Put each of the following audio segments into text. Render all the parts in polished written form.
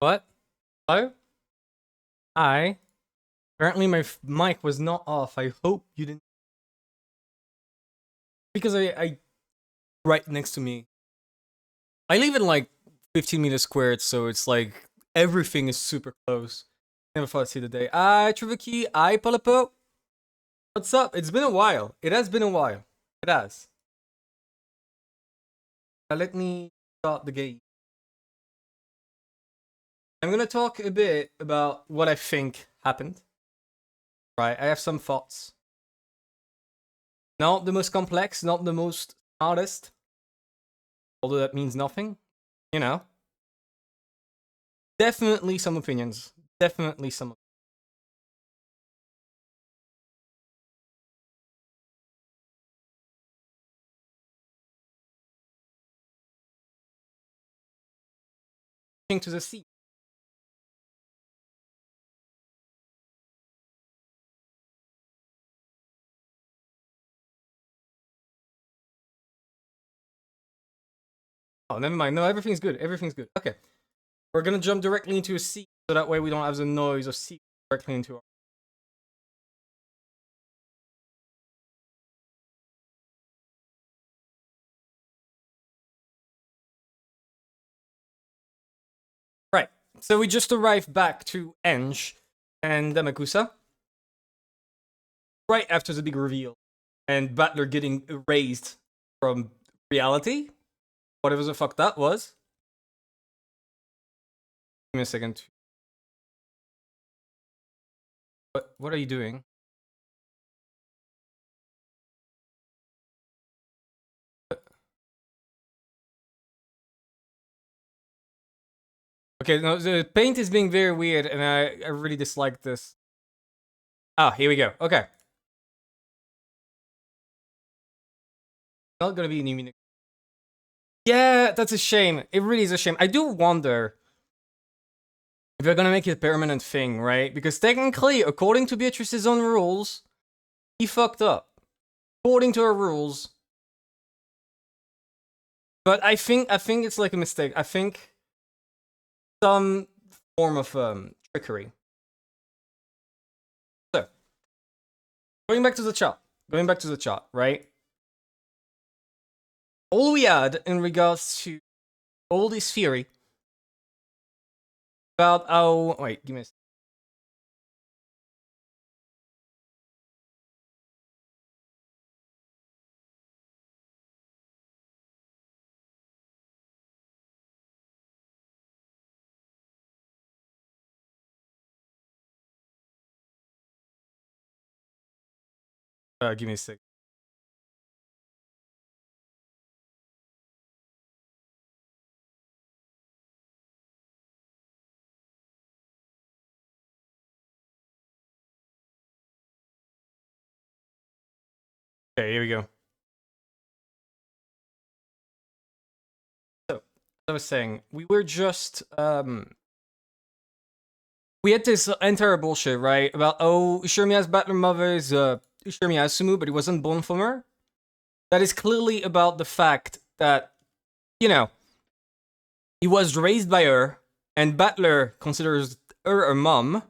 What? Hello? Hi. Apparently my mic was not off. I hope you didn't. Because I right next to me. I live in like 15 meters squared, so it's like everything is super close. Never thought I'd see the day. Triviki, Palapo. What's up? It's been a while. It has been a while. It has. Let me start the game. I'm gonna talk a bit about what I think happened. Right, I have some thoughts. Not the most complex, not the most smartest. Although that means nothing. You know. Definitely some opinions. Definitely some. To the sea. Oh, never mind. No, everything's good. Everything's good. Okay. We're gonna jump directly into a sea, so that way we don't have the noise of sea directly into our. Right. So we just arrived back to Eng and Damakusa. Right after the big reveal. And Butler getting erased from reality. Whatever the fuck that was. Give me a second. What are you doing? Okay, no, the paint is being very weird, and I really dislike this. Ah, here we go. Okay. Not gonna be an Umineko. Yeah, that's a shame. It really is a shame. I do wonder if they're gonna make it a permanent thing, right? Because technically, according to Beatrice's own rules, he fucked up. According to her rules. But I think it's like a mistake. I think some form of trickery. So, going back to the chart. Going back to the chart, right? All we had in regards to all this theory about how. Wait, give me a second. Give me a sec. Okay, here we go. So, as I was saying, we were just we had this entire bullshit, right? About Ushirmiya's battler mother is Ushirmiya Asumu, but he wasn't born from her. That is clearly about the fact that, you know, he was raised by her, and Battler considers her a mom,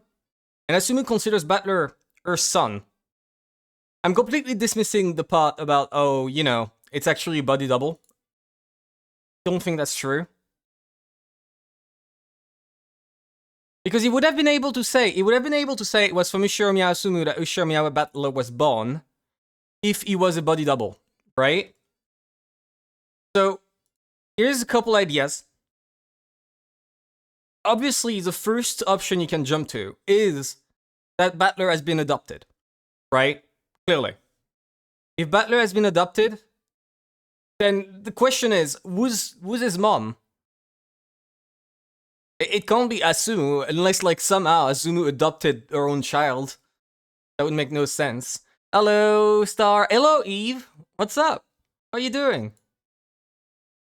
and Asumu considers Battler her son. I'm completely dismissing the part about, it's actually a body double. Don't think that's true. Because he would have been able to say it was from Ushirmiya Asumu that Ushirmiya Battler was born if he was a body double, right? So, here's a couple ideas. Obviously, the first option you can jump to is that Battler has been adopted, right? Clearly. If Battler has been adopted, then the question is, who's his mom? It can't be Asumu, unless like somehow Asumu adopted her own child. That would make no sense. Hello, Star. Hello, Eve. What's up? How are you doing?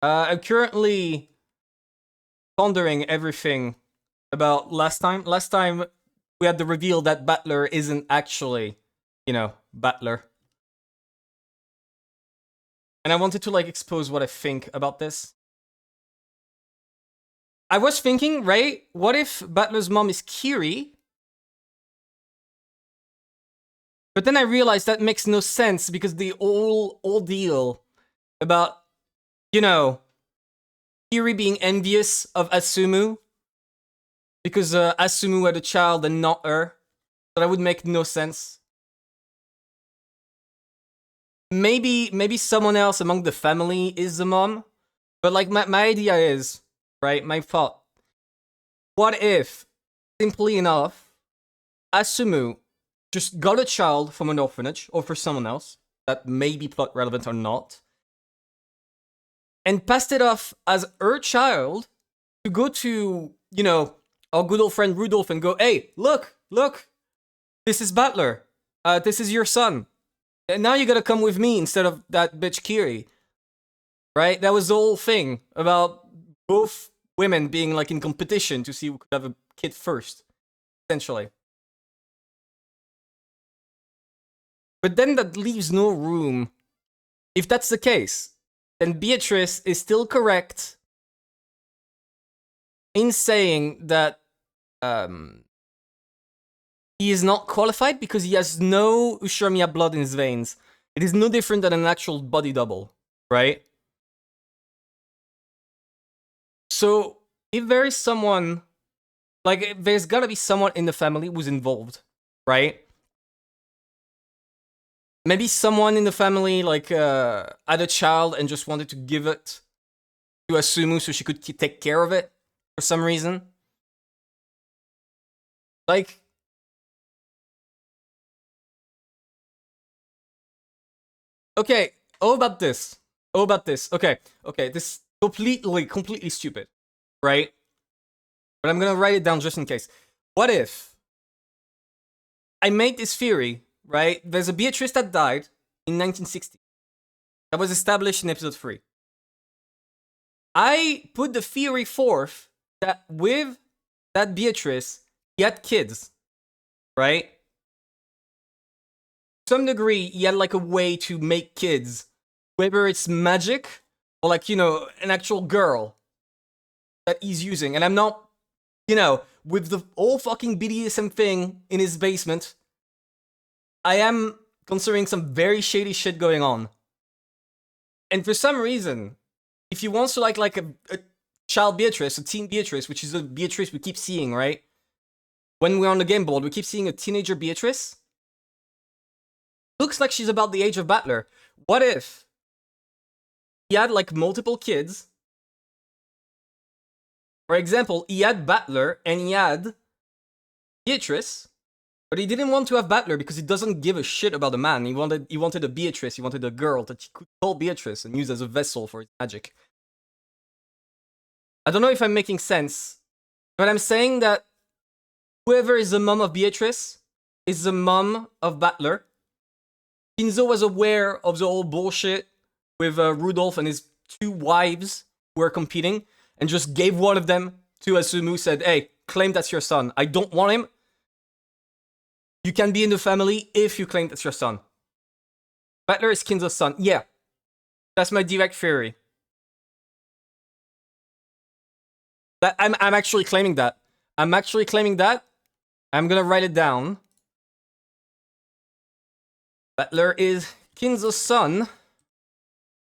I'm currently pondering everything about last time. Last time we had the reveal that Battler isn't actually, Battler. And I wanted to like expose what I think about this. I was thinking, right? What if Butler's mom is Kiri? But then I realized that makes no sense because the whole deal about, you know, Kiri being envious of Asumu because Asumu had a child and not her. So that would make no sense. Maybe someone else among the family is the mom. But like my idea is, right, my thought. What if, simply enough, Asumu just got a child from an orphanage or for someone else that may be plot relevant or not, and passed it off as her child to go to, you know, our good old friend Rudolph and go, hey, look, this is Butler. This is your son. And now you gotta come with me instead of that bitch Kiri. Right? That was the whole thing about both women being like in competition to see who could have a kid first, essentially. But then that leaves no room. If that's the case, then Beatrice is still correct in saying that he is not qualified because he has no Ushermia blood in his veins. It is no different than an actual body double, right? So if there is someone, like, there's gotta be someone in the family who's involved, right? Maybe someone in the family, like, had a child and just wanted to give it to Asumu so she could take care of it for some reason. Like, okay, oh about this. Okay, this completely stupid, right? But I'm gonna write it down just in case. What if I made this theory, right? There's a Beatrice that died in 1960. That was established in episode 3. I put the theory forth that with that Beatrice, he had kids, right? To some degree, he had like a way to make kids, whether it's magic or like, you know, an actual girl that he's using. And I'm not, you know, with the whole fucking BDSM thing in his basement, I am considering some very shady shit going on. And for some reason, if he wants to like a child Beatrice, a teen Beatrice, which is a Beatrice we keep seeing, right? When we're on the game board, we keep seeing a teenager Beatrice. Looks like she's about the age of Battler. What if he had like multiple kids? For example, he had Battler and he had Beatrice, but he didn't want to have Battler because he doesn't give a shit about a man. He wanted a Beatrice. He wanted a girl that he could call Beatrice and use as a vessel for his magic. I don't know if I'm making sense, but I'm saying that whoever is the mom of Beatrice is the mom of Battler. Shinzo was aware of the whole bullshit with Rudolph and his 2 wives who were competing and just gave one of them to Asumu, said, hey, claim that's your son. I don't want him. You can be in the family if you claim that's your son. Battler is Kinzo's son. Yeah. That's my direct theory. I'm actually claiming that. I'm gonna write it down. Battler is Kinzo's son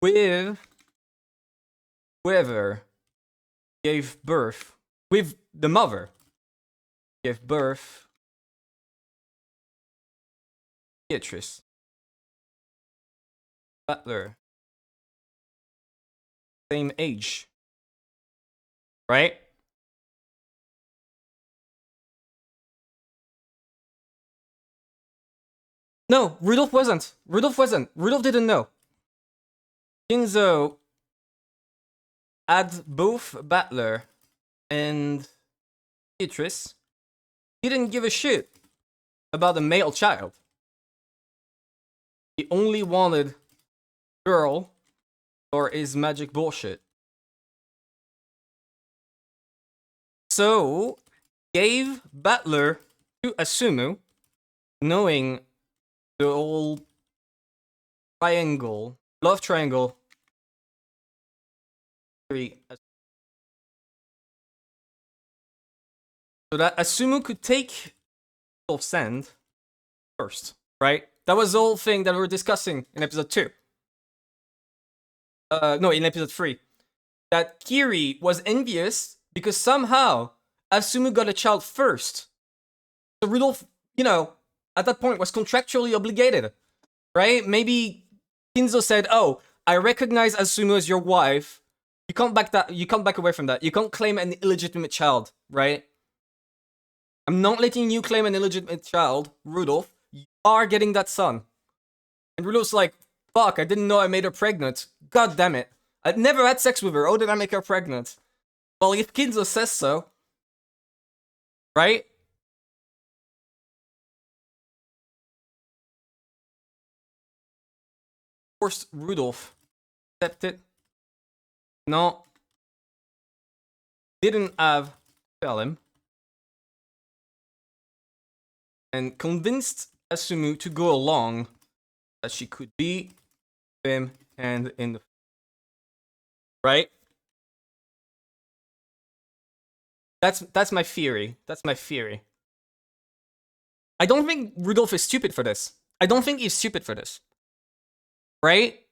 with whoever gave birth, with the mother gave birth Beatrice. Battler. Same age. Right? No, Rudolph wasn't. Rudolph didn't know. Kinzo had both Battler and Beatrice. Didn't give a shit about the male child. He only wanted girl or his magic bullshit. So, gave Battler to Asumu, knowing the whole triangle, love triangle. So that Asumu could take Rudolph's sand first, right? That was the whole thing that we were discussing in episode 2. No, in episode 3. That Kiri was envious because somehow Asumu got a child first. So Rudolph, at that point was contractually obligated, right? Maybe Kinzo said, "Oh, I recognize Asumu as your wife. You can't back away from that. You can't claim an illegitimate child, right? I'm not letting you claim an illegitimate child, Rudolph. You are getting that son." And Rudolph's like, "Fuck, I didn't know I made her pregnant. God damn it. I'd never had sex with her. How did I make her pregnant?" Well, if Kinzo says so, right? Of course, Rudolph accepted. No. Didn't have tell him. And convinced Asumu to go along that she could be him and in the right? That's my theory. That's my theory. I don't think Rudolph is stupid for this. I don't think he's stupid for this. Right?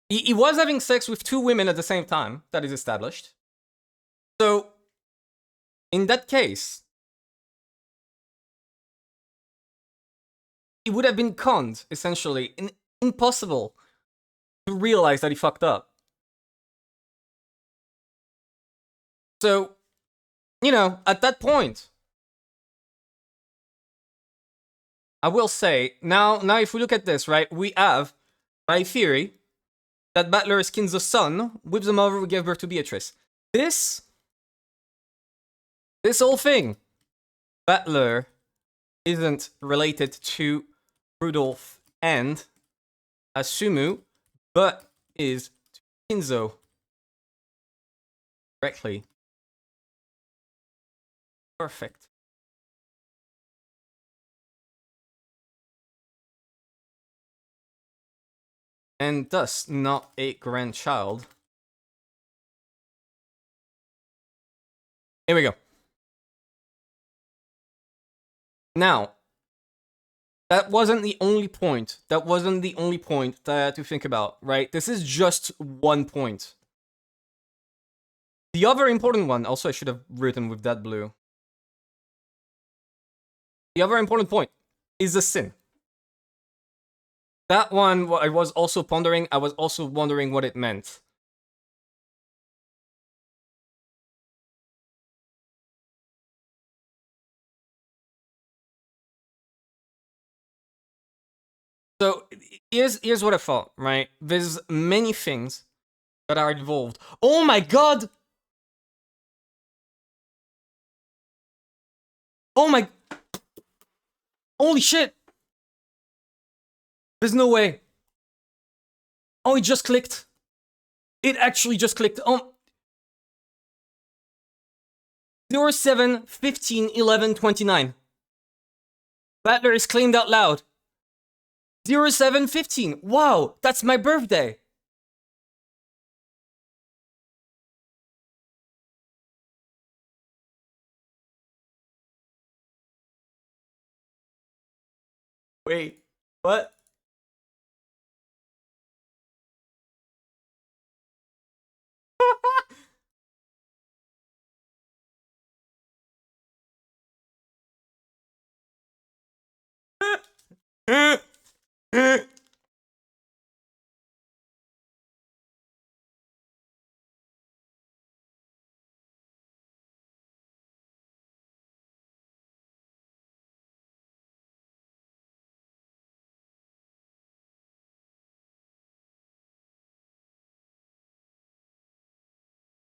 He was having sex with 2 women at the same time, that is established. So, in that case, he would have been conned, essentially. Impossible to realize that he fucked up. So, at that point, I will say, now if we look at this, right, we have, by theory, that Battler is Kinzo's son, with the mother who gave birth to Beatrice. This whole thing, Battler isn't related to Rudolph and Asumu, but is to Kinzo directly. Perfect. And thus not a grandchild. Here we go. Now, that wasn't the only point. That wasn't the only point that I had to think about, right? This is just one point. The other important one, also I should have written with that blue. The other important point is the sin. That one, I was also pondering, I was also wondering what it meant. So here's what I thought, right? There's many things that are involved. Oh my god! Oh my... Holy shit! There's no way. Oh, it just clicked. It actually just clicked. Oh. 07, 15, 11, 29. Battler is claimed out loud. 07, 15. Wow, that's my birthday. Wait, what?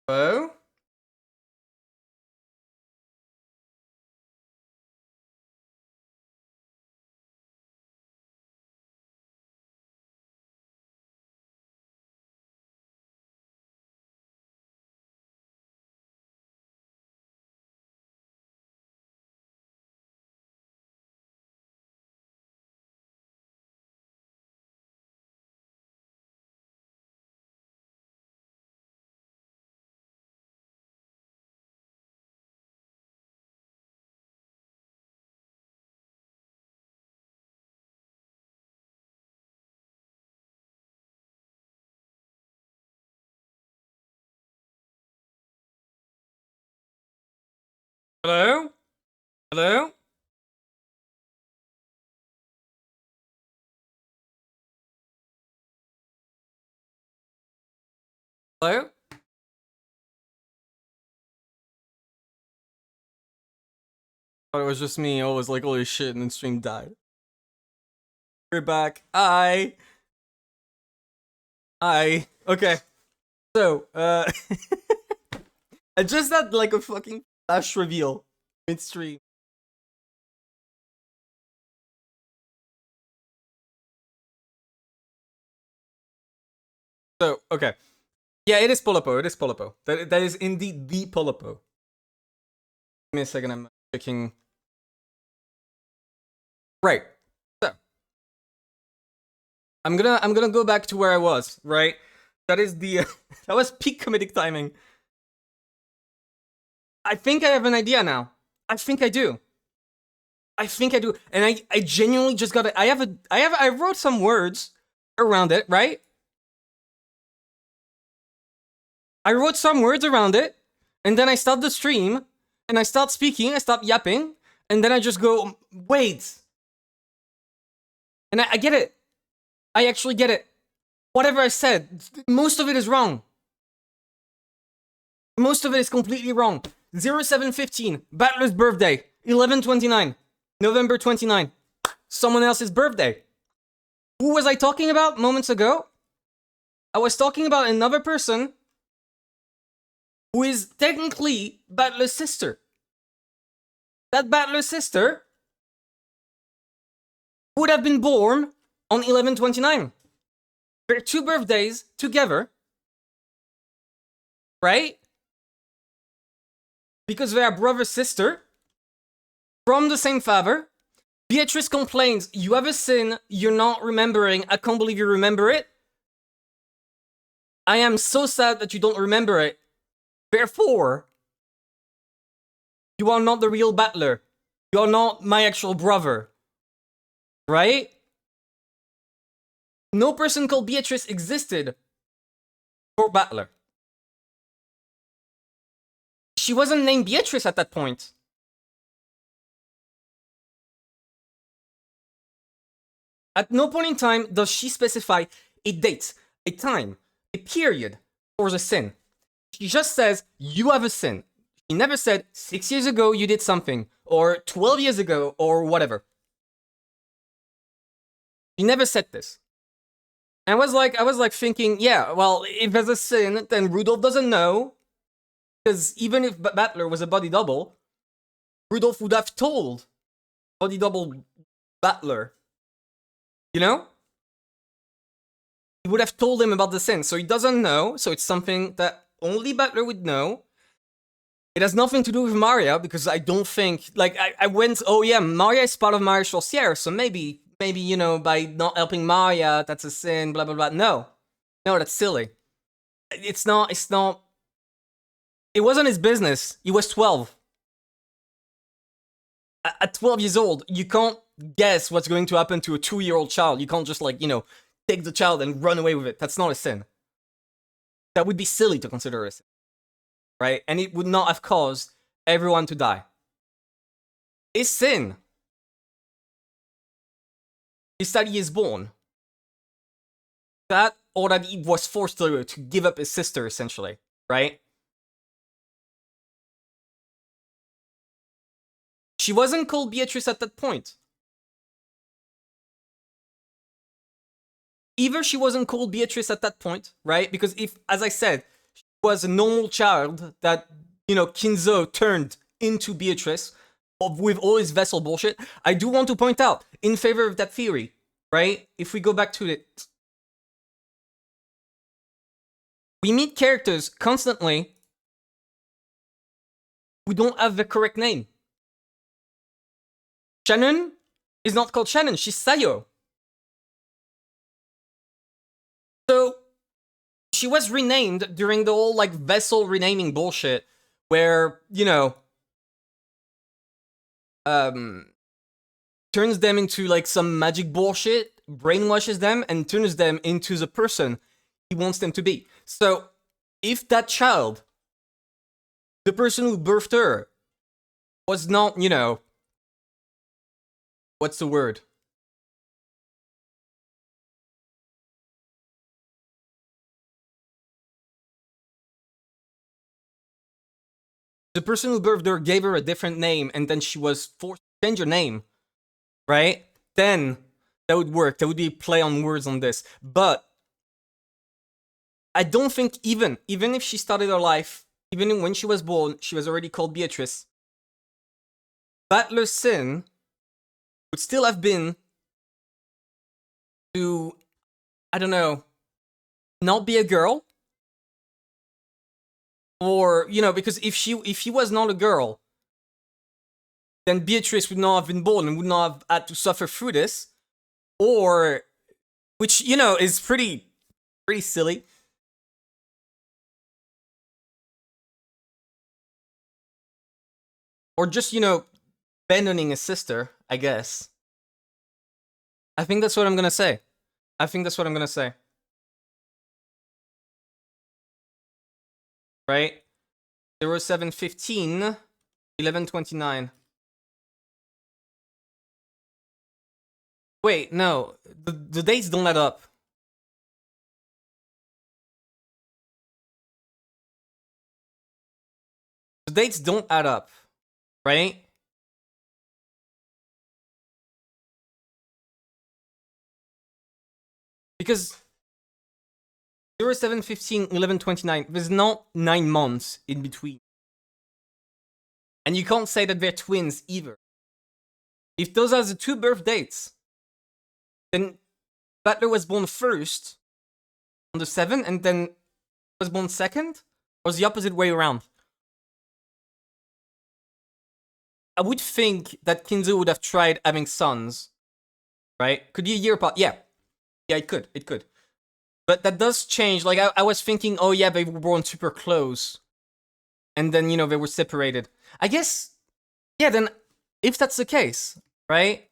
Hello? Hello? Hello? Hello? Thought it was just me. I was like, holy shit, and then stream died. We're back. Okay. So, I just had like a fucking flash reveal midstream. So, okay. Yeah, it is Polopo. It is Polopo. That is indeed the Polopo. Give me a second. I'm checking. Right. So, I'm gonna go back to where I was. Right. That is the that was peak comedic timing. I think I have an idea now. I think I do. And I genuinely just got it. I wrote some words around it, right? I wrote some words around it, and then I start the stream, and I start speaking, I stop yapping, and then I just go, wait. And I get it. I actually get it. Whatever I said, most of it is wrong. Most of it is completely wrong. 0715, Battler's birthday. 1129, November 29. Someone else's birthday. Who was I talking about moments ago? I was talking about another person who is technically Battler's sister. That Battler's sister would have been born on 1129. Their two birthdays together, right? Because they are brother-sister from the same father. Beatrice complains, you have a sin you're not remembering. I can't believe you remember it. I am so sad that you don't remember it. Therefore, you are not the real Battler. You are not my actual brother. Right? No person called Beatrice existed for Battler. She wasn't named Beatrice at that point. At no point in time does she specify a date, a time, a period for the sin. She just says, you have a sin. She never said, 6 years ago you did something, or 12 years ago, or whatever. She never said this. And I was like thinking, yeah, well, if there's a sin, then Rudolph doesn't know. Because even if Battler was a body double, Rudolph would have told body double Battler. You know? He would have told him about the sin. So he doesn't know. So it's something that only Battler would know. It has nothing to do with Maria, because I don't think, like, I went, oh yeah, Maria is part of Maria Sorcière, so maybe, you know, by not helping Maria, that's a sin, blah, blah, blah. No, that's silly. It's not, it wasn't his business. He was 12. At 12 years old, you can't guess what's going to happen to a 2-year-old child. You can't just, like, you know, take the child and run away with it. That's not a sin. That would be silly to consider a sin. Right? And it would not have caused everyone to die. His sin is that he is born. That, or that he was forced to give up his sister, essentially. Right? She wasn't called Beatrice at that point. Either she wasn't called Beatrice at that point, right? Because if, as I said, she was a normal child that, you know, Kinzo turned into Beatrice with all his vessel bullshit, I do want to point out, in favor of that theory, right? If we go back to it, we meet characters constantly who don't have the correct name. Shannon is not called Shannon, she's Sayo. So, she was renamed during the whole, like, vessel renaming bullshit, where, you know, turns them into, like, some magic bullshit, brainwashes them, and turns them into the person he wants them to be. So, if that child, the person who birthed her, was not, you know, what's the word? The person who birthed her gave her a different name, and then she was forced to change her name, right? Then that would work. There would be play on words on this. But I don't think even if she started her life, even when she was born, she was already called Beatrice, Battler's sin would still have been to, I don't know, not be a girl. Or, you know, because if she was not a girl, then Beatrice would not have been born and would not have had to suffer through this. Or, which, you know, is pretty silly. Or just, you know, abandoning a sister, I guess. I think that's what I'm gonna say. I think that's what I'm gonna say. Right? 0715, 1129. Wait, no. The dates don't add up. The dates don't add up. Right? Because 0715, 1129, there's not 9 months in between. And you can't say that they're twins either. If those are the two birth dates, then Butler was born first on the 7th and then was born second? Or is the opposite way around? I would think that Kinzo would have tried having sons, right? Could be a year apart. Yeah. Yeah, it could. It could. But that does change. Like, I was thinking, oh yeah, they were born super close. And then, you know, they were separated. I guess, yeah, then, if that's the case, right?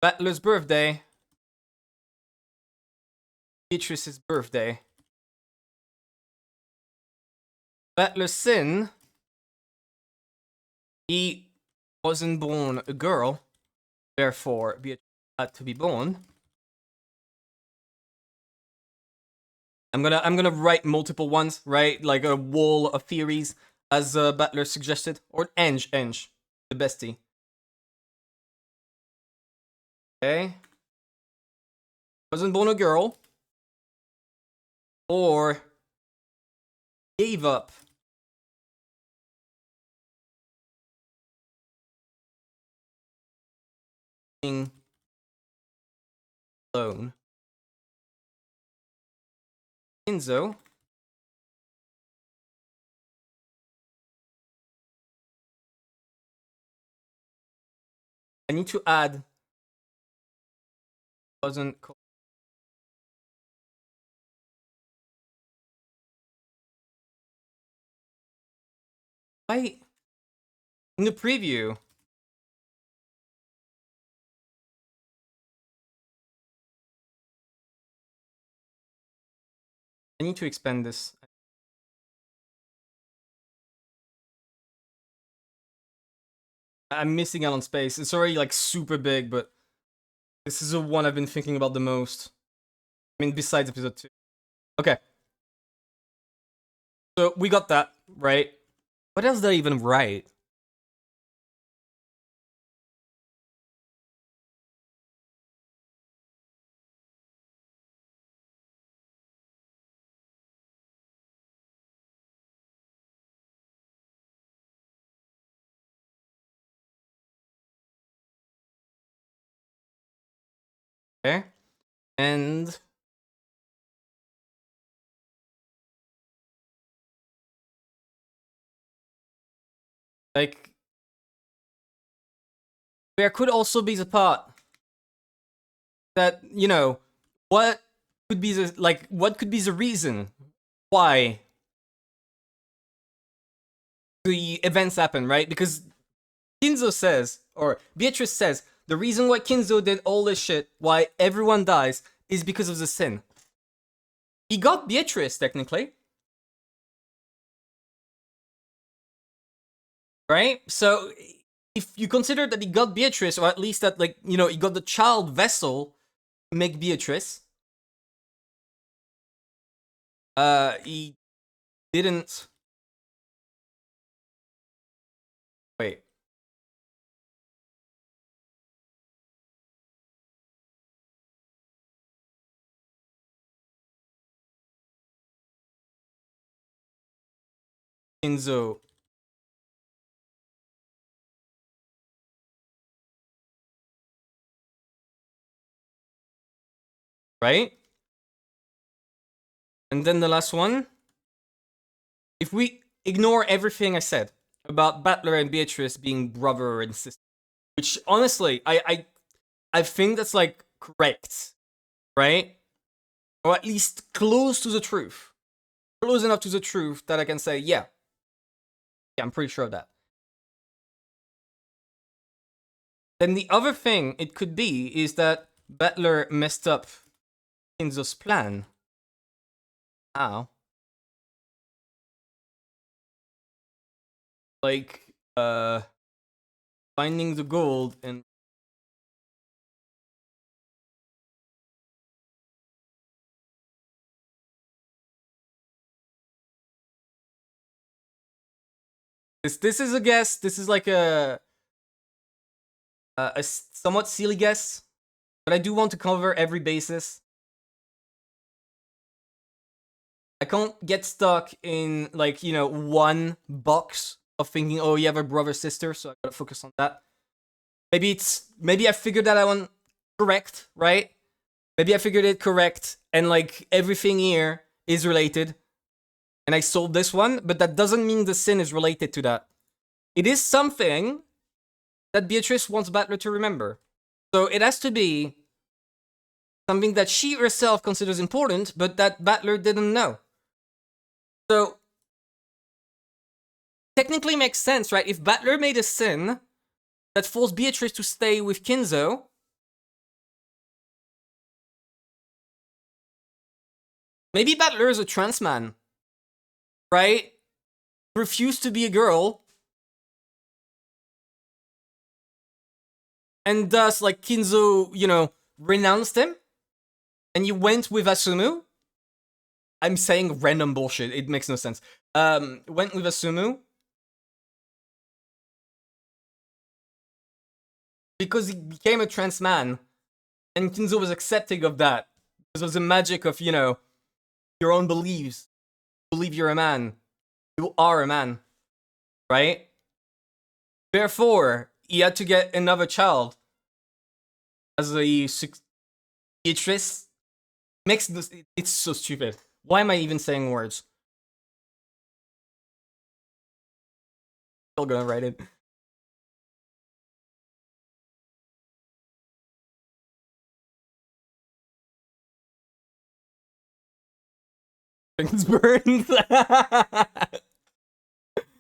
Butler's birthday. Beatrice's birthday. Butler's sin. He wasn't born a girl. Therefore, Beatrice had to be born. I'm gonna write multiple ones, right? Like a wall of theories, as Butler suggested, or Eng, the bestie. Okay. Wasn't born a girl, or gave up being alone. Kinzo. I need to add. Wasn't. Why? In the preview. I need to expand this. I'm missing out on space. It's already like super big, but this is the one I've been thinking about the most. I mean, besides episode 2. Okay. So we got that, right? What else did I even write? Okay. And like there could also be the part that, you know, what could be the reason why the events happen, right? Because Kinzo says, or Beatrice says, the reason why Kinzo did all this shit, why everyone dies, is because of the sin. He got Beatrice, technically. right? So if you consider that he got Beatrice, or at least that, like, you know, he got the child vessel to make Beatrice, he didn't. Wait. Kinzo. Right? And then the last one. If we ignore everything I said about Battler and Beatrice being brother and sister, which honestly, I think that's like correct, right? Or at least close to the truth. Close enough to the truth that I can say, yeah, I'm pretty sure of that. Then the other thing it could be is that Battler messed up Kinzo's plan. How? Like, finding the gold and this is a guess. This is like a somewhat silly guess, but I do want to cover every basis. I can't get stuck in, like, you know, one box of thinking, oh, you have a brother sister, so I gotta focus on that. Maybe I figured that one correct, right? Maybe I figured it correct, and like everything here is related, and I solved this one, but that doesn't mean the sin is related to that. It is something that Beatrice wants Battler to remember. So it has to be something that she herself considers important, but that Battler didn't know. So technically makes sense, right? If Battler made a sin that forced Beatrice to stay with Kinzo, maybe Battler is a trans man, right? Refused to be a girl, and thus, like, Kinzo, you know, renounced him, and you went with Asumu. I'm saying random bullshit. It makes no sense. Went with Asumu because he became a trans man, and Kinzo was accepting of that. Because of the magic of, you know, your own beliefs. Believe you're a man. You are a man. Right? Therefore, he had to get another child. As a Beatrice makes this. It's so stupid. Why am I even saying words? Still gonna write it. Things burned.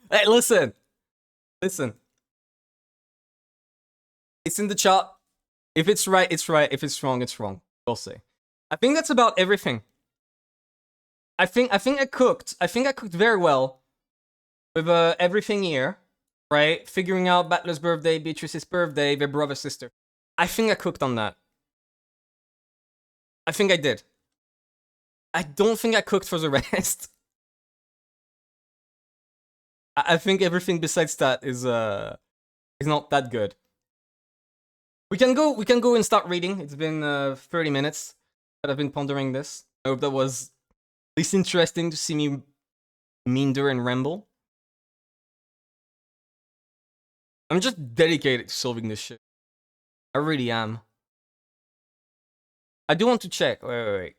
Hey, listen. Listen. It's in the chat. If it's right, it's right. If it's wrong, it's wrong. We'll see. I think that's about everything. I think I cooked. I think I cooked very well with everything here, right? Figuring out Battler's birthday, Beatrice's birthday, their brother sister. I think I cooked on that. I think I did. I don't think I cooked for the rest. I think everything besides that is not that good. We can go and start reading. It's been 30 minutes that I've been pondering this. I hope that was at least interesting to see me meander and ramble. I'm just dedicated to solving this shit. I really am. I do want to check. Wait.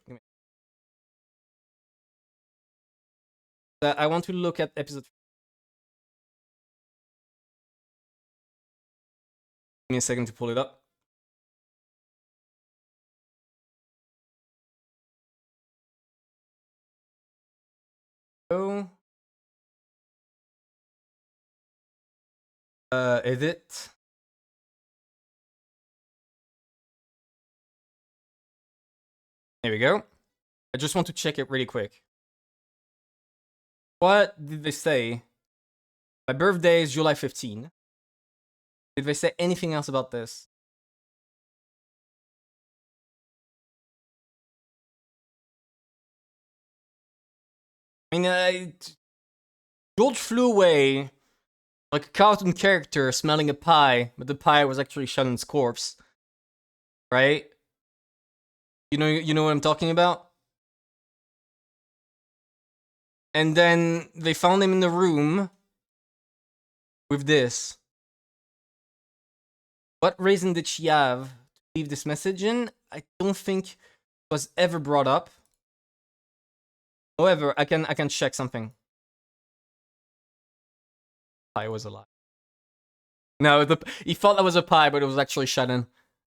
I want to look at episode. Give me a second to pull it up. Oh. Edit. There we go. I just want to check it really quick. What did they say? My birthday is July 15. Did they say anything else about this? I mean, George flew away like a cartoon character smelling a pie, but the pie was actually Shannon's corpse. Right? You know what I'm talking about? And then they found him in the room with this. What reason did she have to leave this message in? I don't think it was ever brought up. However, I can check something. Pie was a lie. No, he thought that was a pie, but it was actually Shannon.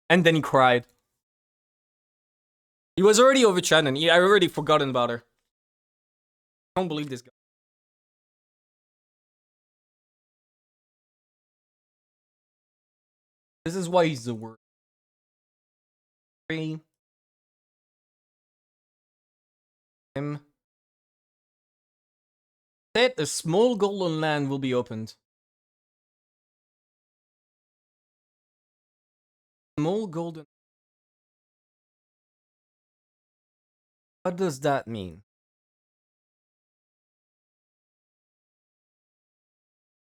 And then he cried. He was already over Shannon. I already forgotten about her. I don't believe this guy. This is why he's the worst. 3. Him. Said a small golden land will be opened. Small golden. What does that mean?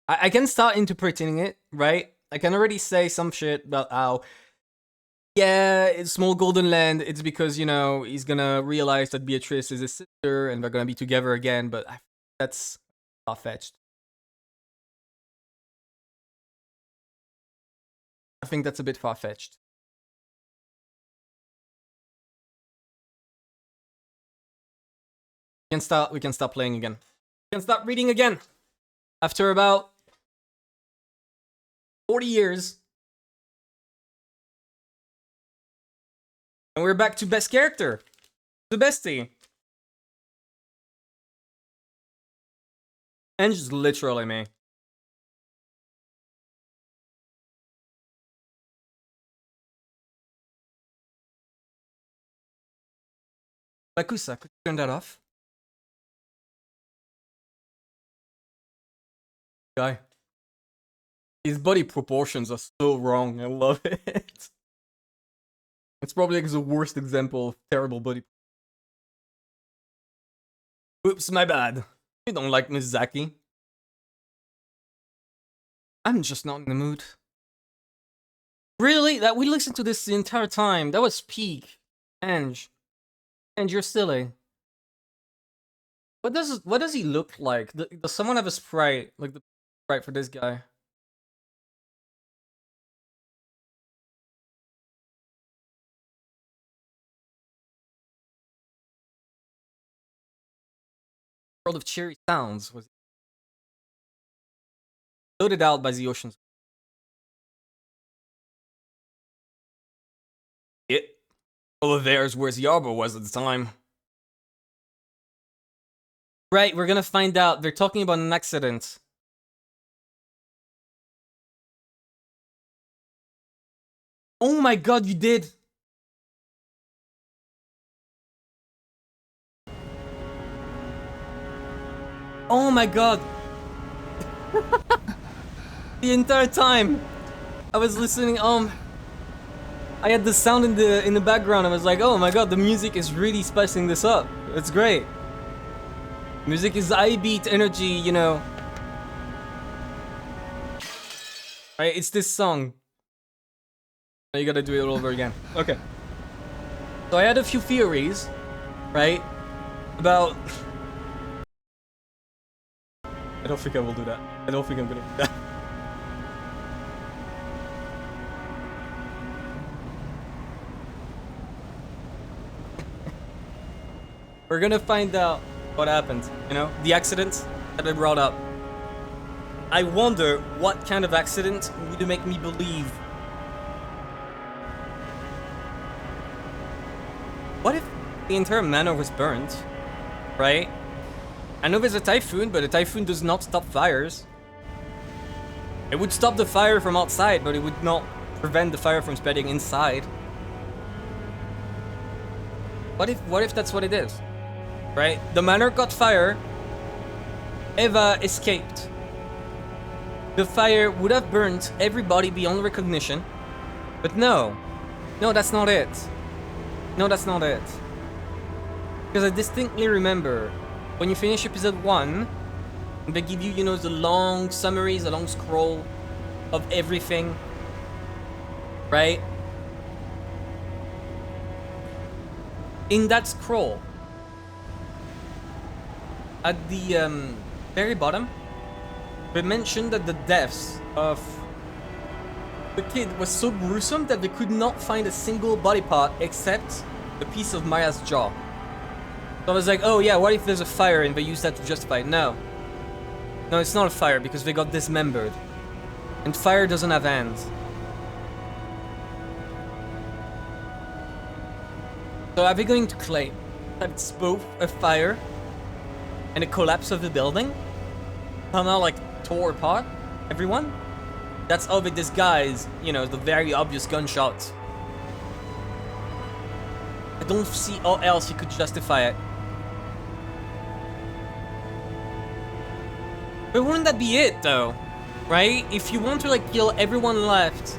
I can start interpreting it, right? I can already say some shit about how, yeah, it's small golden land. It's because, you know, he's gonna realize that Beatrice is his sister and they're gonna be together again, but that's far-fetched. I think that's a bit far-fetched. We can start playing again. We can start reading again. After about 40 years. And we're back to best character. The bestie. And just literally me. Bakusa, could you turn that off? Guy. His body proportions are so wrong. I love it. It's probably like the worst example of terrible body. Oops, my bad. You don't like Miss Zaki. I'm just not in the mood. Really? That we listened to this the entire time. That was peak. Ange, you're silly. What does he look like? Does someone have a sprite? Like the sprite for this guy? World of Cheery Sounds was loaded out by the oceans. It over there's where the arbor was at the time. Right, we're gonna find out. They're talking about an accident. Oh my god, you did! Oh my god! The entire time I was listening, I had the sound in the background. I was like, oh my god, the music is really spicing this up. It's great. Music is eye beat energy, you know. Right, it's this song. Now you gotta do it all over again. Okay. So I had a few theories, right, about... I don't think I will do that. I don't think I'm gonna do that. We're gonna find out what happened, you know? The accident that I brought up. I wonder what kind of accident would make me believe. What if the entire manor was burnt, right? I know there's a typhoon, but a typhoon does not stop fires. It would stop the fire from outside, but it would not prevent the fire from spreading inside. What if that's what it is? Right? The manor caught fire. Eva escaped. the fire would have burnt everybody beyond recognition. But no. No, that's not it. No, that's not it. Because I distinctly remember when you finish episode 1, they give you, you know, the long summaries, the long scroll of everything. Right? In that scroll, at the very bottom, they mentioned that the deaths of the kid was so gruesome that they could not find a single body part except the piece of Maya's jaw. So I was like, oh yeah, what if there's a fire and they use that to justify it? No. No, it's not a fire because they got dismembered. And fire doesn't have hands. So are they going to claim that it's both a fire and a collapse of the building? Somehow like tore apart everyone? That's how they disguise, you know, the very obvious gunshots. I don't see how else you could justify it. But wouldn't that be it though? Right? If you want to like kill everyone left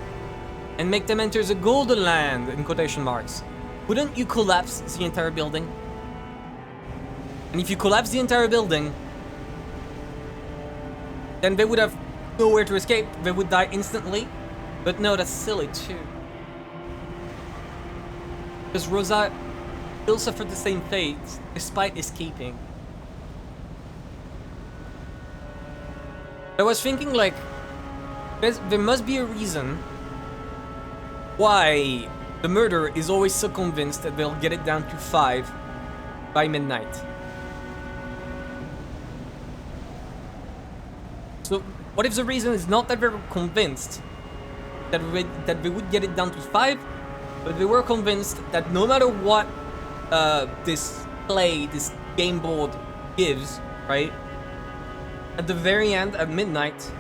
and make them enter the golden land, in quotation marks, wouldn't you collapse the entire building? And if you collapse the entire building, then they would have nowhere to escape. They would die instantly. But no, that's silly too. Because Rosa still suffered the same fate despite escaping. I was thinking like, there must be a reason why the murderer is always so convinced that they'll get it down to 5 by midnight. So, what if the reason is not that they were convinced that they would get it down to 5, but they were convinced that no matter what this game board gives, right? At the very end, at midnight,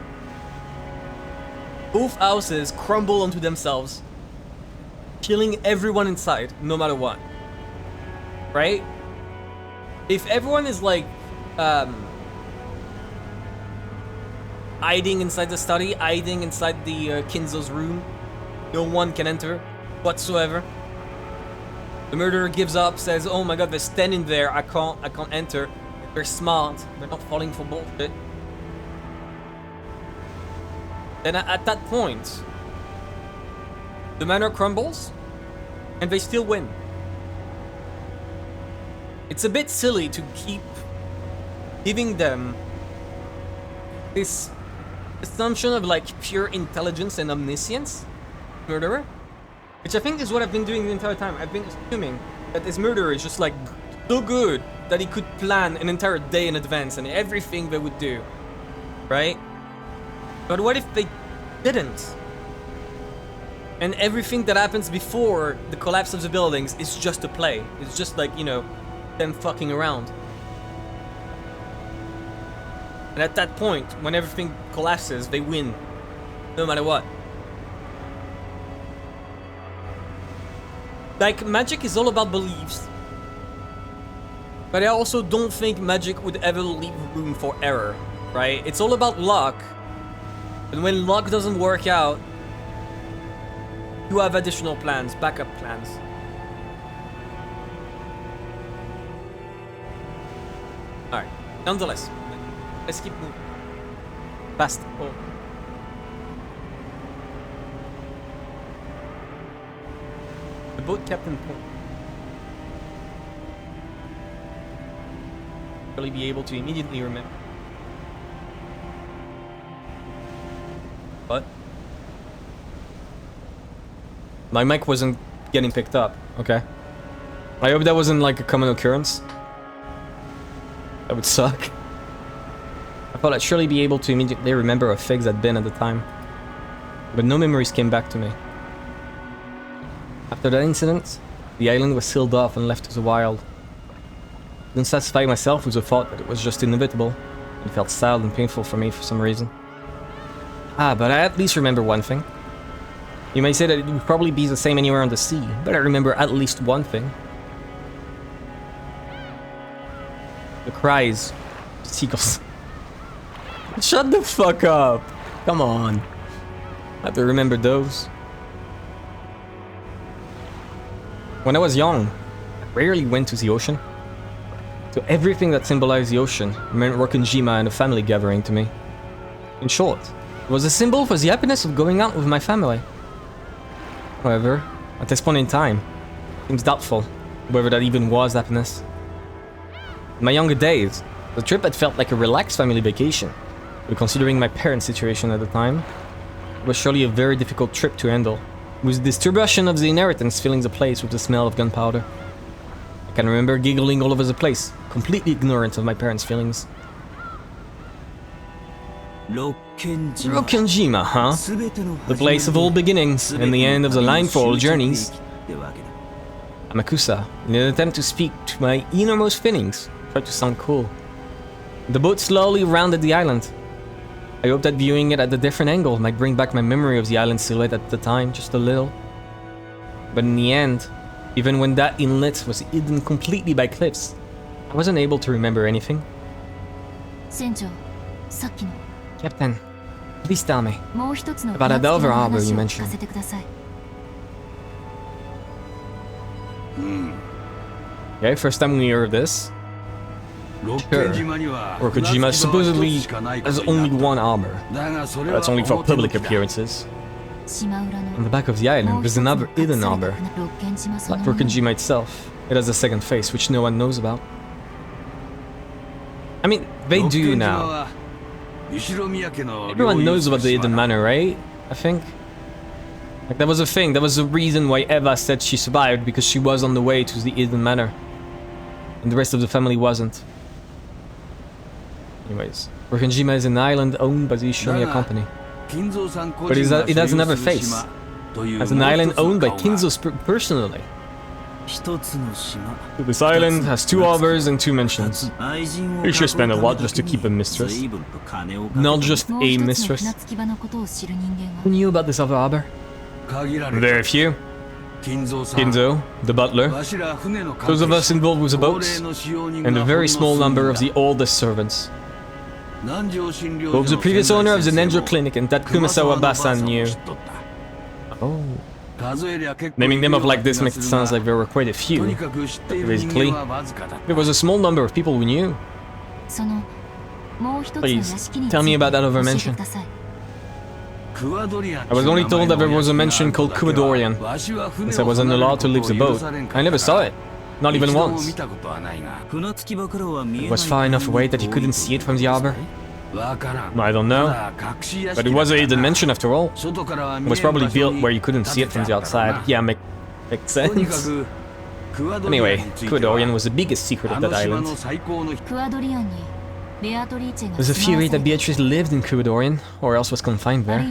both houses crumble onto themselves, killing everyone inside, no matter what. Right? If everyone is like, hiding inside the study, hiding inside the Kinzo's room, no one can enter whatsoever. The murderer gives up, says, "Oh my god, they're standing there, I can't enter." They're smart, they're not falling for bullshit. Then at that point, the manor crumbles, and they still win. It's a bit silly to keep giving them this assumption of like pure intelligence and omniscience, murderer, which I think is what I've been doing the entire time. I've been assuming that this murderer is just like so good that he could plan an entire day in advance and everything they would do, right? But what if they didn't? And everything that happens before the collapse of the buildings is just a play. It's just like, you know, them fucking around. And at that point, when everything collapses, they win. No matter what. Like, magic is all about beliefs. But I also don't think magic would ever leave room for error, right? It's all about luck. And when luck doesn't work out, you have additional plans, backup plans. Alright, nonetheless, let's keep moving. Fast. Oh. The boat captain point. Really be able to immediately remember. What? My mic wasn't getting picked up. Okay. I hope that wasn't like a common occurrence. That would suck. I thought I'd surely be able to immediately remember how figs I'd been at the time. But no memories came back to me. After that incident, the island was sealed off and left to the wild. I didn't satisfy myself with the thought that it was just inevitable. It felt sad and painful for me for some reason. But I at least remember one thing. You may say that it would probably be the same anywhere on the sea, but I remember at least one thing. The cries. Seagulls. Shut the fuck up! Come on. I have to remember those. When I was young, I rarely went to the ocean. So everything that symbolized the ocean meant Rokkenjima and a family gathering to me. In short, it was a symbol for the happiness of going out with my family. However, at this point in time, it seems doubtful whether that even was happiness. In my younger days, the trip had felt like a relaxed family vacation, but considering my parents' situation at the time, it was surely a very difficult trip to handle, with the distribution of the inheritance filling the place with the smell of gunpowder. I can remember giggling all over the place, completely ignorant of my parents' feelings. Rokkenjima, huh? The place of all beginnings, and the end of the line for all journeys. Amakusa, in an attempt to speak to my innermost feelings, tried to sound cool. The boat slowly rounded the island. I hoped that viewing it at a different angle might bring back my memory of the island silhouette at the time, just a little. But in the end, even when that inlet was hidden completely by cliffs, I wasn't able to remember anything. Captain, please tell me about that other harbor you mentioned. Okay, first time we hear of this. Sure, Rokkenjima supposedly has only one harbor. That's only for public appearances. On the back of the island, there's another hidden harbor. Like Rokkenjima itself, it has a second face, which no one knows about. I mean, they do now. Everyone knows about the hidden manor, right? I think. Like, that was a thing, that was the reason why Eva said she survived, because she was on the way to the hidden manor. And the rest of the family wasn't. Anyways, Rokkenjima is an island owned by the Ishomiya company. But it has another face. As an island owned by Kinzo personally. This island has 2 harbors and 2 mansions. You sure spend a lot just to keep a mistress. Not just a mistress. Who knew about this other harbor? Very few. Kinzo, the butler, those of us involved with the boats, and a very small number of the oldest servants. Both the previous owner of the Nenjo Clinic and that Kumasawa Basan knew. Oh. Naming them off like this makes it sound like there were quite a few. Basically, there was a small number of people we knew. Please, tell me about that other mention. I was only told that there was a mention called Kubadorian, since I wasn't allowed to leave the boat. I never saw it. Not even once. It was far enough away that you couldn't see it from the harbor. I don't know. But it was a hidden mention after all. It was probably built where you couldn't see it from the outside. Yeah, makes sense. Anyway, Kubadorian was the biggest secret of that island. There's a theory that Beatrice lived in Kubadorian, or else was confined there.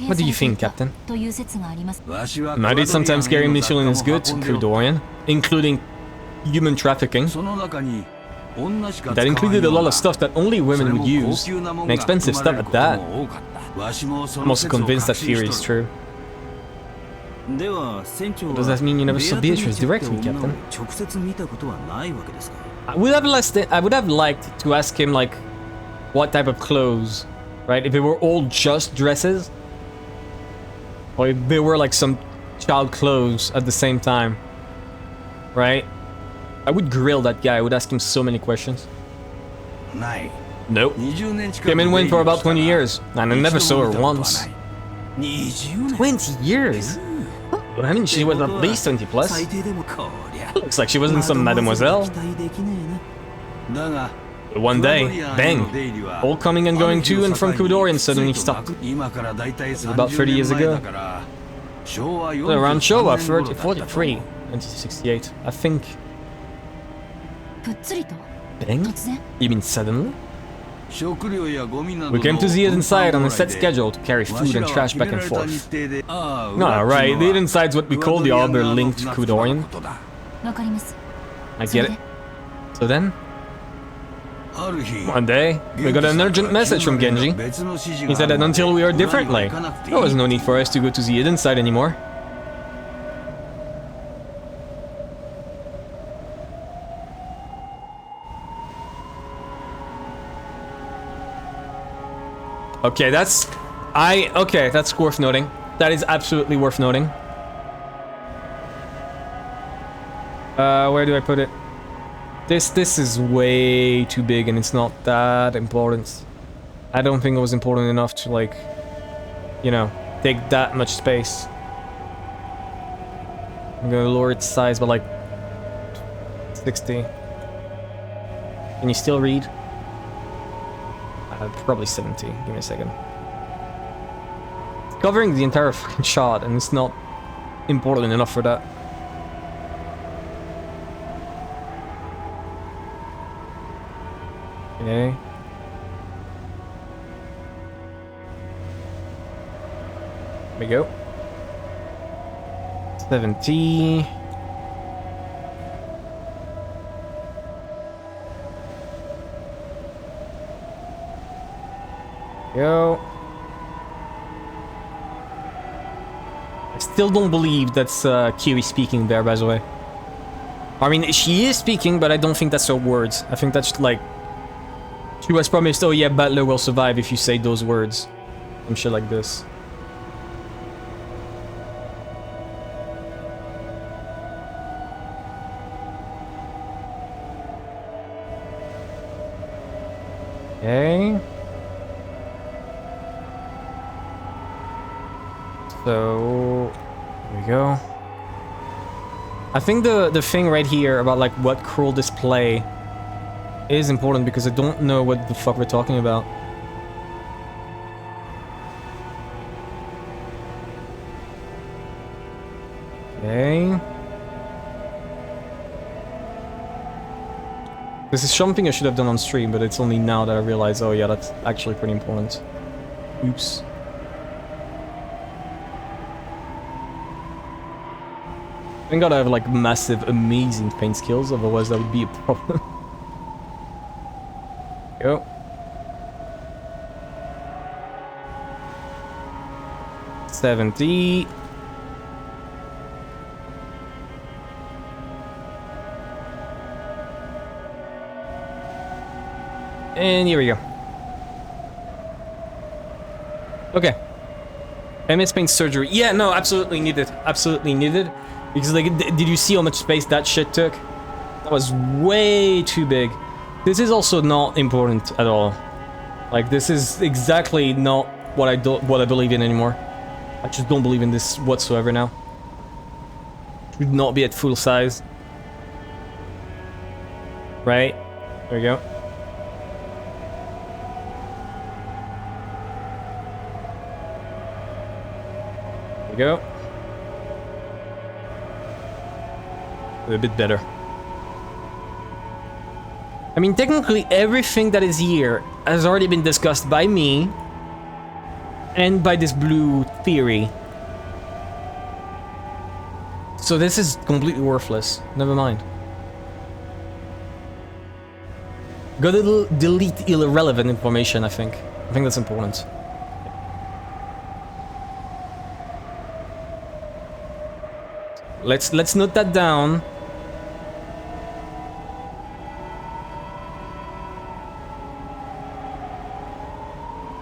What do you think, Captain? I did sometimes carry miscellaneous goods in Kubadorian, including human trafficking. That included a lot of stuff that only women would use, and expensive stuff at that. I'm also convinced that theory is true. Does that mean you never saw Beatrice directly, Captain? I would have liked to ask him, like, what type of clothes, right? If they were all just dresses, or if they were like some child clothes at the same time, right? I would grill that guy. I would ask him so many questions. Nope. Came and went for about 20 years, and I never saw her once. 20 years? I mean, she was at least 20 plus. Looks like she wasn't some mademoiselle. But one day, bang! All coming and going to and from Kubadorian suddenly stopped. About 30 years ago. Around Showa, 43, 1968, I think. Bang? You mean suddenly? We came to the hidden side on a set schedule to carry food and trash back and forth. No, right, the hidden side's what we call the harbor linked to Kubadorian. I get it. So then? One day, we got an urgent message from Genji. He said that until we heard differently, there was no need for us to go to the hidden side anymore. Okay, that's Okay, that's worth noting. That is absolutely worth noting. Where do I put it? This is way too big and it's not that important. I don't think it was important enough to, like, you know, take that much space. I'm gonna lower its size by like 60. Can you still read? Probably 70. Give me a second. It's covering the entire fucking shot and it's not important enough for that. Okay. There we go. 70. Go. I still don't believe that's Kiwi speaking there, by the way. I mean, she is speaking, but I don't think that's her words. I think that's like... She was promised, oh yeah, Battler will survive if you say those words. Some shit like this. Okay. So, here we go. I think the thing right here about like what cruel display is important because I don't know what the fuck we're talking about. Okay. This is something I should have done on stream, but it's only now that I realize, oh yeah, that's actually pretty important. Oops. I gotta have like massive, amazing paint skills, otherwise that would be a problem. Go. $70. And here we go. Okay. MS Paint surgery. Yeah, no, absolutely needed. Absolutely needed. Because, like, did you see how much space that shit took? That was way too big. This is also not important at all. Like, this is exactly not what I believe in anymore. I just don't believe in this whatsoever now. It should not be at full size. Right? There we go. There we go. A bit better. I mean, technically everything that is here has already been discussed by me and by this blue theory. So this is completely worthless. Never mind. Gotta delete irrelevant information, I think. I think that's important. Let's note that down.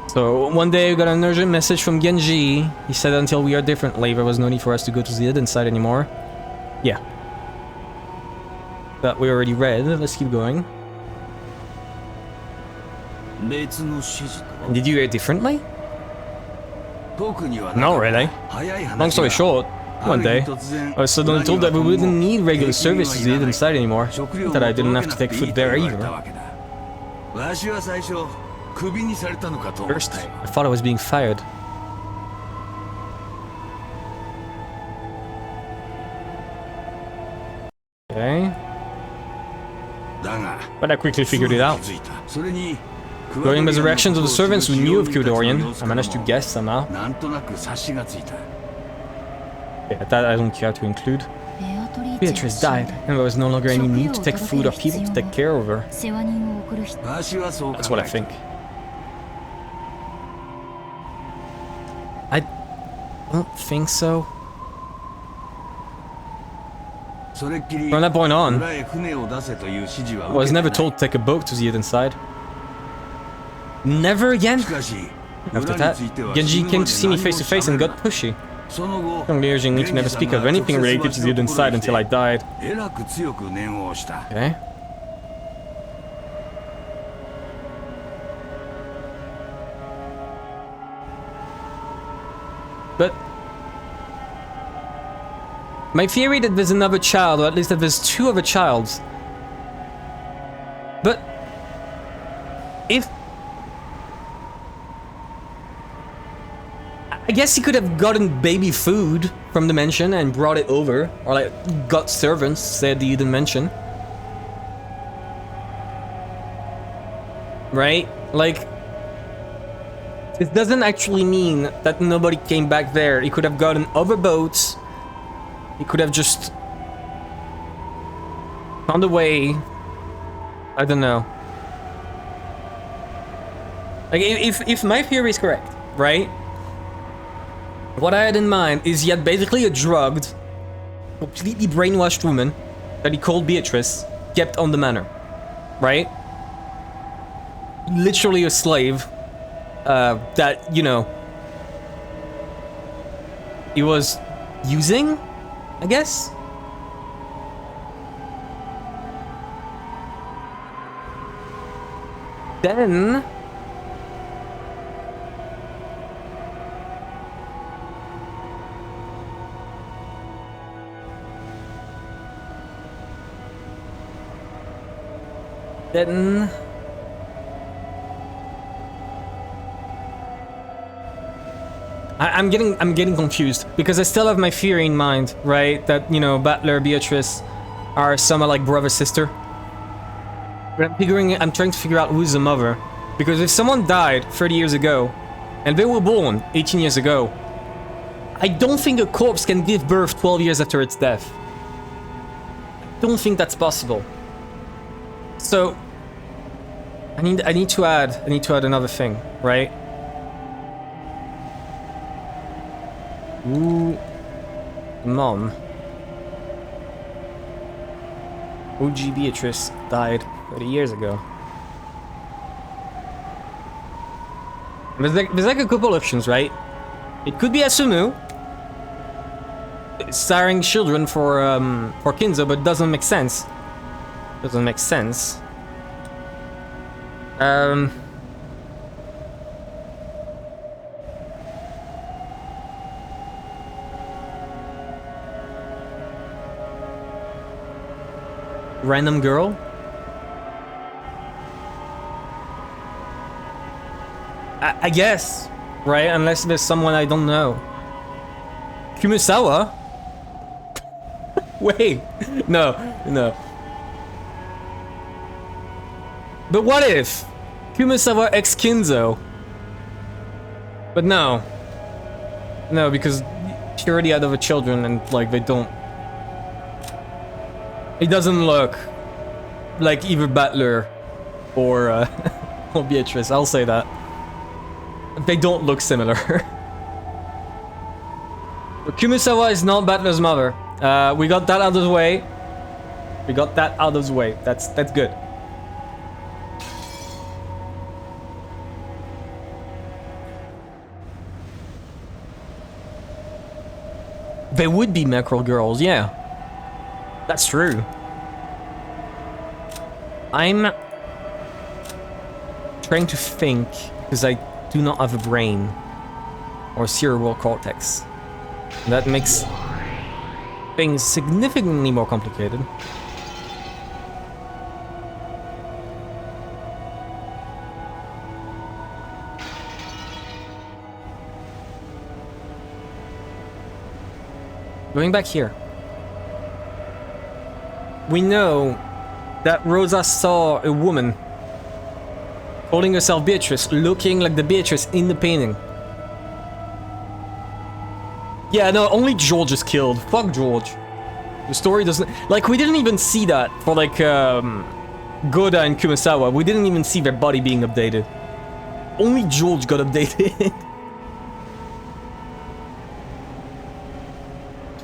So, one day we got an urgent message from Genji. He said until we are different, there was no need for us to go to the hidden side anymore. Yeah. That we already read. Let's keep going. Did you hear it differently? No, really. Long story short, one day, I was suddenly told that we wouldn't need regular service to the hidden side anymore. That I didn't have to take food there either. First, I thought I was being fired. Okay. But I quickly figured it out. Going by the reactions of the servants who knew of Kyodorian, I managed to guess somehow. Yeah, that I don't care to include. Beatrice died, and there was no longer any need to take food or people to take care of her. That's what I think. I don't think so. From that point on, I was never told to take a boat to the hidden side. Never again? After that, Genji came to see me face to face and got pushy, strongly urging me to never speak of anything related to the hidden side until I died. Okay. But my theory that there's another child, or at least that there's two other childs. But if I guess he could have gotten baby food from the mansion and brought it over, or like got servants, said the hidden mansion. Right? Like, it doesn't actually mean that nobody came back there. He could have gotten other boats. He could have just found a way. I don't know. Like, if my theory is correct, right? What I had in mind is he had basically a drugged, completely brainwashed woman that he called Beatrice, kept on the manor, right? Literally a slave that, you know, he was using, I guess? Then I'm getting confused because I still have my theory in mind, right? That, you know, Butler, Beatrice are somewhat like brother sister. But I'm trying to figure out who's the mother, because if someone died 30 years ago and they were born 18 years ago, I don't think a corpse can give birth 12 years after its death. I don't think that's possible. So I need to add another thing, right? Ooh, mom. OG Beatrice died 30 years ago. There's like a couple options, right? It could be Asumu, starring children for Kinzo, but doesn't make sense. Doesn't make sense. Random girl? I guess, right? Unless there's someone I don't know. Kumasawa? Wait, no. But what if? Kumasawa x Kinzo? But no. No, because she already had other children and, like, they don't... It doesn't look like either Butler or or Beatrice, I'll say that. They don't look similar. But Kumasawa is not Butler's mother. We got that out of the way. That's good. They would be mackerel girls, yeah. That's true. I'm trying to think, because I do not have a brain or cerebral cortex. That makes things significantly more complicated. Going back here. We know that Rosa saw a woman calling herself Beatrice, looking like the Beatrice in the painting. Yeah, no, only George is killed. Fuck George. The story doesn't... Like, we didn't even see that for, like, Goda and Kumasawa. We didn't even see their body being updated. Only George got updated.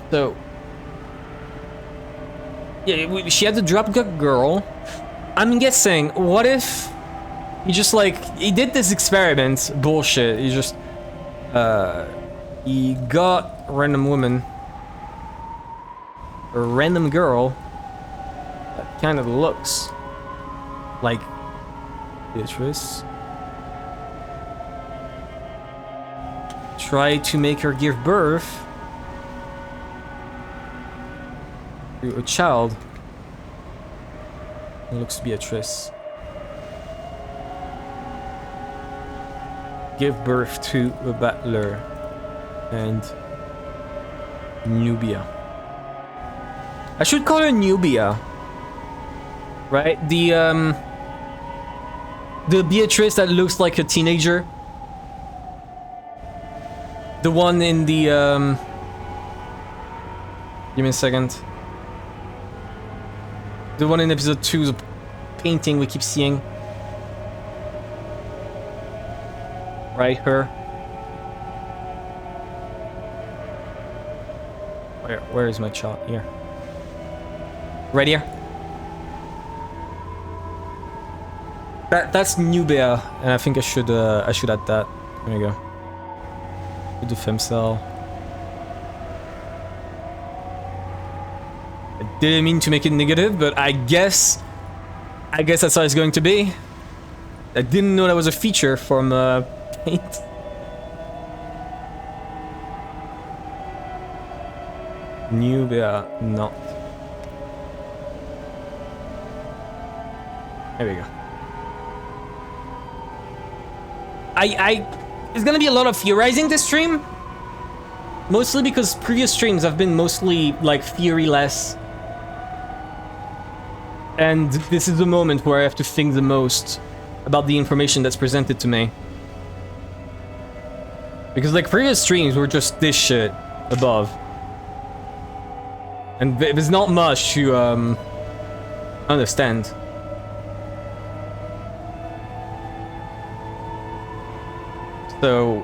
So... Yeah, she had the drop girl. I'm guessing, what if He just like, he did this experiment, bullshit. He just, he got a random woman, a random girl that kind of looks like Beatrice. Try to make her give birth to a child who looks Beatrice. Give birth to a battler and Nubia. I should call her Nubia, right? The Beatrice that looks like a teenager. The one in the give me a second. The one in episode 2, the painting we keep seeing. Right, her. Where is my shot? Here. Right here. That's Nubia, and I think I should add that. There you go. The femcell. I didn't mean to make it negative, but I guess that's how it's going to be. I didn't know that was a feature from Paint. Nubia, not. There we go. There's gonna be a lot of theorizing this stream. Mostly because previous streams have been mostly like theory-less. And this is the moment where I have to think the most about the information that's presented to me. Because like previous streams were just this shit above. And there's not much to understand. So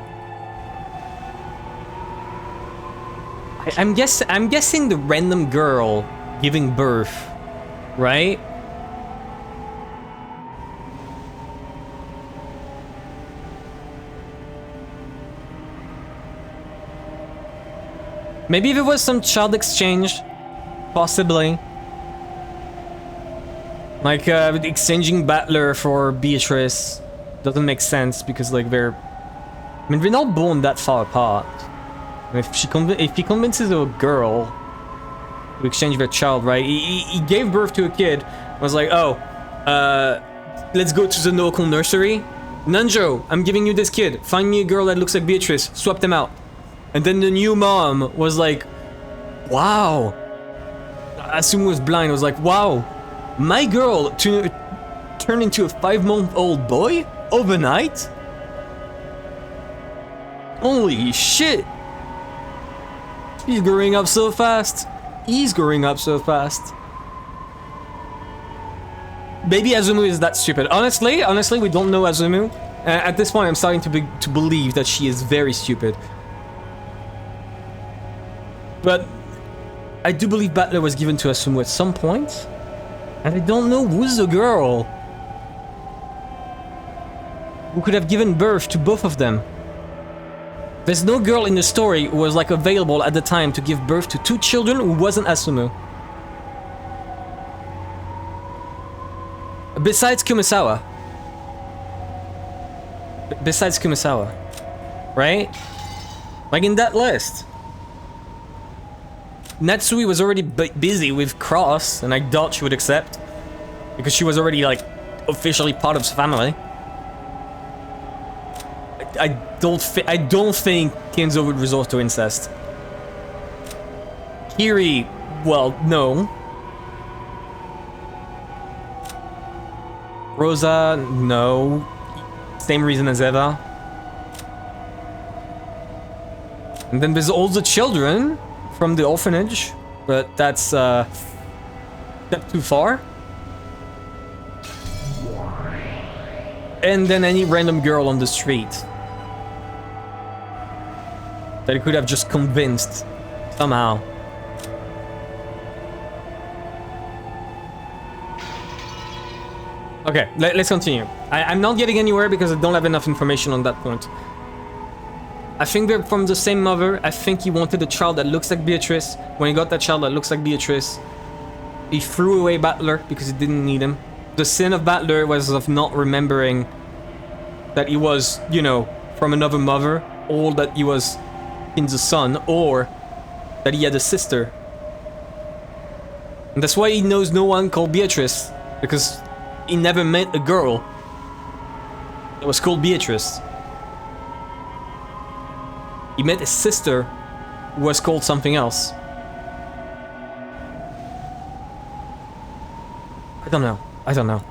I'm guessing the random girl giving birth, right? Maybe if it was some child exchange, possibly. Like exchanging Battler for Beatrice doesn't make sense because like they're not born that far apart. If he convinces a girl to exchange their child, right? He gave birth to a kid. Was like, oh, let's go to the local nursery. Nanjo, I'm giving you this kid. Find me a girl that looks like Beatrice. Swap them out. And then the new mom was like, wow. Asumu was blind. Was like, wow, my girl turned into a 5-month-old boy overnight. Holy shit. He's growing up so fast. He's growing up so fast. Maybe Azumu is that stupid. Honestly, we don't know Azumu. At this point, I'm starting to believe that she is very stupid. But I do believe Battler was given to Asumu at some point. And I don't know who's the girl who could have given birth to both of them. There's no girl in the story who was like available at the time to give birth to 2 children who wasn't Asumu. Besides Kumasawa. Besides Kumasawa. Right? Like in that list. Natsui was already busy with Cross, and I doubt she would accept. Because she was already like officially part of his family. I don't think Kenzo would resort to incest. Kiri, well, no. Rosa, no. Same reason as Eva. And then there's all the children from the orphanage, but that's step too far. And then any random girl on the street that he could have just convinced somehow. Okay, let's continue. I'm not getting anywhere because I don't have enough information on that point. I think they're from the same mother. I think he wanted a child that looks like Beatrice. When he got that child that looks like Beatrice, he threw away Battler because he didn't need him. The sin of Battler was of not remembering that he was, you know, from another mother, or that he was Kinzo's son, or that he had a sister. And that's why he knows no one called Beatrice, because he never met a girl that was called Beatrice. He met his sister, who was called something else. I don't know. I don't know.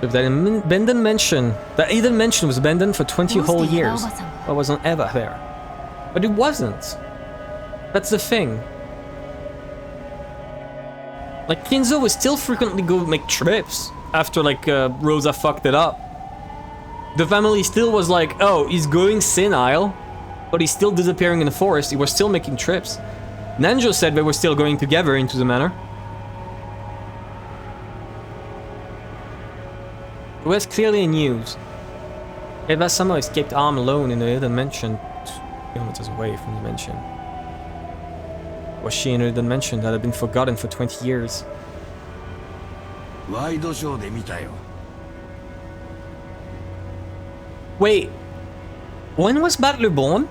If that abandoned mansion, that Eden mansion was abandoned for 20 whole years. I wasn't ever there. But it wasn't. That's the thing. Like, Kinzo would still frequently go make trips after, like, Rosa fucked it up. The family still was like, oh, he's going senile, but he's still disappearing in the forest. He was still making trips. Nanjo said they were still going together into the manor. It was clearly in news. Eva somehow escaped arm alone in the hidden mansion, 2 kilometers away from the mansion. Was she in a hidden mansion that had been forgotten for 20 years? Wait, when was Battler born?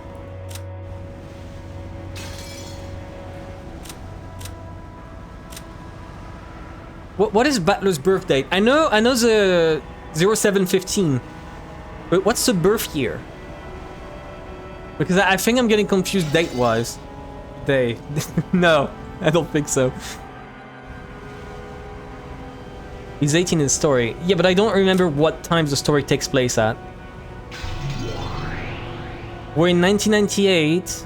What is Battler's birth date? I know the 0715, but what's the birth year? Because I think I'm getting confused date-wise. No, I don't think so. He's 18 in the story. Yeah, but I don't remember what times the story takes place at. We're in 1998.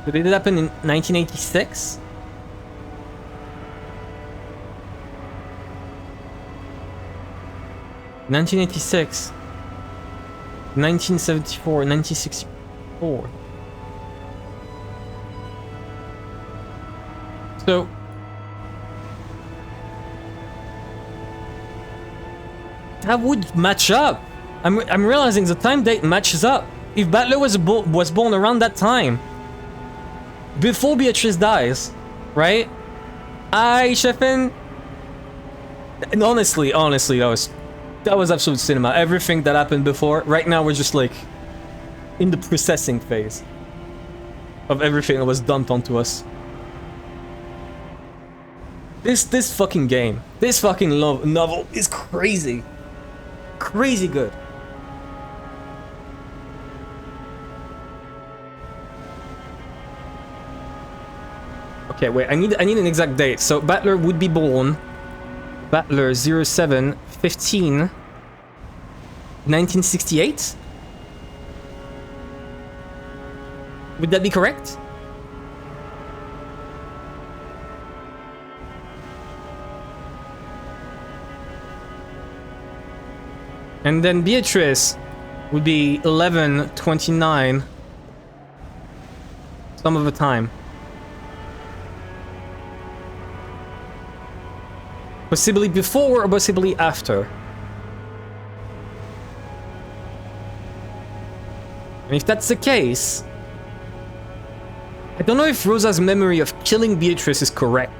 Did it happen in 1986? (1986), 1974, 1964. So that would match up. I'm realizing the time date matches up. If Battler was born around that time, before Beatrice dies, right? Chefin. And honestly, that was absolute cinema. Everything that happened before. Right now, we're just like in the processing phase of everything that was dumped onto us. This fucking game, this fucking novel is crazy, crazy good. Okay, wait. I need an exact date. So Battler would be born. Battler 07/15 1968. Would that be correct? And then Beatrice would be 11/29 some of the time. Possibly before or possibly after. And if that's the case, I don't know if Rosa's memory of killing Beatrice is correct.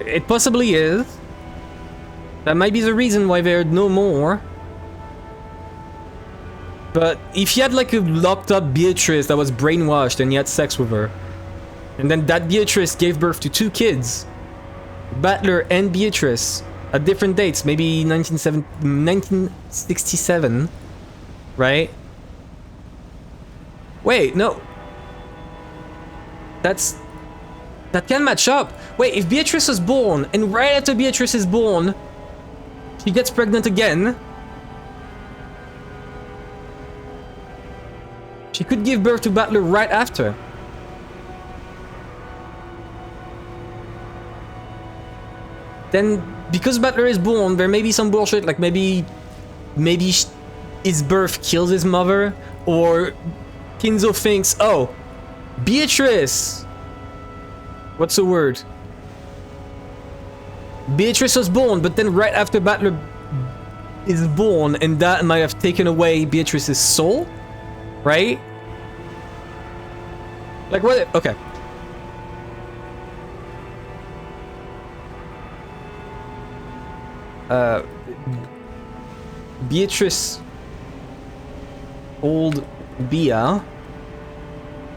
It possibly is. That might be the reason why there are no more. But if you had like a locked up Beatrice that was brainwashed and you had sex with her, and then that Beatrice gave birth to 2 kids, Battler and Beatrice, at different dates, maybe 1967, right? Wait, no. That can match up. Wait, if Beatrice was born, and right after Beatrice is born, she gets pregnant again, she could give birth to Battler right after. Then, because Battler is born, there may be some bullshit, like maybe his birth kills his mother, or Kinzo thinks, oh, Beatrice What's the word? Beatrice was born, but then right after Battler is born, and that might have taken away Beatrice's soul, right? Like what? Okay. Beatrice, old Bia,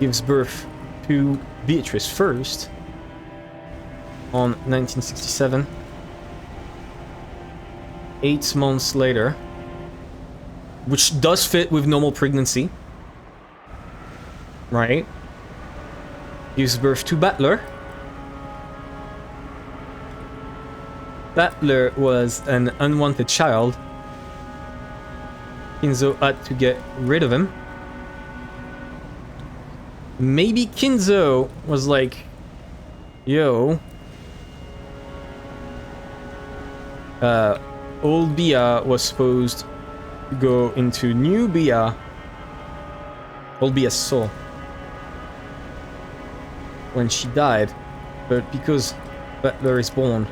gives birth to Beatrice first on 1967. 8 months later, which does fit with normal pregnancy, right? Gives birth to Battler. Battler was an unwanted child. Kinzo had to get rid of him. Maybe Kinzo was like, yo, old Bia was supposed to go into new Bia, old Bia's soul, when she died, but because Battler is born,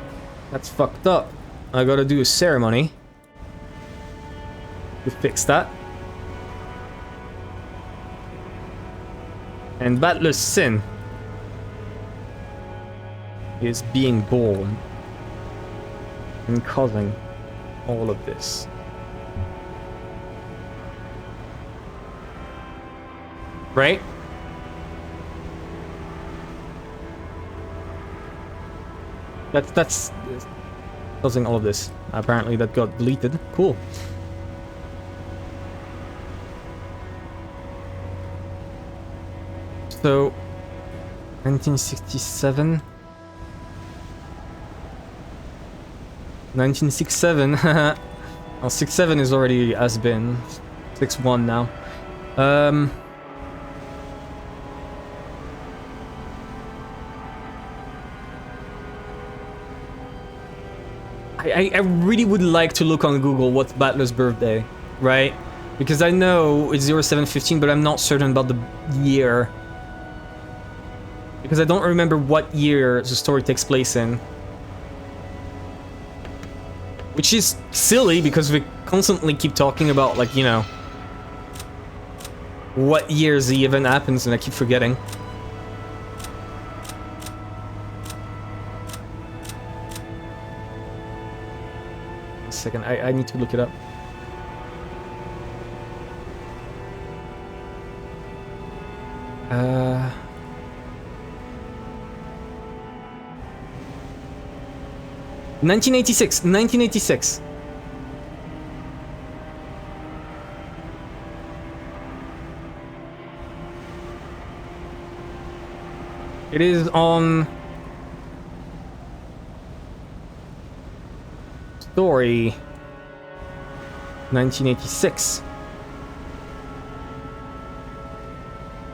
that's fucked up. I gotta do a ceremony to fix that. And Battler's sin is being born and causing all of this. Right? That's causing all of this. Apparently that got deleted. Cool. So 1967. 1967. Well, 67 is already has been 61 now. I really would like to look on Google what's Battler's birthday, right? Because I know it's 0715, but I'm not certain about the year. Because I don't remember what year the story takes place in. Which is silly, because we constantly keep talking about, like, you know, what years the event happens, and I keep forgetting. A second, I need to look it up. Uh... 1986. 1986. It is on story 1986.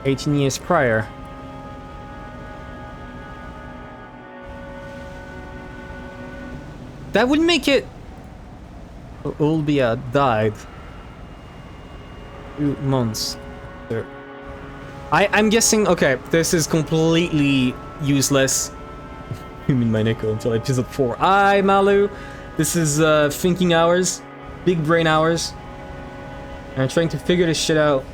18 years prior. That would make it... Old Bia died 2 months after. I'm guessing... Okay, this is completely useless. Umineko until episode 4. Hi, Malu. This is thinking hours. Big brain hours. And I'm trying to figure this shit out.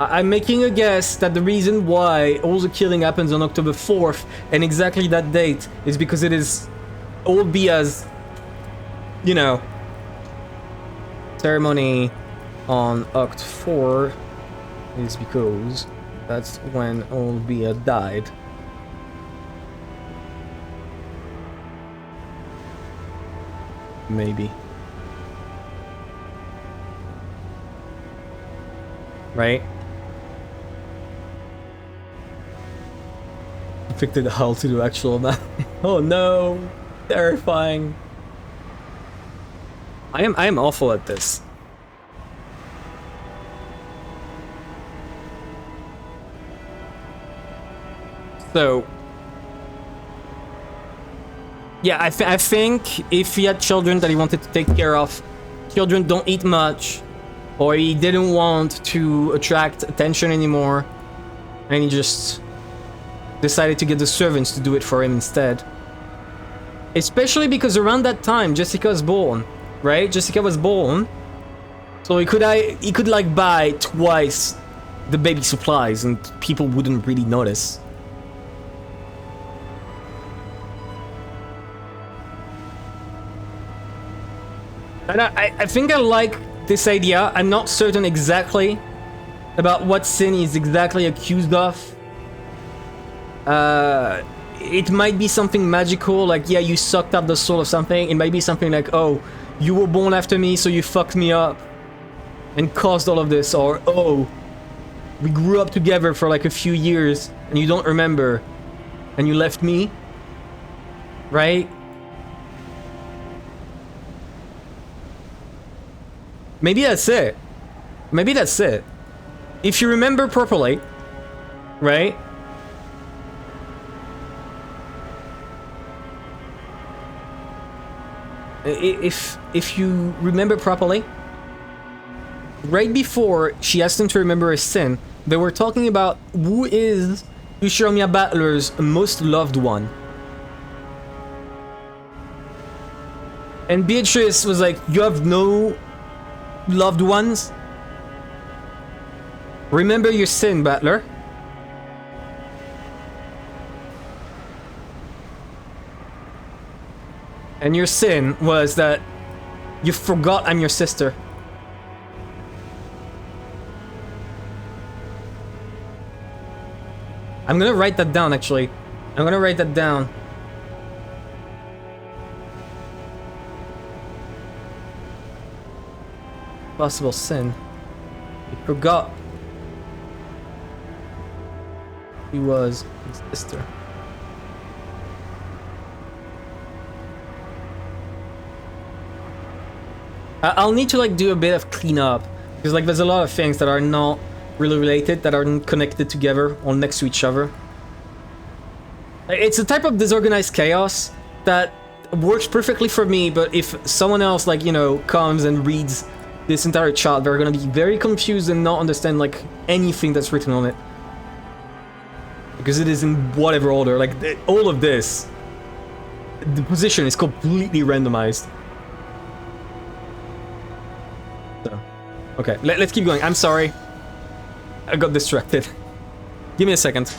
I'm making a guess that the reason why all the killing happens on October 4th and exactly that date is because it is old Bia's, you know, ceremony on Oct 4 is because that's when old Bia died. Maybe. Right? Picked it how to do actual math. Oh no, terrifying. I am awful at this. So yeah, I think if he had children that he wanted to take care of, children don't eat much, or he didn't want to attract attention anymore, and he just decided to get the servants to do it for him instead. Especially because around that time, Jessica was born, right? Jessica was born, so he could like buy twice the baby supplies, and people wouldn't really notice. And I think I like this idea. I'm not certain exactly about what sin he's exactly accused of. It might be something magical, like, yeah, you sucked up the soul of something. It might be something like, oh, you were born after me, so you fucked me up and caused all of this. Or, oh, we grew up together for like a few years and you don't remember and you left me, right? Maybe that's it. Maybe that's it. If you remember properly, right? If you remember properly, right before she asked him to remember his sin, they were talking about who is Ushiromiya Battler's most loved one. And Beatrice was like, you have no loved ones? Remember your sin, Battler. And your sin was that you forgot I'm your sister. I'm gonna write that down, actually. I'm gonna write that down. Possible sin. You forgot he was his sister. I'll need to like do a bit of cleanup because like there's a lot of things that are not really related, that aren't connected together or next to each other. It's a type of disorganized chaos that works perfectly for me, but if someone else, like, you know, comes and reads this entire chart, they're gonna be very confused and not understand like anything that's written on it. Because it is in whatever order, like all of this, the position is completely randomized. So, okay, let's keep going. I'm sorry, I got distracted. Give me a second.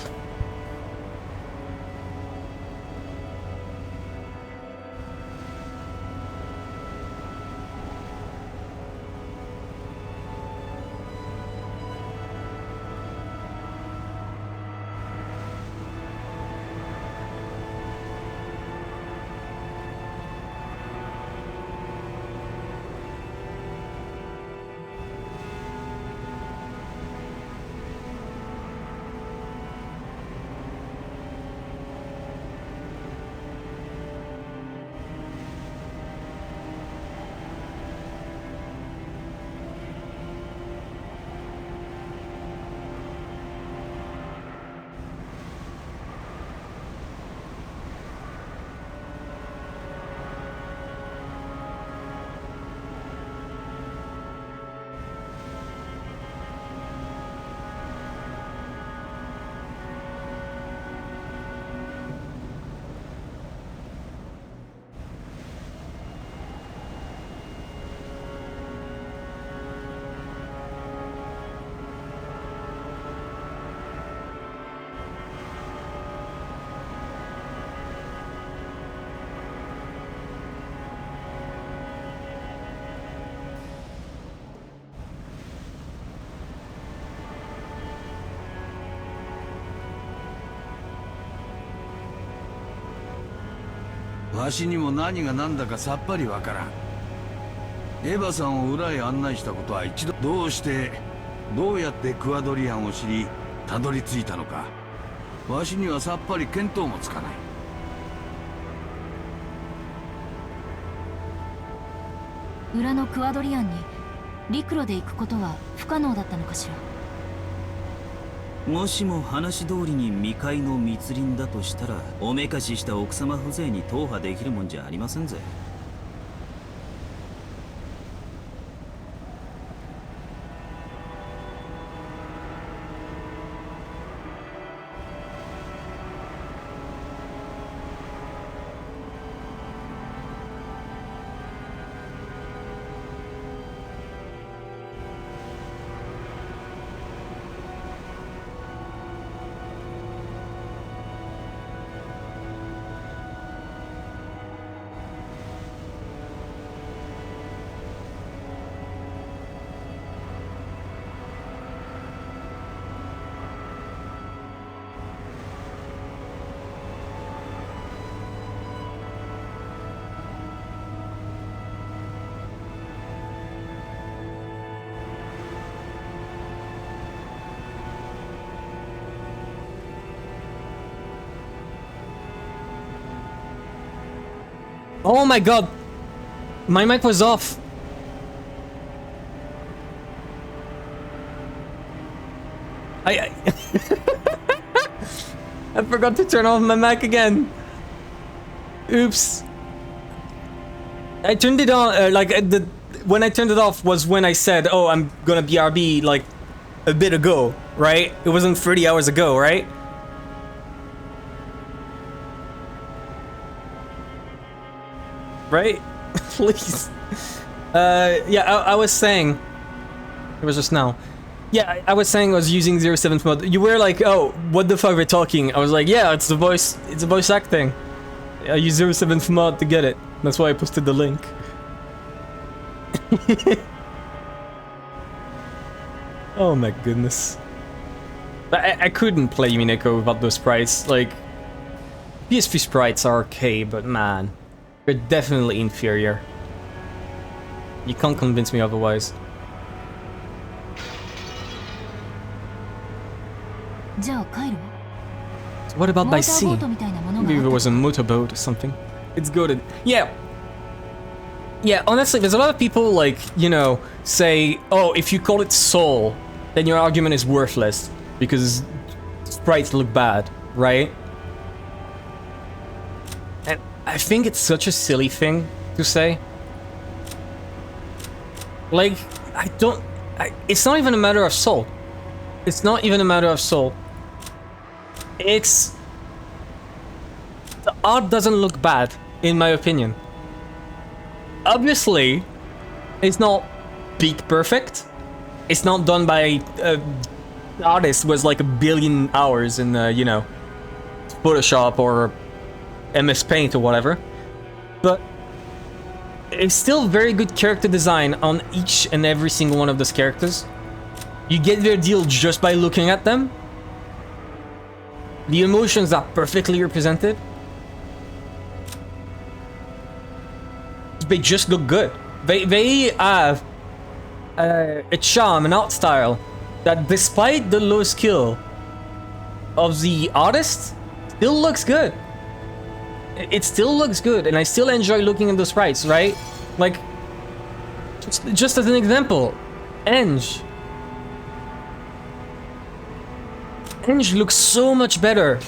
わしにも何が何だかさっぱりわからん。エヴァさんを裏へ案内したことは一度、どうやってクアドリアンを知りたどり着いたのか、わしにはさっぱり見当もつかない。裏のクアドリアンに陸路で行くことは不可能だったのかしら。もしも話通りに未開の密林だとしたら、おめかしした奥様風情に踏破できるもんじゃありませんぜ。Oh my god! My mic was off! I I forgot to turn off my mic again! Oops. I turned it on, when I turned it off was when I said, oh, I'm gonna BRB, like, a bit ago, right? It wasn't 30 hours ago, right? Right? Please. Yeah, I was saying... It was just now. Yeah, I was saying I was using 07th mod. You were like, oh, what the fuck we're talking? I was like, yeah, it's a voice acting. I use 07th mod to get it. That's why I posted the link. Oh my goodness. I couldn't play Umineko without those sprites. Like, PS3 sprites are okay, but man, they're definitely inferior. You can't convince me otherwise. じゃあ帰るわ。 So what about モ by ーターボ sea? ートみたいなものが Maybe あ there った was a motorboat or something. It's goated. Yeah. Yeah, honestly, there's a lot of people, like, you know, say, oh, if you call it Soul, then your argument is worthless, because sprites look bad, right? And I think it's such a silly thing to say. Like, it's not even a matter of Soul. It's not even a matter of Soul. It's... The art doesn't look bad, in my opinion. Obviously, it's not peak perfect. It's not done by an artist with like 1 billion hours in, you know, Photoshop or MS Paint or whatever. But it's still very good character design on each and every single one of those characters. You get their deal just by looking at them. The emotions are perfectly represented. They just look good. They have a charm, an art style that, despite the low skill of the artist, still looks good. It still looks good, and I still enjoy looking at the sprites, right? Like, just as an example, Enge looks so much better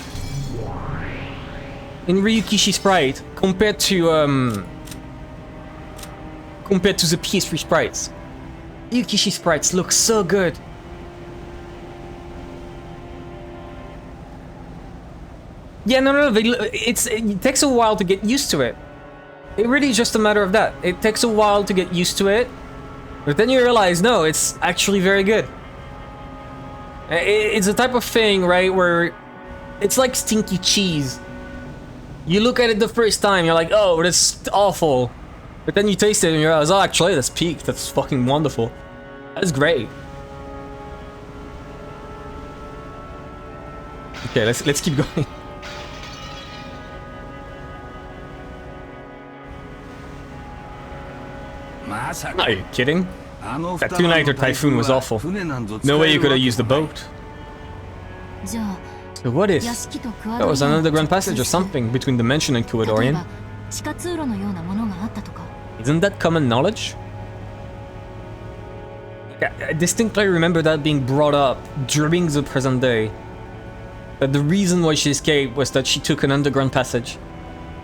in Ryukishi sprite compared to the PS3 sprites. Ryukishi sprites look so good. Yeah, no, it takes a while to get used to it. It really is just a matter of that. It takes a while to get used to it, but then you realize, no, it's actually very good. It's a type of thing, right, where it's like stinky cheese. You look at it the first time, you're like, oh, that's awful. But then you taste it and you realize, oh, actually, that's peak. That's fucking wonderful. That's great. Okay, let's keep going. Are you kidding? That 2-nighter typhoon was awful. No way you could have used the boat. じゃあ So what if 屋敷とクワ that ドリ was ア an ンを underground 直 passage 通 or して something between the mansion and 例え Kuwadorian? ば地下通路のようなものがあったとか Isn't that common knowledge? I distinctly remember that being brought up during the present day. That the reason why she escaped was that she took an underground passage.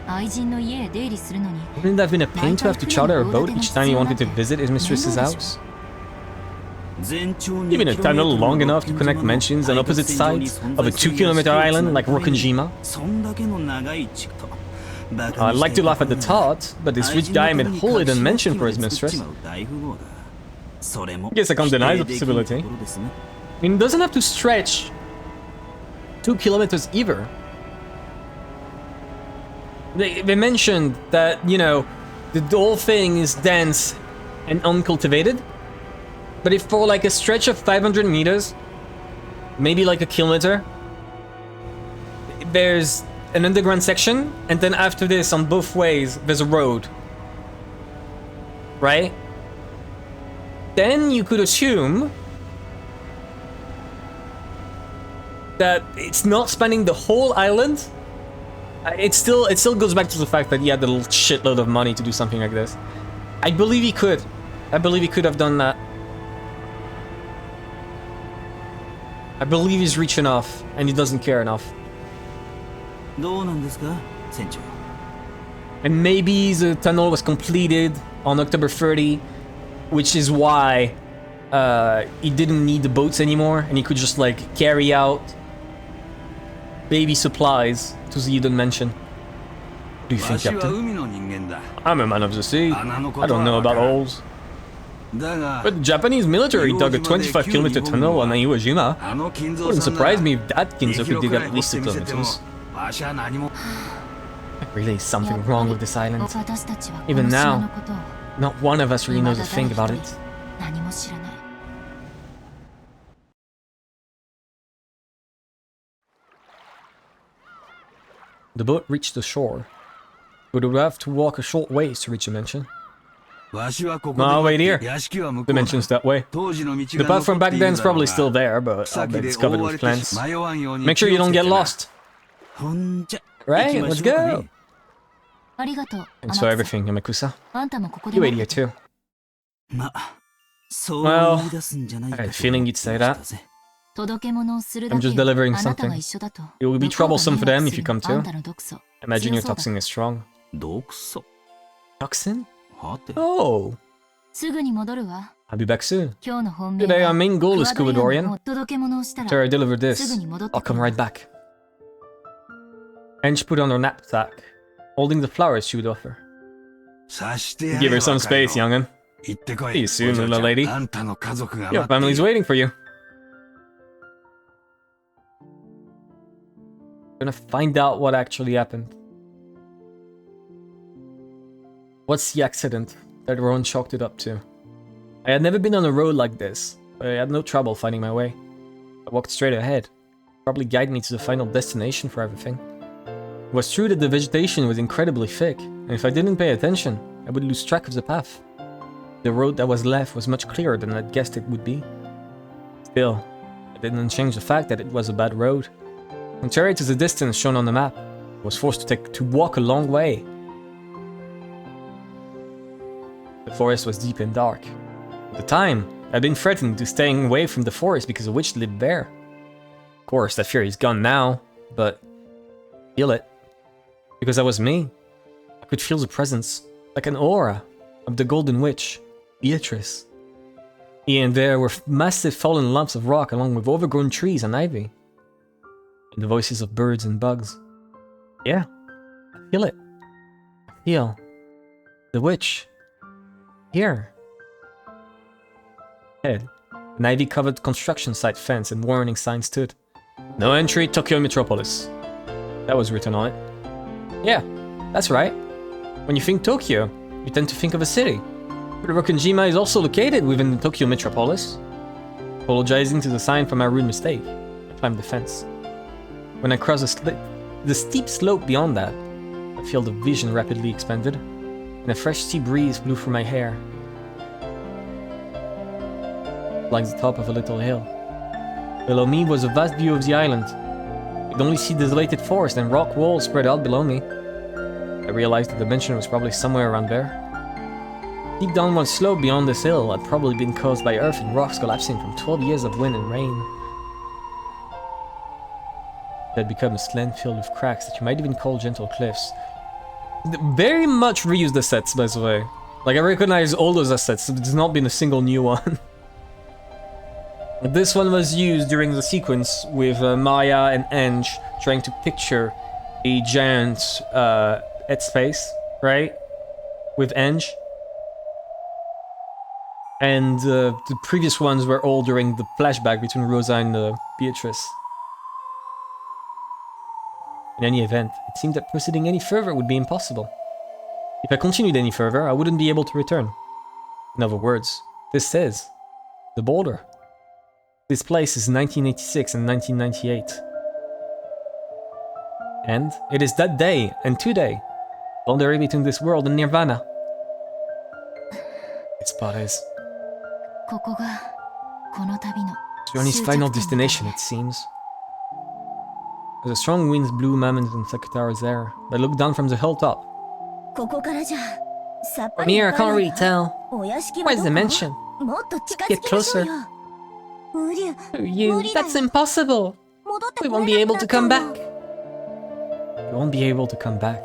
愛人の家へ出入りするのに Wouldn't that have been a pain to have to charter a boat each time you wanted to visit his mistress's house? Even a tunnel long enough to connect mansions on opposite sides of a 2-kilometer island like Rokkenjima? I'd like to laugh at the thought, but this rich guy made wholly the mansion for his mistress. I guess I can't deny the possibility. I mean, it doesn't have to stretch 2 kilometers either. They mentioned that, you know, the whole thing is dense and uncultivated. But if for like a stretch of 500 meters, maybe like a kilometer, there's an underground section, and then after this, on both ways, there's a road. Right? Then you could assume that it's not spanning the whole island, It still goes back to the fact that he had a little shitload of money to do something like this. I believe he could. I believe he could have done that. I believe he's rich enough, and he doesn't care enough. どうなんですか、船長。 And maybe the tunnel was completed on October 30, which is why he didn't need the boats anymore, and he could just like carry out baby supplies to the hidden mansion. What do you think, わしは Captain? 海の人間だ。 I'm a man of the sea. I don't know about holes. だが But the Japanese military dug a 25-kilometer tunnel on Iwo Jima. あの金蔵 Wouldn't さんなら surprise me if that Kinzo could dig at least 2見せても kilometers. わしは何も Really is something wrong with this island. 私たちはこ Even の島 now, のことを not one of us really 未 knows だ a 誰 thing 一 about 人 it. 何も知らない The boat reached the shore, but it would have to walk a short ways to reach the mansion. わしはここで No, 待 wait って here. 屋敷は向こ The うだ mansion's that way. 当時の道 The が path from 残っ back ている then is だろう probably が still there, but I'll 草 bet 木で it's covered 覆わ with れて plants. 迷わんように Make sure you don't get lost. ほんじゃ。 Right, 行きま let's しょうかね go. ありがとう And 天 so 草 everything, Yamakusa. あんたもここで You 待 wait っ here てて too. ま、そう Well, 言い出すんじゃないか I と had a feeling you'd say 思ってま that. したぜ。届け物をするだ I'm け just delivering あなた something. が一緒だと It will be 向こうが troublesome for 迷 them 惑 if す you る come あん too. たの毒素 Imagine your 強そうだ toxin is strong. 毒素 Toxin? はて Oh, すぐに戻るわ I'll be back soon. 今日の本命 Today は our main goal is クワドリアンの Kubadorian. 方届け物をしたら After I deliver すぐ this, に戻って I'll く come るわ right back. And she put on her knapsack, holding the flowers she would offer. さしてや Give れ her some 若い space, の young'un. 行ってこ See い you soon, お嬢ちゃん little lady. あんたの家族が Your 待ってい family's る waiting for you. Gonna find out what actually happened. What's the accident that Ron chalked it up to? I had never been on a road like this, but I had no trouble finding my way. I walked straight ahead, probably guide me to the final destination for everything. It was true that the vegetation was incredibly thick, and if I didn't pay attention, I would lose track of the path. The road that was left was much clearer than I'd guessed it would be. Still, it didn't change the fact that it was a bad road. Contrary to the distance shown on the map, I was forced to walk a long way. The forest was deep and dark. At the time, I'd been threatened to staying away from the forest because a witch lived there. Of course, that fear is gone now, but I feel it. Because that was me. I could feel the presence, like an aura, of the Golden Witch, Beatrice. Here and there were massive fallen lumps of rock along with overgrown trees and ivy. And the voices of birds and bugs. Yeah, I feel it. I feel the witch. Here. Ahead, an ivy-covered construction site fence and warning sign stood. No entry, Tokyo Metropolis. That was written on it. Yeah, that's right. When you think Tokyo, you tend to think of a city. But Rokkenjima is also located within the Tokyo Metropolis. Apologizing to the sign for my rude mistake, I climbed the fence. When I crossed the steep slope beyond that, I feel the vision rapidly expanded, and a fresh sea breeze blew through my hair. Like the top of a little hill. Below me was a vast view of the island. I could only see desolated forest and rock walls spread out below me. I realized that the mansion was probably somewhere around there. Deep down one slope beyond this hill had probably been caused by earth and rocks collapsing from 12 years of wind and rain. It had become a slant filled with cracks that you might even call gentle cliffs. Very much reused assets, by the way. Like, I recognize all those assets, there's not been a single new one. This one was used during the sequence with Maya and Ange trying to picture a giant headspace, right? With Ange. And the previous ones were all during the flashback between Rosa and Beatrice. In any event, it seemed that proceeding any further would be impossible. If I continued any further, I wouldn't be able to return. In other words, this is the border. This place is 1986 and 1998. And it is that day and today, boundary between this world and Nirvana. Its spot is ここがこの旅の Journey's final destination, it seems. As the strong winds blew Mammons and Sakatara's air, I looked down from the hilltop. ここからじゃさっぱ From り here, わ I から can't ない really が tell. お屋敷は Where's ど the こ mansion? もっと近づきましょうよ無理 You, 無理だ that's よ impossible. 戻って We こ won't れ be なく able な to っちゃう come の back. We won't be able to come back.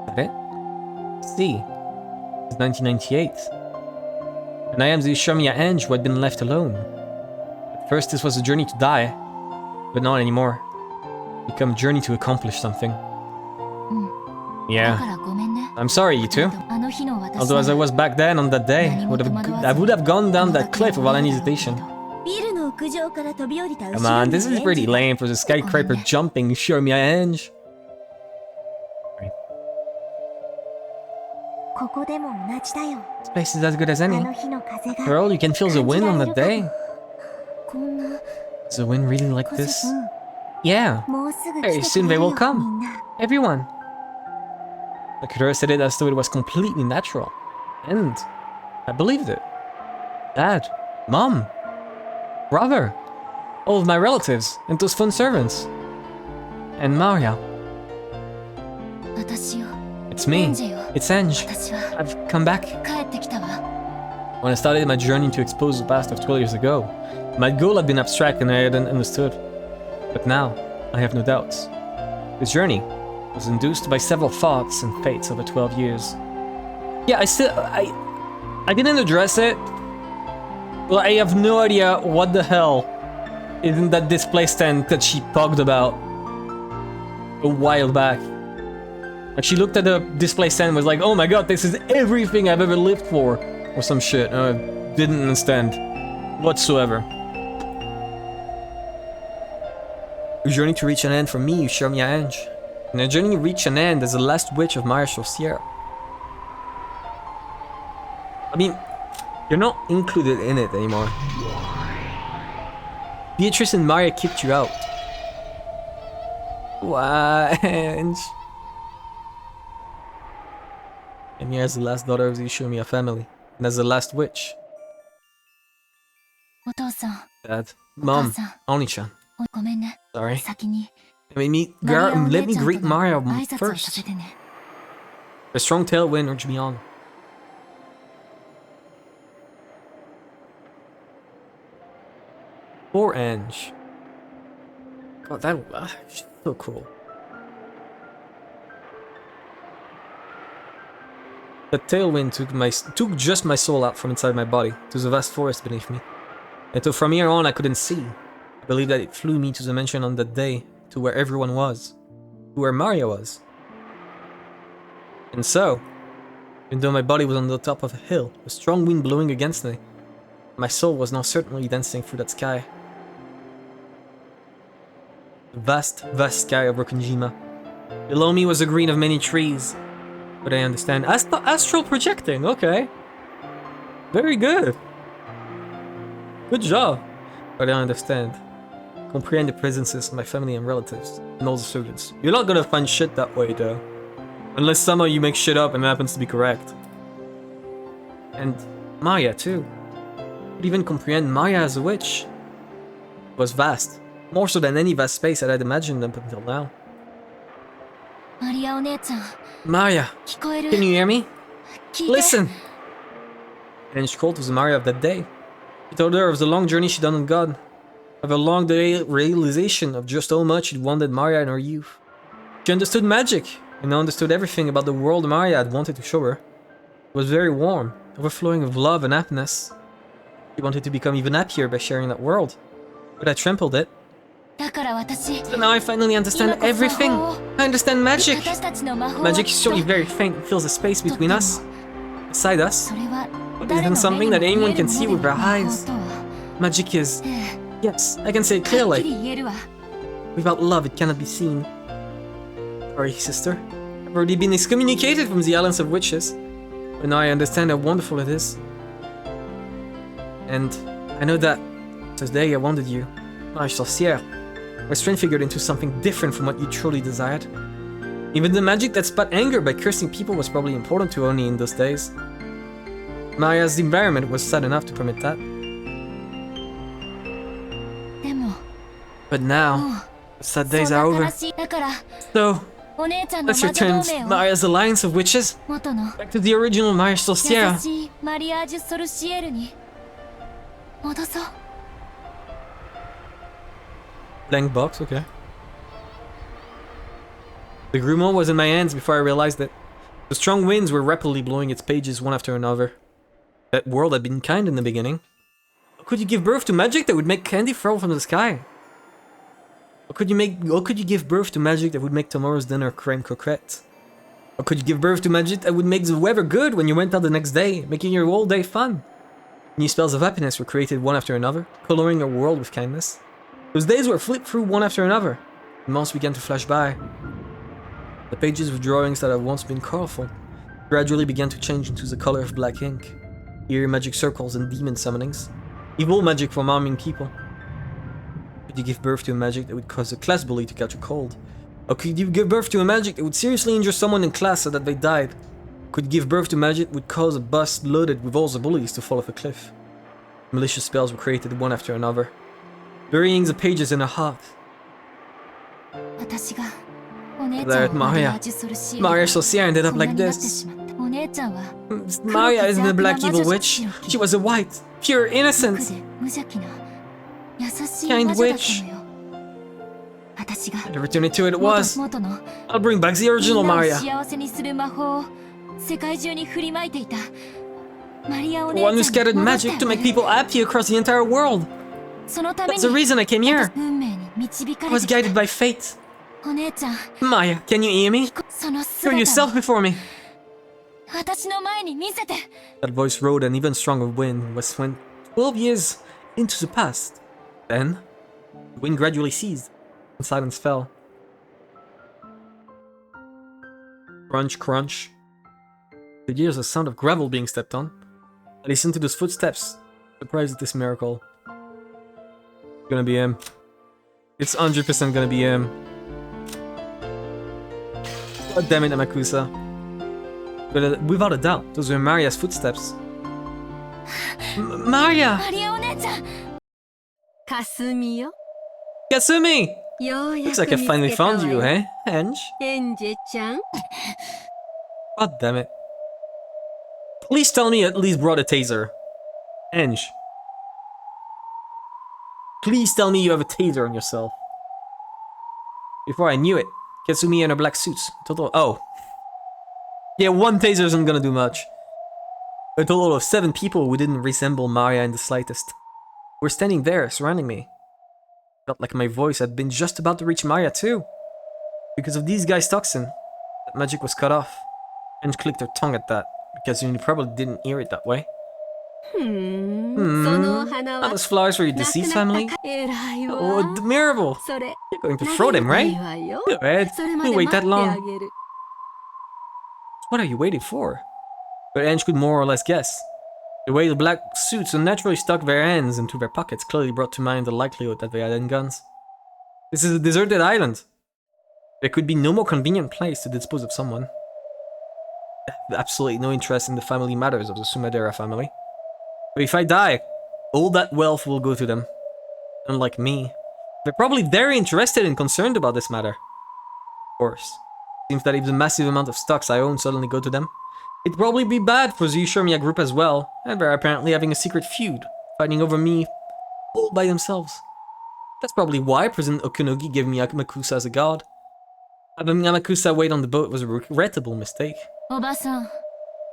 Is that it? See, it's 1998. And I am the Shamiya Ange who had been left alone. At first this was a journey to die, but not anymore. Become a journey to accomplish something. だ Yeah. からごめんね I'm sorry, you too. あの日の私 Although as I は was back then on that day, I would have gone down that cliff without any hesitation. ビルの屋上から飛び降りた後 Come ろ on, に this is pretty lame for the skyscraper jumping Shamiya Ange. ここでも同じだよ This place is as good as あ any. の日の風が After all, you can feel the wind on that day. こんな Is the wind really like コ this? ス君 Yeah, もうすぐ very 来て soon くれ they る will よ come. みんな Everyone. Akira said it as though it was completely natural. And I believed it. Dad, Mom, brother, all of my relatives, and those fun servants. And Maria. 私よ It's me. エンジよ It's Ange. 私は I've come back. 帰ってきたわ When I started my journey to expose the past of 12 years ago, my goal had been abstract and I hadn't understood. But now, I have no doubts. This journey was induced by several thoughts and fates over 12 years. Yeah, I didn't address it. Well, I have no idea what the hell is in that display stand that she talked about a while back. Like she looked at the display stand and was like, oh my god, this is everything I've ever lived for. Or some shit. I didn't understand whatsoever. A journey to reach an end for me, Shamiya Ange. And a journey reached an end as the last witch of Maya Sorcière. I mean, you're not included in it anymore. Beatrice and Maria kicked you out. Why, Ange? And as the last daughter of the Ishimiya family, and as the last witch. お父さん Dad, Mom, お母さん Oni-chan. ごめんね Sorry. 先に Let me マリアお let 姉 me ちゃん greet との Maria 挨拶をさ first. せてね A strong tailwind urged me on. Poor Ange. God, she's so cool. The tailwind took just my soul out from inside my body to the vast forest beneath me. And so from here on I couldn't see. I believe that it flew me to the mansion on that day, to where everyone was, to where Maria was. And so, even though my body was on the top of a hill, a strong wind blowing against me, my soul was now certainly dancing through that sky. The vast, vast sky of Rokunjima. Below me was a green of many trees. But I understand. Astral projecting, okay. Very good. Good job. But I understand. Comprehend the presences of my family and relatives, and all the servants. You're not gonna find shit that way, though. Unless somehow you make shit up and it happens to be correct. And Maya, too. But even comprehend Maya as a witch was vast. More so than any vast space that I'd imagined up until now. マリアお姉ちゃん Maya, 聞こえる can you hear me? 聞いて Listen! And she called was Maria of that day. She told her of the long journey she'd done with God, of a long day realization of just how much she'd wanted Maria in her youth. She understood magic, and understood everything about the world Maria had wanted to show her. It was very warm, overflowing with love and happiness. She wanted to become even happier by sharing that world, but I trampled it. だから私 So now I finally understand 今こそ everything. 魔法を I understand magic. 私たちの魔法を Magic is surely very faint and fills the space between us, beside us. それは But 誰 isn't の something 目 that にも anyone 見え can る see も with の their で魔 eyes. 法とは Magic is, ええ yes, I can say it はっき clearly. り言えるわ Without love, it cannot be seen. Sorry, sister. I've already been excommunicated from the islands of witches, but now I understand how wonderful it is. And I know that today I wanted you, my sorcière, was transfigured into something different from what you truly desired. Even the magic that spat anger by cursing people was probably important to Oni in those days. Maria's environment was sad enough to permit that. でも But も now, う Sad days are over. だから So, お姉ちゃんの let's 魔女 return 同盟を Maria's Alliance of Witches 元の back to the original Maria 優 Sorciera. しいマリアージュ・ソルシエルに戻そう。 Blank box, okay. The grimoire was in my hands before I realized it. The strong winds were rapidly blowing its pages one after another. That world had been kind in the beginning. How could you give birth to magic that would make candy fall from the sky? How could you give birth to magic that would make tomorrow's dinner crème coquette? How could you give birth to magic that would make the weather good when you went out the next day, making your whole day fun? New spells of happiness were created one after another, coloring your world with kindness. Those days were flipped through one after another. The months began to flash by. The pages with drawings that had once been colorful gradually began to change into the color of black ink. Eerie magic circles and demon summonings. Evil magic for harming people. Could you give birth to a magic that would cause a class bully to catch a cold? Or could you give birth to a magic that would seriously injure someone in class so that they died? Could you give birth to magic that would cause a bus loaded with all the bullies to fall off a cliff? Malicious spells were created one after another, burying the pages in her heart. 私がお姉ちゃんをマリアージュ・ソルシエル Maria Sorciera ended up こんな like になって this. しまった。お姉ちゃんは Maria isn't a black evil witch. She was a white, pure 無垢 innocence. で無邪気な優しい Kind 魔女だった witch. のよ。私が The return to it was. 元の I'll bring back the み original んなを Maria. 幸せにする魔法を世界中に振りまいていたマリアお The 姉 one who ちゃん scattered に戻った magic よ to make ね。 people happy across the entire world. そのため That's に the reason I came here. 運命に導か I れ was てき guided た by fate. お姉ちゃん Maya, can you hear me? その Show 姿 yourself を before me. 私の前に見せて That voice rode an even stronger wind was went 12 years into the past. Then, the wind gradually ceased, and silence fell. Crunch, crunch. I could hear the sound of gravel being stepped on. I listened to those footsteps, surprised at this miracle. It's gonna be him. It's 100% gonna be him. God damn it, Amakusa. But without a doubt, those were Maria's footsteps. Maria! マリアお姉ちゃんかすみよ。 Kasumi! ようや Looks く like I 見つけ finally たわ found よ you, eh? Henge? エンジェちゃん。 God damn it. Please tell me you at least brought a taser. Henge. Please tell me you have a taser on yourself. Before I knew it, Kasumi in her black suits. Total. Oh. Yeah, one taser isn't gonna do much. A total of 7 people who didn't resemble Maria in the slightest were standing there, surrounding me. Felt like my voice had been just about to reach Maria too. Because of these guys' toxin, that magic was cut off. And clicked her tongue at that, because you probably didn't hear it that way. そのお花 Are は those flowers for your 亡く deceased なった family? か偉いわ。 Oh, admirable! それ You're going to throw them, 投げ right? るわよ。 Go ahead. それま You で wait 待 that ってあ long. げる。 What are you waiting for? But Ange could more or less guess. The way the black suits unnaturally stuck their hands into their pockets clearly brought to mind the likelihood that they had guns. This is a deserted island. There could be no more convenient place to dispose of someone. I have absolutely no interest in the family matters of the Sumadera family. But if I die, all that wealth will go to them. Unlike me, they're probably very interested and concerned about this matter. Of course, seems that if the massive amount of stocks I own suddenly go to them, it'd probably be bad for the Ushirmiya group as well, and they're apparently having a secret feud, fighting over me all by themselves. That's probably why President Okunogi gave me Amakusa as a god. Having Amakusa wait on the boat was a regrettable mistake. おばさん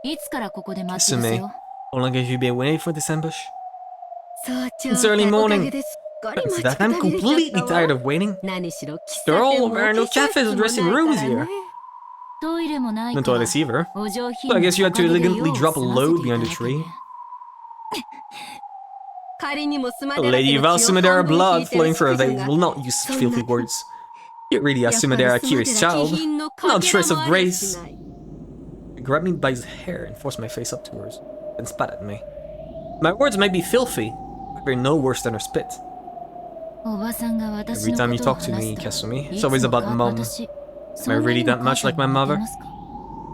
いつからここで待ち伏せ Kasumi, を how long have you been waiting for this ambush? 早朝 It's early おか morning. げですっかり It's 待ち that I'm くたびれ completely ちゃった tired わ。 of waiting. 何しろ喫 There 茶 are 店 all も there are no 化粧 cafes 室 or も dressing ない rooms から here. ね。トイレもない No から toilets either. お上品 So I な guess you had to おかげで elegantly 用を drop a 済ませ load ていた behind だ a け tree. で仮にもスマ A デラ lady 家 of の血を Alsumadera 半分引 blood いてる flowing for a 淑女 vein が will not use such filthy words. You're really やっぱり Alsumadera スマ curious デラ child. 気品の No かけら trace も of ありし grace. ない。 He grabbed me by his hair and forced my face up to hers, then spat at me. My words might be filthy, but they're no worse than her spit. おばさんが私 Every の time you ことを talk to 話 me, すと Kasumi, い it's つ always も about か mom. 私 Am I really that much like my mother?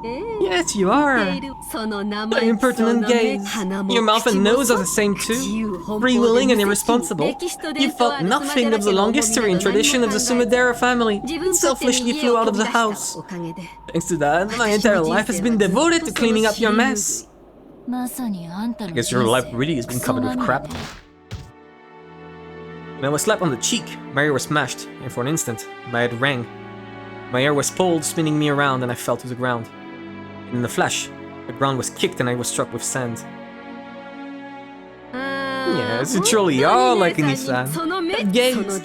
Yes, you are. The impertinent gaze. Your mouth and nose are the same too. Freewheeling and irresponsible. You thought nothing of the long history and tradition of the Sumedera family. And selfishly flew out of the house. Thanks to that, my entire life has been devoted to cleaning up your mess. I guess your life really has been covered with crap. When I was slapped on the cheek, my ear was smashed, and for an instant, my head rang. My hair was pulled, spinning me around, and I fell to the ground. And in a flash, the ground was kicked and I was struck with sand. Yes, you truly are like Inisan.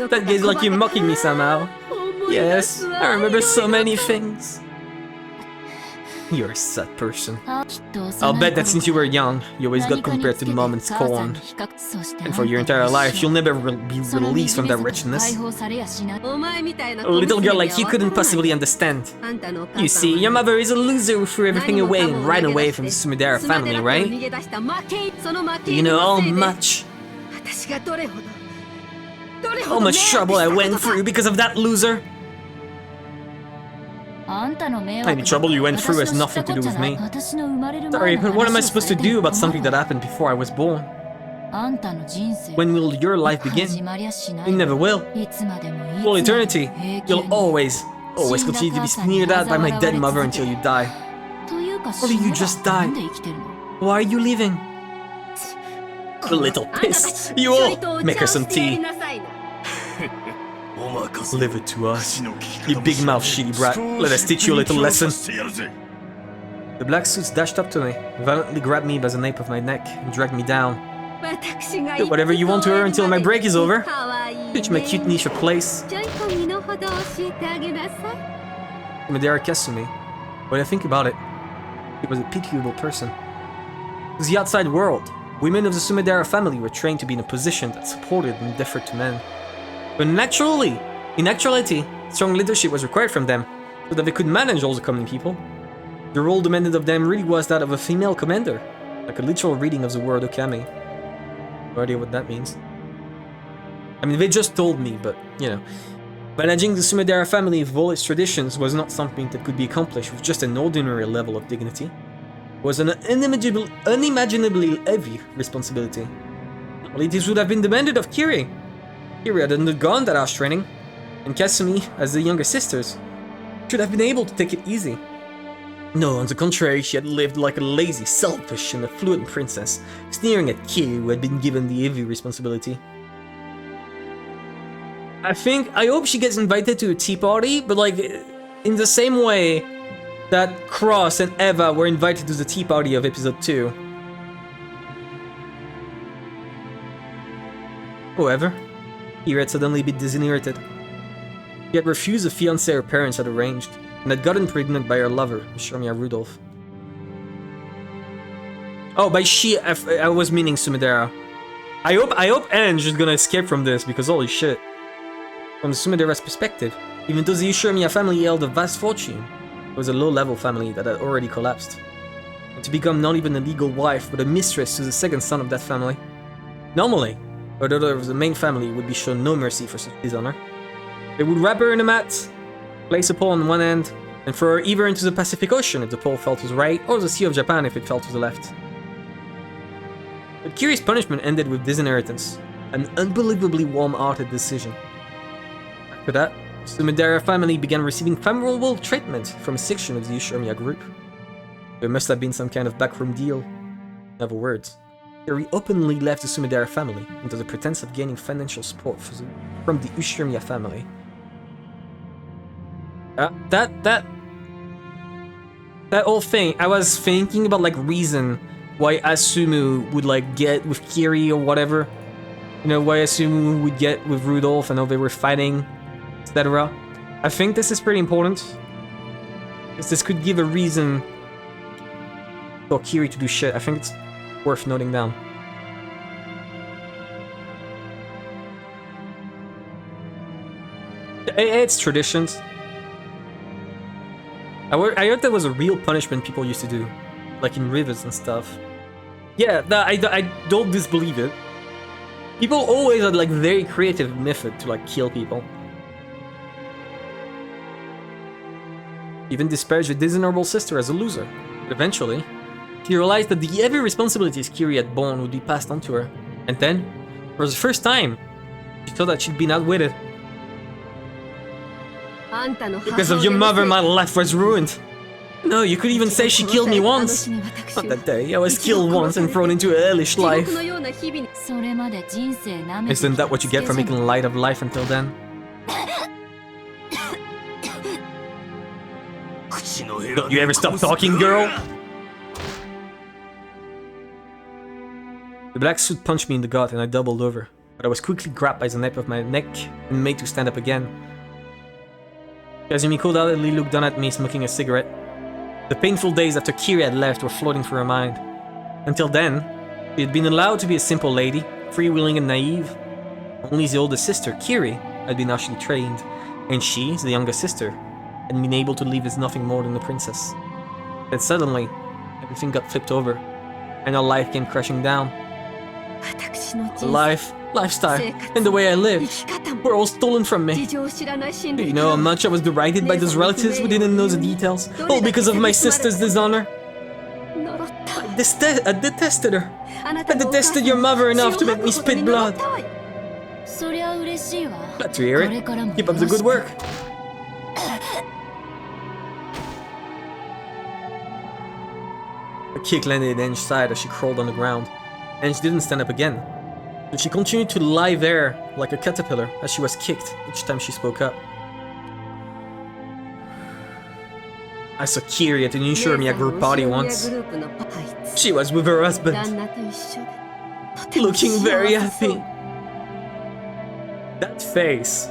That gaze like you're mocking me somehow. Yes, I remember so many things. You're a sad person. I'll bet that since you were young, you always got compared to mom and scorned. And for your entire life, you'll never be released from that wretchedness. A little girl like you couldn't possibly understand. You see, your mother is a loser who threw everything away and ran away from the Sumedera family, right? You know how much trouble I went through because of that loser. Any trouble you went through has nothing to do with me. Sorry, but what am I supposed to do about something that happened before I was born? When will your life begin? It never will. For eternity, you'll always continue to be sneered at by my dead mother until you die. Or do you just die? Why are you leaving? The little piss. You all make her some tea. Leave it to us. You big mouth shitty brat. Let us teach you a little lesson. The black suits dashed up to me, violently grabbed me by the nape of my neck, and dragged me down. Do whatever you want to her until my break is over. Teach my cute niche a place. Sumedera Kasumi. When I think about it, he was a pitiable person. To the outside world, women of the Sumedera family were trained to be in a position that supported and deferred to men. But in actuality, strong leadership was required from them, so that they could manage all the common people. The role demanded of them really was that of a female commander, like a literal reading of the word Okami. No idea what that means. I mean, they just told me, but, you know. Managing the Sumedera family with all its traditions was not something that could be accomplished with just an ordinary level of dignity. It was an unimaginably heavy responsibility. Only this would have been demanded of Kiri. Kiri had undergone that harsh training, and Kasumi, as the younger sisters, should have been able to take it easy. No, on the contrary, she had lived like a lazy, selfish, and affluent princess, sneering at Kiri, who had been given the heavy responsibility. I hope she gets invited to a tea party, but like, in the same way that Cross and Eva were invited to the tea party of episode 2. However, Kiri had suddenly been disinherited. She had refused the fiancé her parents had arranged, and had gotten pregnant by her lover, Shermia Rudolph. Oh, by she, I was meaning Sumedera. I hope Ange is gonna escape from this, because holy shit. From the Sumedera's perspective, even though the Shermia family held a vast fortune, it was a low-level family that had already collapsed. And to become not even a legal wife, but a mistress to the second son of that family. Normally, her daughter of the main family would be shown no mercy for such dishonor. They would wrap her in a mat, place a pole on one end, and throw her either into the Pacific Ocean if the pole fell to the right, or the Sea of Japan if it fell to the left. But Kiri's punishment ended with disinheritance, an unbelievably warm-hearted decision. After that, the Sumedera family began receiving favorable treatment from a section of the Ushermia group. There must have been some kind of backroom deal. In other words, Kiri openly left the Sumedera family under the pretense of gaining financial support from the Ushermia family. That whole thing, I was thinking about like reason why Asumu would like get with Kiri or whatever. You know, why Asumu would get with Rudolph and how they were fighting, etc. I think this is pretty important. Because this could give a reason for Kiri to do shit. I think it's worth noting down. It's traditions. I heard there was a real punishment people used to do, like in rivers and stuff. Yeah, I don't disbelieve it. People always had like very creative method to like kill people. Even disparaged her dishonorable sister as a loser. But eventually, she realized that the heavy responsibilities Kiri had borne would be passed on to her. And then, for the first time, she saw that she'd been outwitted. Because of your mother, my life was ruined. No, you could even say she killed me once. On that day, I was killed once and thrown into a hellish life. Isn't that what you get for making light of life until then? Don't you ever stop talking, girl? The black suit punched me in the gut and I doubled over, but I was quickly grabbed by the nape of my neck and made to stand up again. Kazumi cold-heartedly looked down at me, smoking a cigarette. The painful days after Kiri had left were floating through her mind. Until then, she had been allowed to be a simple lady, freewheeling and naive. Only the older sister, Kiri, had been actually trained, and she, the younger sister, had been able to live as nothing more than a princess. Then suddenly, everything got flipped over, and our life came crashing down. Life, lifestyle, and the way I lived were all stolen from me. Do you know how much I was derided by those relatives who didn't know the details, all because of my sister's dishonor? I detested her. I detested your mother enough to make me spit blood. Glad to hear it. Keep up the good work. A kick landed at Ange's side as she crawled on the ground. Ange didn't stand up again, but she continued to lie there like a caterpillar as she was kicked each time she spoke up. I saw Kiri at an Ushurmiya group party once. She was with her husband, looking very happy. That face,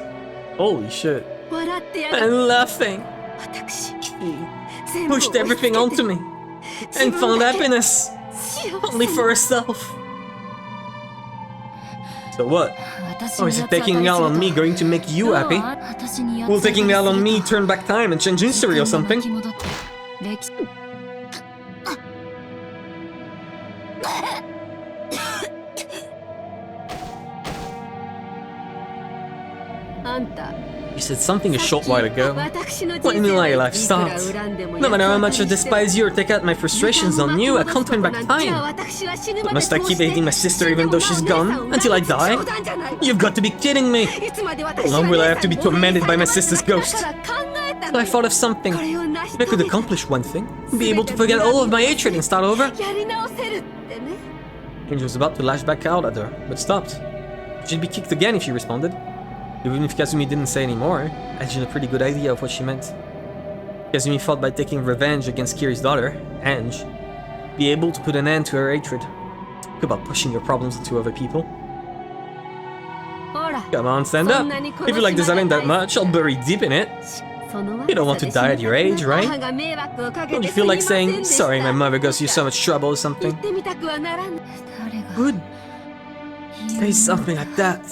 holy shit, and laughing. She pushed everything onto me and found happiness only for herself. So what? Oh, is it taking it out on me going to make you happy? Will taking it out on me turn back time and change history or something? You said something a short while ago. When my life stopped. No matter how much I despise you or take out my frustrations on you, I can't turn back time. But must I keep hating my sister even though she's gone? Until I die? You've got to be kidding me! How long will I have to be tormented by my sister's ghost? So I thought of something. If I could accomplish one thing, be able to forget all of my hatred and start over. Angel was about to lash back out at her, but stopped. She'd be kicked again if she responded. Even if Kazumi didn't say any more, I had a pretty good idea of what she meant. Kazumi fought by taking revenge against Kiri's daughter, Ange. Be able to put an end to her hatred. Talk about pushing your problems onto other people. Come on, stand up. If you like this island that much, I'll bury deep in it. You don't want to die at your age, right? Don't you feel like saying, sorry, my mother caused you so much trouble or something? Good. Say something like that.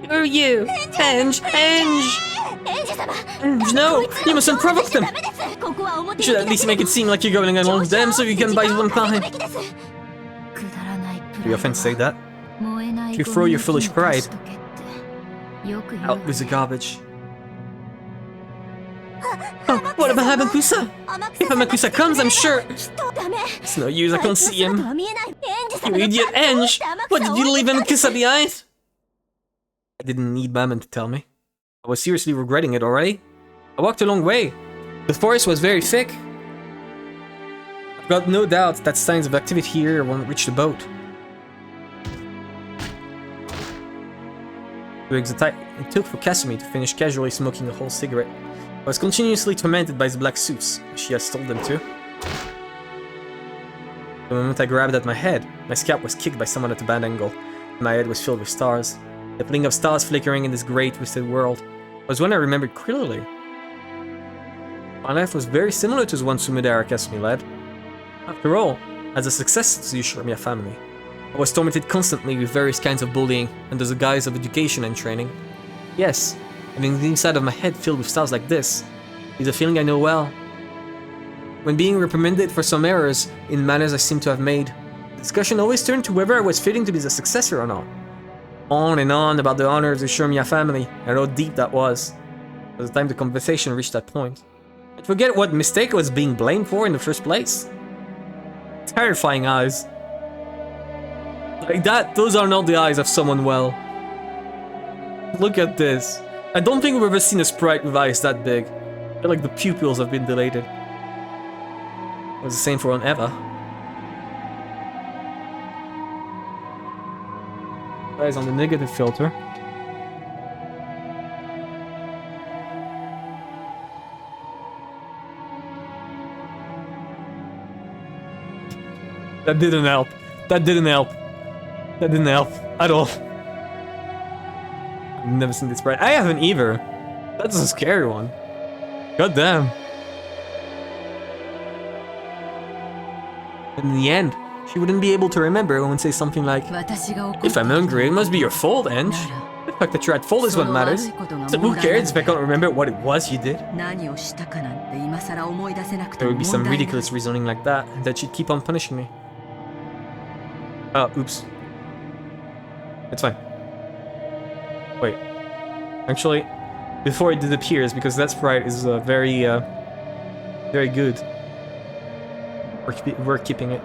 Who are you? Ange! Ange! Ange, no! You mustn't provoke them! You should at least make it seem like you're going along with them so you can buy them time. Do you often say that? You throw your foolish pride out with the garbage. Oh, what about Hamakusa? If Hamakusa comes, I'm sure... It's no use, I can't see him. You idiot, Ange! What, did you leave Hamakusa behind? I didn't need Mammon to tell me. I was seriously regretting it already. I walked a long way. The forest was very thick. I've got no doubt that signs of activity here won't reach the boat. It took for Kasumi to finish casually smoking a whole cigarette. I was continuously tormented by the black suits, as she has told them to. The moment I grabbed at my head, my scalp was kicked by someone at a bad angle, and my head was filled with stars. The bling of stars flickering in this grey, twisted world was when I remembered clearly. My life was very similar to the one Sumidara Kasumi led. After all, as a successor to the Ushurmiya family, I was tormented constantly with various kinds of bullying under the guise of education and training. Yes, having the inside of my head filled with stars like this is a feeling I know well. When being reprimanded for some errors in manners I seem to have made, the discussion always turned to whether I was fitting to be the successor or not. on and on about the honor of the Shurmya family and how deep that was. By the time the conversation reached that point, I forget what mistake I was being blamed for in the first place. Terrifying eyes. Like that, those are not the eyes of someone well. Look at this. I don't think we've ever seen a sprite with eyes that big. I feel like the pupils have been dilated. It was the same for Eva. Eyes on the negative filter. That didn't help. That didn't help. That didn't help at all. I've never seen this sprite. I haven't either. That's a scary one. God damn. In the end, she wouldn't be able to remember and would say something like, "If I'm hungry, it must be your fault, Ange. The fact that you're at fault is what matters. So who cares if I can't remember what it was you did?" There would be some ridiculous reasoning like that, and that she'd keep on punishing me. Oh, oops. It's fine. Wait. Actually, before it disappears, because that sprite is very good. We're keeping it.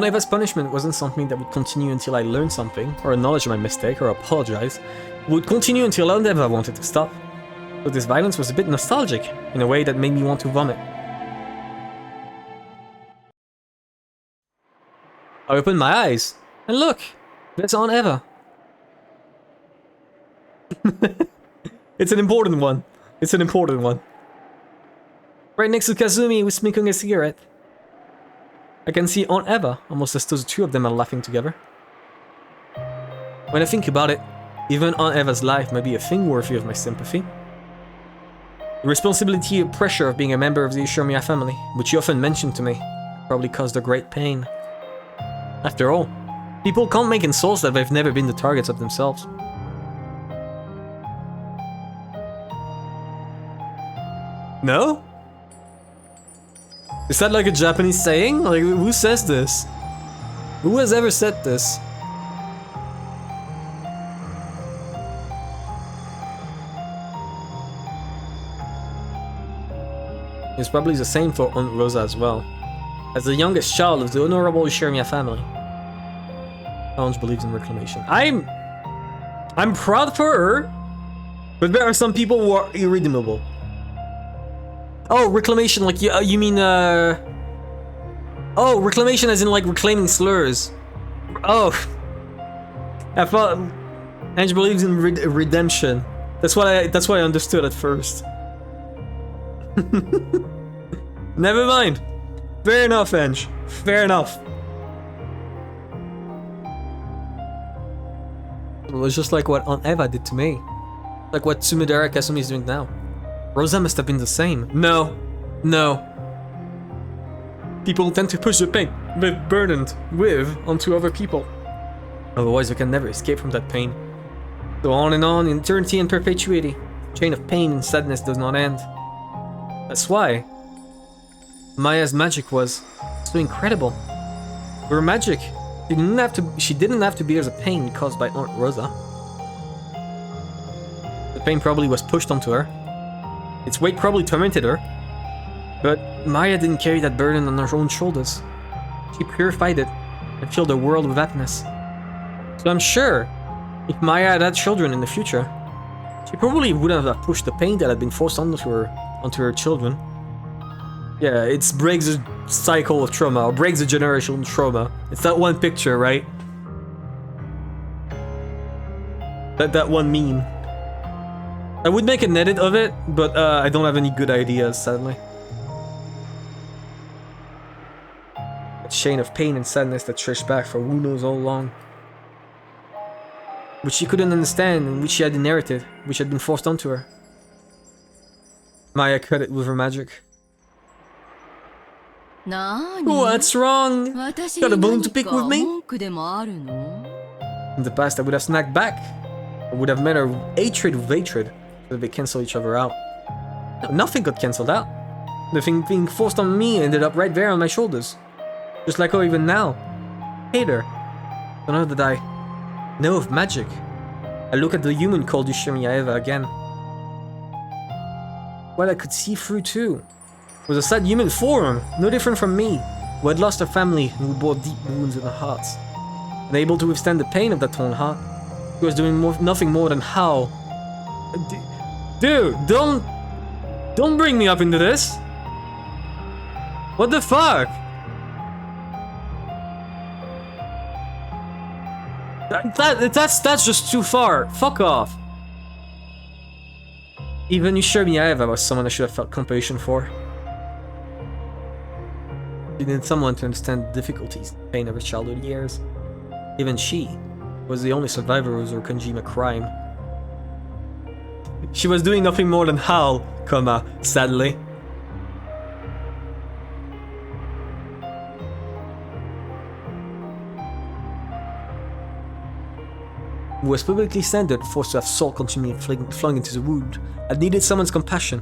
Eva's punishment wasn't something that would continue until I learned something, or acknowledged my mistake, or apologize. It would continue until Eva wanted to stop. But this violence was a bit nostalgic, in a way that made me want to vomit. I opened my eyes, and look! There's Aunt Eva. It's an important one. It's an important one. Right next to Kazumi, who's smoking a cigarette. I can see Aunt Eva, almost as though the two of them are laughing together. When I think about it, even Aunt Eva's life may be a thing worthy of my sympathy. The responsibility and pressure of being a member of the Shurmya family, which she often mentioned to me, probably caused her great pain. After all, people can't make insults that they've never been the targets of themselves. No? Is that like a Japanese saying? Like, who says this? Who has ever said this? It's probably the same for Aunt Rosa as well. As the youngest child of the honorable Shurmya family, Ange believes in reclamation. I'm proud for her, but there are some people who are irredeemable. Oh, reclamation, like you mean oh, reclamation as in like reclaiming slurs. Oh, I thought Ange believes in redemption. That's what I understood at first. Never mind. Fair enough, Ange. Fair enough. It was just like what Aunt Eva did to me. Like what Tsumidara Kasumi is doing now. Rosa must have been the same. No. No. People tend to push the pain they're burdened with onto other people. Otherwise we can never escape from that pain. So on in eternity and perpetuity. Chain of pain and sadness does not end. That's why Maya's magic was so incredible. Her magic, she didn't have to bear the pain caused by Aunt Rosa. The pain probably was pushed onto her. Its weight probably tormented her. But Maya didn't carry that burden on her own shoulders. She purified it and filled the world with happiness. So I'm sure, if Maya had had children in the future, she probably wouldn't have pushed the pain that had been forced onto her children. Yeah, it breaks the cycle of trauma, or breaks the generational trauma. It's that one picture, right? That one meme. I would make an edit of it, but I don't have any good ideas, sadly. A chain of pain and sadness that stretched back for who knows how long. Which she couldn't understand, and which she had inherited, which had been forced onto her. Maya cut it with her magic. What's wrong? Got a bone to pick with me? In the past I would have snapped back. It would have met her hatred with hatred so that they cancel each other out. No, nothing got cancelled out. The thing being forced on me ended up right there on my shoulders. Just like how even now. Hate her. So now that I know of magic, I look at the human called Ushirmiyaeva again. What I could see through too was a sad human form, no different from me, who had lost her family and who bore deep wounds in her heart. Unable to withstand the pain of that torn heart, she was doing nothing more than howl. Dude, don't bring me up into this. What the fuck? That's just too far. Fuck off. Even Ushirmiyaeva was someone I should have felt compassion for. She needed someone to understand the difficulties and pain of her childhood years. Even she was the only survivor of her Konjima crime. She was doing nothing more than howl, sadly. Who was publicly slandered, forced to have salt continually flung into the wound, and needed someone's compassion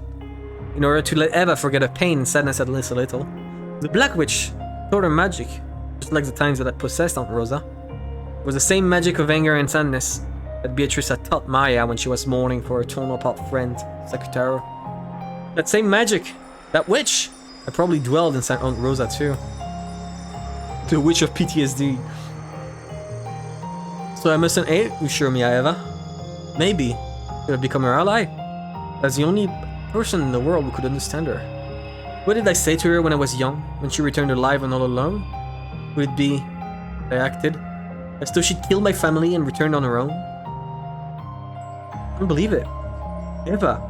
in order to let Eva forget her pain and sadness at least a little. The Black Witch taught her magic, just like the times that had possessed Aunt Rosa. It was the same magic of anger and sadness that Beatrice had taught Maya when she was mourning for her torn apart friend, Sakutaro. That same magic, that witch, had probably dwelled inside Aunt Rosa too. The witch of PTSD. So I mustn't hate Ushirmiyaeva. Maybe could have become her ally, as the only person in the world who could understand her. What did I say to her when I was young, when she returned alive and all alone? Would it be I acted as though she'd killed my family and returned on her own? I don't believe it. Eva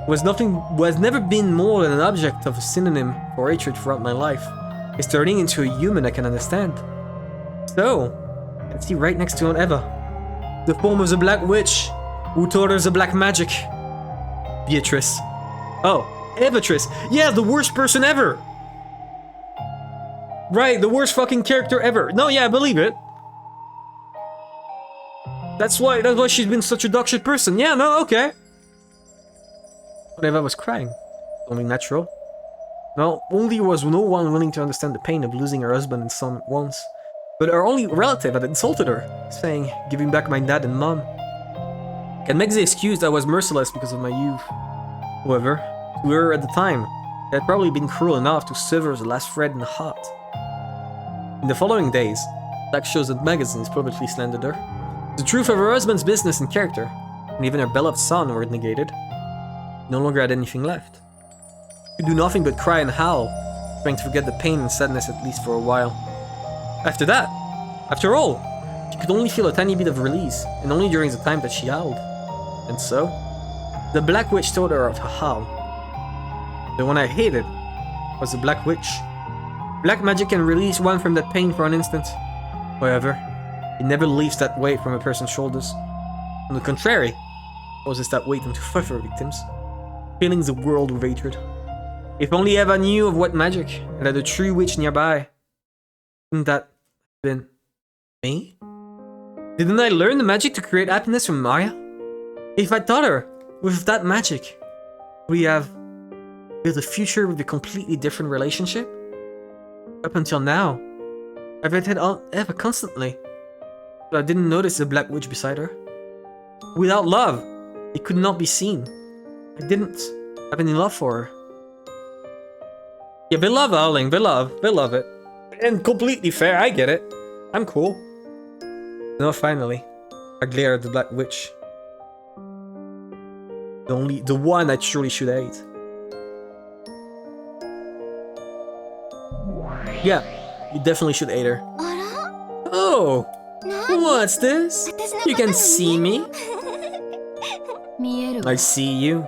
was never been more than an object of a synonym for hatred throughout my life. Is turning into a human I can understand. So, I can see right next to Aunt Eva, the form of the Black Witch, who taught her the black magic. Beatrice. Oh, Evatrice. Yeah, the worst person ever. Right, the worst fucking character ever. No, yeah, I believe it. That's why she's been such a dogshit person. Yeah, no, okay. But Eva was crying. Only natural. No, only was no one willing to understand the pain of losing her husband and son at once. But her only relative had insulted her, saying, "Giving back my dad and mom." Can make the excuse that I was merciless because of my youth. However, to her at the time, it had probably been cruel enough to sever the last thread in the heart. In the following days, Black shows and magazines publicly slandered her. The truth of her husband's business and character, and even her beloved son, were negated. No longer had anything left. She could do nothing but cry and howl, trying to forget the pain and sadness at least for a while. After all, she could only feel a tiny bit of release, and only during the time that she howled. And so, the Black Witch taught her to howl. The one I hated was the Black Witch. Black magic can release one from that pain for an instant. However, it never leaves that weight from a person's shoulders. On the contrary, it causes that weight onto further victims, filling the world with hatred. If only Eva knew of what magic, and had a true witch nearby. Wouldn't that have been me? Didn't I learn the magic to create happiness from Maya? If I taught her with that magic, we have built a future with a completely different relationship? Up until now, I've had Aunt Eva constantly, but I didn't notice the Black Witch beside her. Without love, it could not be seen. I didn't have any love for her. Yeah, they love howling, they love it. And completely fair, I get it. I'm cool. Now finally, I glare at the Black Witch. The one I truly should hate. Yeah, you definitely should hate her. Oh, what's this? You can see me? I see you.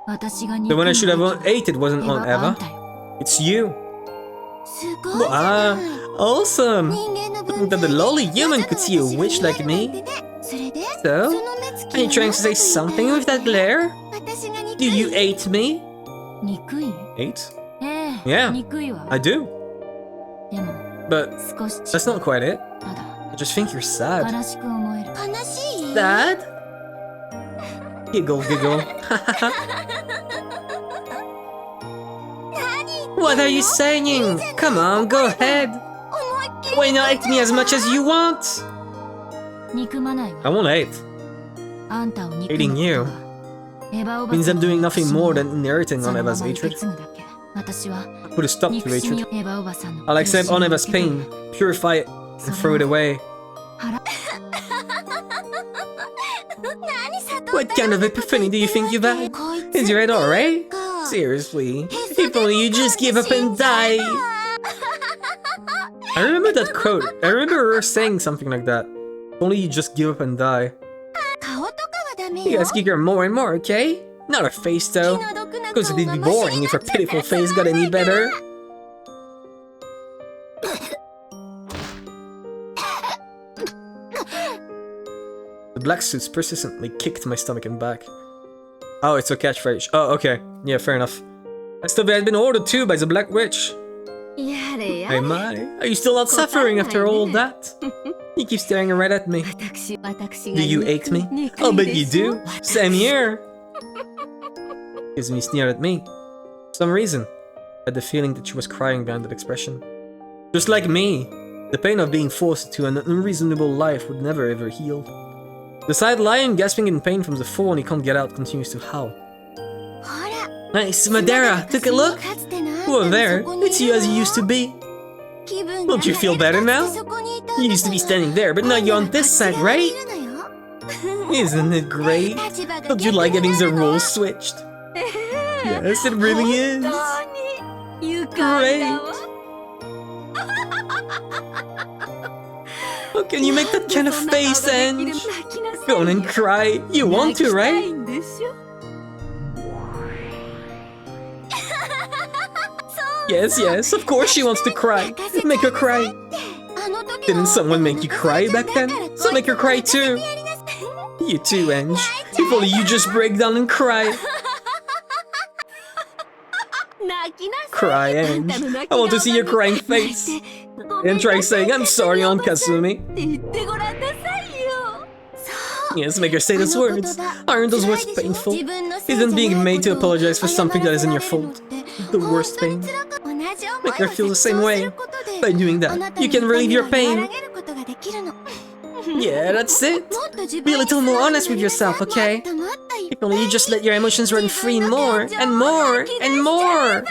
The one I should have hated wasn't Aunt Eva. It's you. Wow, awesome! That the lowly human could see a witch like me. So, are you trying to say something with that glare? Do you hate me? Hate? Yeah, I do. But that's not quite it. I just think you're sad. Sad? Giggle, giggle. What are you saying? Come on, go ahead. Why not eat me as much as you want? 憎まないわ。 I won't hate. あんたを憎む Hating you エヴァおば means さん I'm doing nothing more than の inheriting そ on のま Eva's ま受け hatred. 継ぐだけ。私は Put a stop to 憎しみ hatred. をエヴァおばさんの I'll accept on 苦 Eva's しみを pain, 受け取る purify it, and throw it away. 腹 What kind of epiphany do you think you've had? Is your head alright? Seriously, if only you just give up and die. I remember that quote. I remember her saying something like that. If only you just give up and die. 顔とかはダメ You よ guys kick her more and more, okay? Not her face though. 気の毒な Because 顔 it'd が be マシ boring に if な her っちゃったら pitiful face got any better. The black suits persistently kicked my stomach and back. Oh, it's a catchphrase. Oh, okay. Yeah, fair enough. I still had been ordered too by the Black Witch. やれや Hey, れ my. Are you still not suffering after all that? You keep staring right at me. 私が Do you hate me? I'll bet you do. Same here. Gives me sneered at me. For some reason, I had the feeling that she was crying behind that expression. Just like me, the pain of being forced to an unreasonable life would never ever heal. The sad lion, gasping in pain from the fall and he can't get out, continues to howl. ほら Nice, Madara, take a look. かつてのあんた Whoa が there, そこにい it's る you の as you よ used to be. 気分が Don't you feel better 晴れ now? かつてそこにいたんだ You used to be standing there, but now you're on this side, こっち側にい right? るのよ Isn't it great? 立場が Don't you 逆 like に having な the るの roles switched? Yes, it really is. 本当に愉快だわ How can you make that kind of そんな face, 顔ができる Ange? 泣きなさい Go on and cry. You want to, 泣きたい right? んでしょ Yes, yes, of course she wants to cry. Make her cry. あの時 Didn't の someone make you cry back then? So make her cry too. やりなさい You too, Ange. If only you just break down and cry. 泣きなさい Cry, あんた Ange. の泣き I want to see your 顔が crying 泣い face. てごめん And な try さい saying, I'm sorry on Kasumi. って言ってごらんなさいよそう Yes, make her say those words. Aren't those words painful? Isn't being made to apologize for something that isn't your fault the worst pain? Make her feel the same way. By doing that, you can relieve your pain. Yeah, that's it. Be a little more honest with yourself, okay? If only you just let your emotions run free more, and more, and more!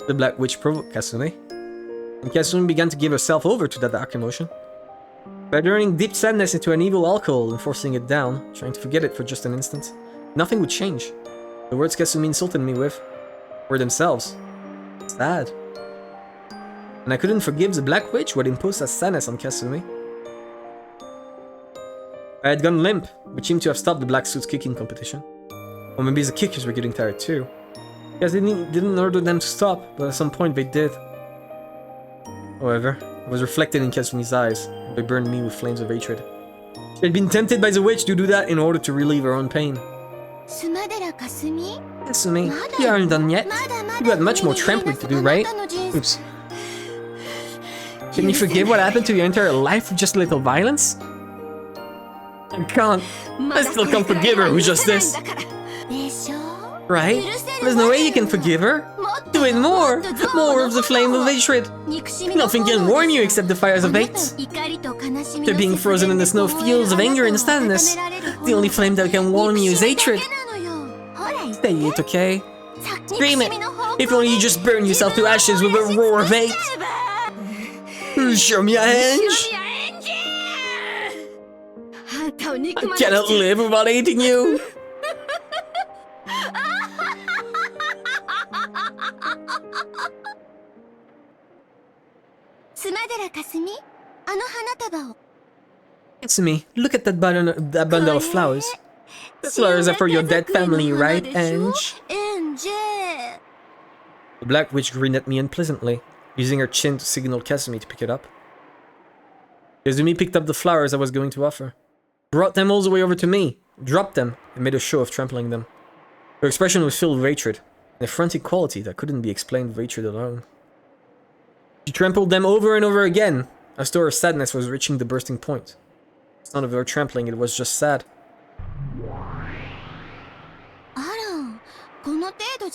The Black Witch provoked Kasumi, and Kasumi began to give herself over to that dark emotion. By turning deep sadness into an evil alcohol and forcing it down, trying to forget it for just an instant, nothing would change. The words Kasumi insulted me with were themselves sad. And I couldn't forgive the Black Witch who had imposed that sadness on Kasumi. I had gone limp, which seemed to have stopped the Black Suit's kicking competition. Or maybe the kickers were getting tired too. Because they didn't order them to stop, but at some point they did. However, it was reflected in Kasumi's eyes, and they burned me with flames of hatred. She had been tempted by the witch to do that in order to relieve her own pain. スマデラかすみ Kasumi, you aren't done yet. まだま You だ had much more 踏み入れ trampling to な do, すあな right? たの人生 Oops. Can you forgive what happened to your entire life for just a little violence? I can't. I still can't forgive her who's just this. でしょ Right? There's no way you can forgive her. Do it more! More of the flame of hatred. 憎しみの Nothing can warm you except the fires of hate. 怒りと悲しみ They're being frozen in the snow fields of anger and sadness. The only flame that can warm you is hatred. Say it, okay? Scream it! If only you just burn yourself to ashes with a roar of hate. Show me a Ange! I cannot live without hating you! スマデラかすみあの花束を It's me. Look at that bundle of flowers. The flowers are for your dead family, right, Ange? エンジェ The Black Witch grinned at me unpleasantly, using her chin to signal Kasumi to pick it up. Kasumi picked up the flowers I was going to offer, brought them all the way over to me, dropped them, and made a show of trampling them. Her expression was filled with hatred, and a frantic quality that couldn't be explained with hatred alone. She trampled them over and over again, as though her sadness was reaching the bursting point. It's not of her trampling, it was just sad.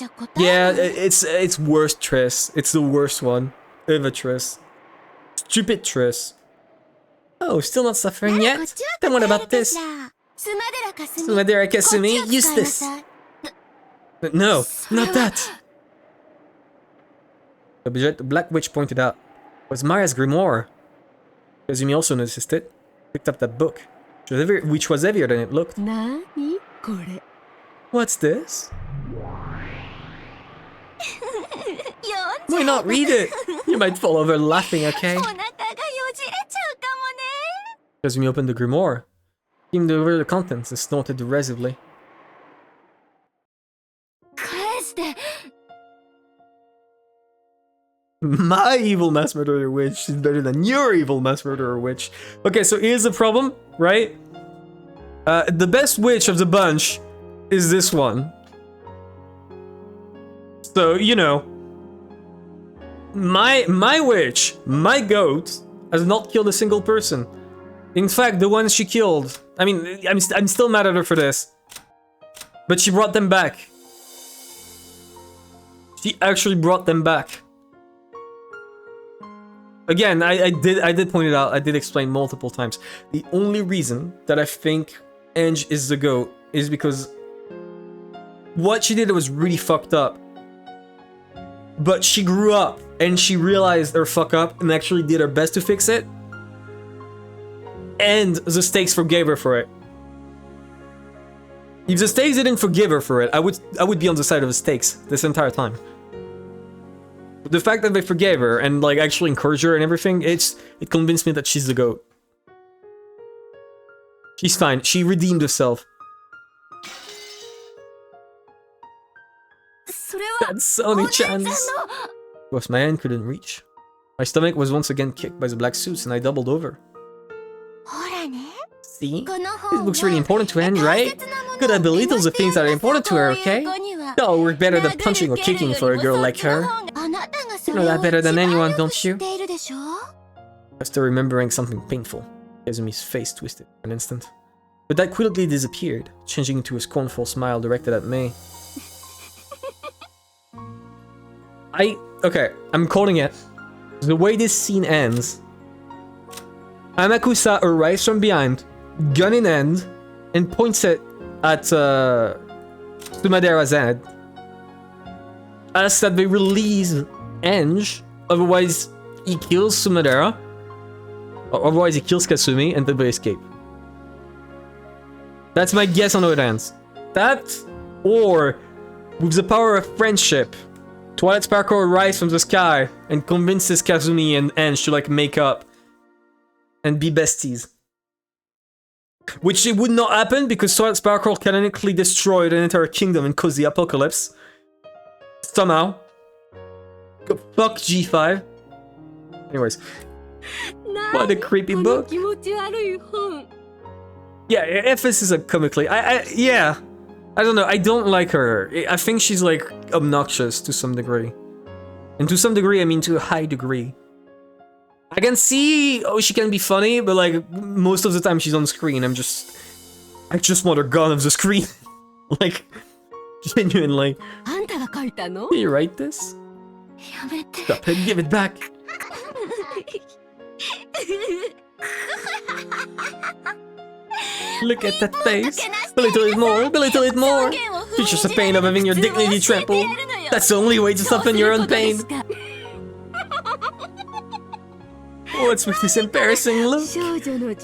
じゃ答え Yeah, ない。 it's worst Triss. It's the worst one. Ever Triss. Stupid Triss. Oh, still not suffering こ yet? っちは Then what 答え about るか this? しら。スマデラかすみ。 Sumadera こっち Kasumi, を use 使いな this. さい。 No, それは not that. The Black Witch pointed out. It was Maria's grimoire. Kazumi also noticed it. Picked up that book, which was heavier than it looked. なにこれ。 What's this? 読ん Why not read it? You might fall over laughing, okay? お腹がよじれちゃうかもね。 Kazumi opened the grimoire, skimmed over the contents, and snorted derisively. 返して。 My evil mass murderer witch is better than your evil mass murderer witch. Okay, so here's the problem, right? The best witch of the bunch is this one. So, you know, my witch, my goat, has not killed a single person. In fact, the ones she killed, I mean, I'm still mad at her for this. But she brought them back. She actually brought them back. Again, I did point it out, I did explain multiple times. The only reason that I think Ange is the GOAT is because what she did was really fucked up. But she grew up and she realized her fuck up and actually did her best to fix it. And the stakes forgave her for it. If the stakes didn't forgive her for it, I would be on the side of the stakes this entire time. But the fact that they forgave her and like actually encouraged her and everything, it convinced me that she's the GOAT. She's fine. She redeemed herself. それは That's only chance. Of course, my hand couldn't reach. My stomach was once again kicked by the black suits and I doubled over. ほらね。 See? この This 本 book's really important to Anne, right? Good, I believe those are things that are important to her, okay? Oh, we're better than punching or kicking for a girl like her. You know that better than anyone, don't you? After remembering something painful, Kazumi's face twisted for an instant. But that quickly disappeared, changing into a scornful smile directed at Mei. Okay, I'm calling it. The way this scene ends, Amakusa arrives from behind, gun in hand, and points it at Sumadera's head. Asks that they release Ange, otherwise he kills Sumadera, or otherwise he kills Kasumi, and then they escape. That's my guess on how it ends. That, or with the power of friendship, Twilight Sparkle arrives from the sky and convinces Kazumi and Ange to like make up and be besties. Which it would not happen because Twilight Sparkle canonically destroyed an entire kingdom and caused the apocalypse. Somehow. Fuck G5. Anyways. What a creepy book. Yeah, Ephes is a comically. Yeah. I don't know, I don't like her. I think she's like obnoxious to some degree. And to some degree, I mean to a high degree. I can see, oh, she can be funny, but like most of the time she's on screen, I just want her gone off the screen. Like, genuinely. Did you write this? Stop it, give it back. Look at that face. Belittle it more, belittle it more. Features the pain of having your dignity trampled. That's the only way to soften your own pain. What's with this embarrassing look?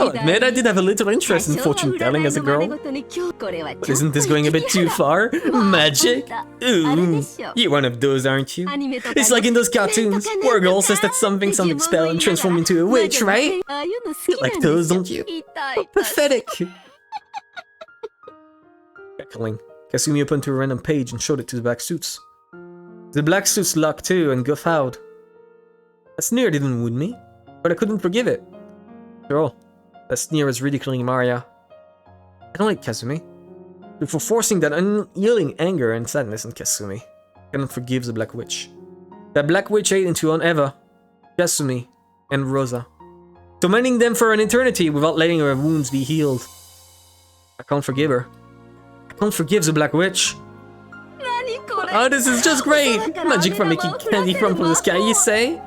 I'll admit I did have a little interest in fortune telling as a girl. But isn't this going a bit too far? Magic? Ooh, you're one of those, aren't you? It's like in those cartoons, where a girl says that something spell and transform into a witch, right? You like those, don't you? Pathetic. Cackling, Kasumi opened to a random page and showed it to the black suits. The black suits laughed too and guffawed. That sneer didn't wound me, but I couldn't forgive it. After all, that sneer was ridiculing Maria. I don't like Kasumi. But for forcing that unyielding anger and sadness in Kasumi, I cannot forgive the Black Witch. That Black Witch ate into on Eva, Kasumi, and Rosa, tormenting them for an eternity without letting her wounds be healed. I can't forgive her. I can't forgive the Black Witch. Oh, this is just great! Magic for making candy from the sky, you say?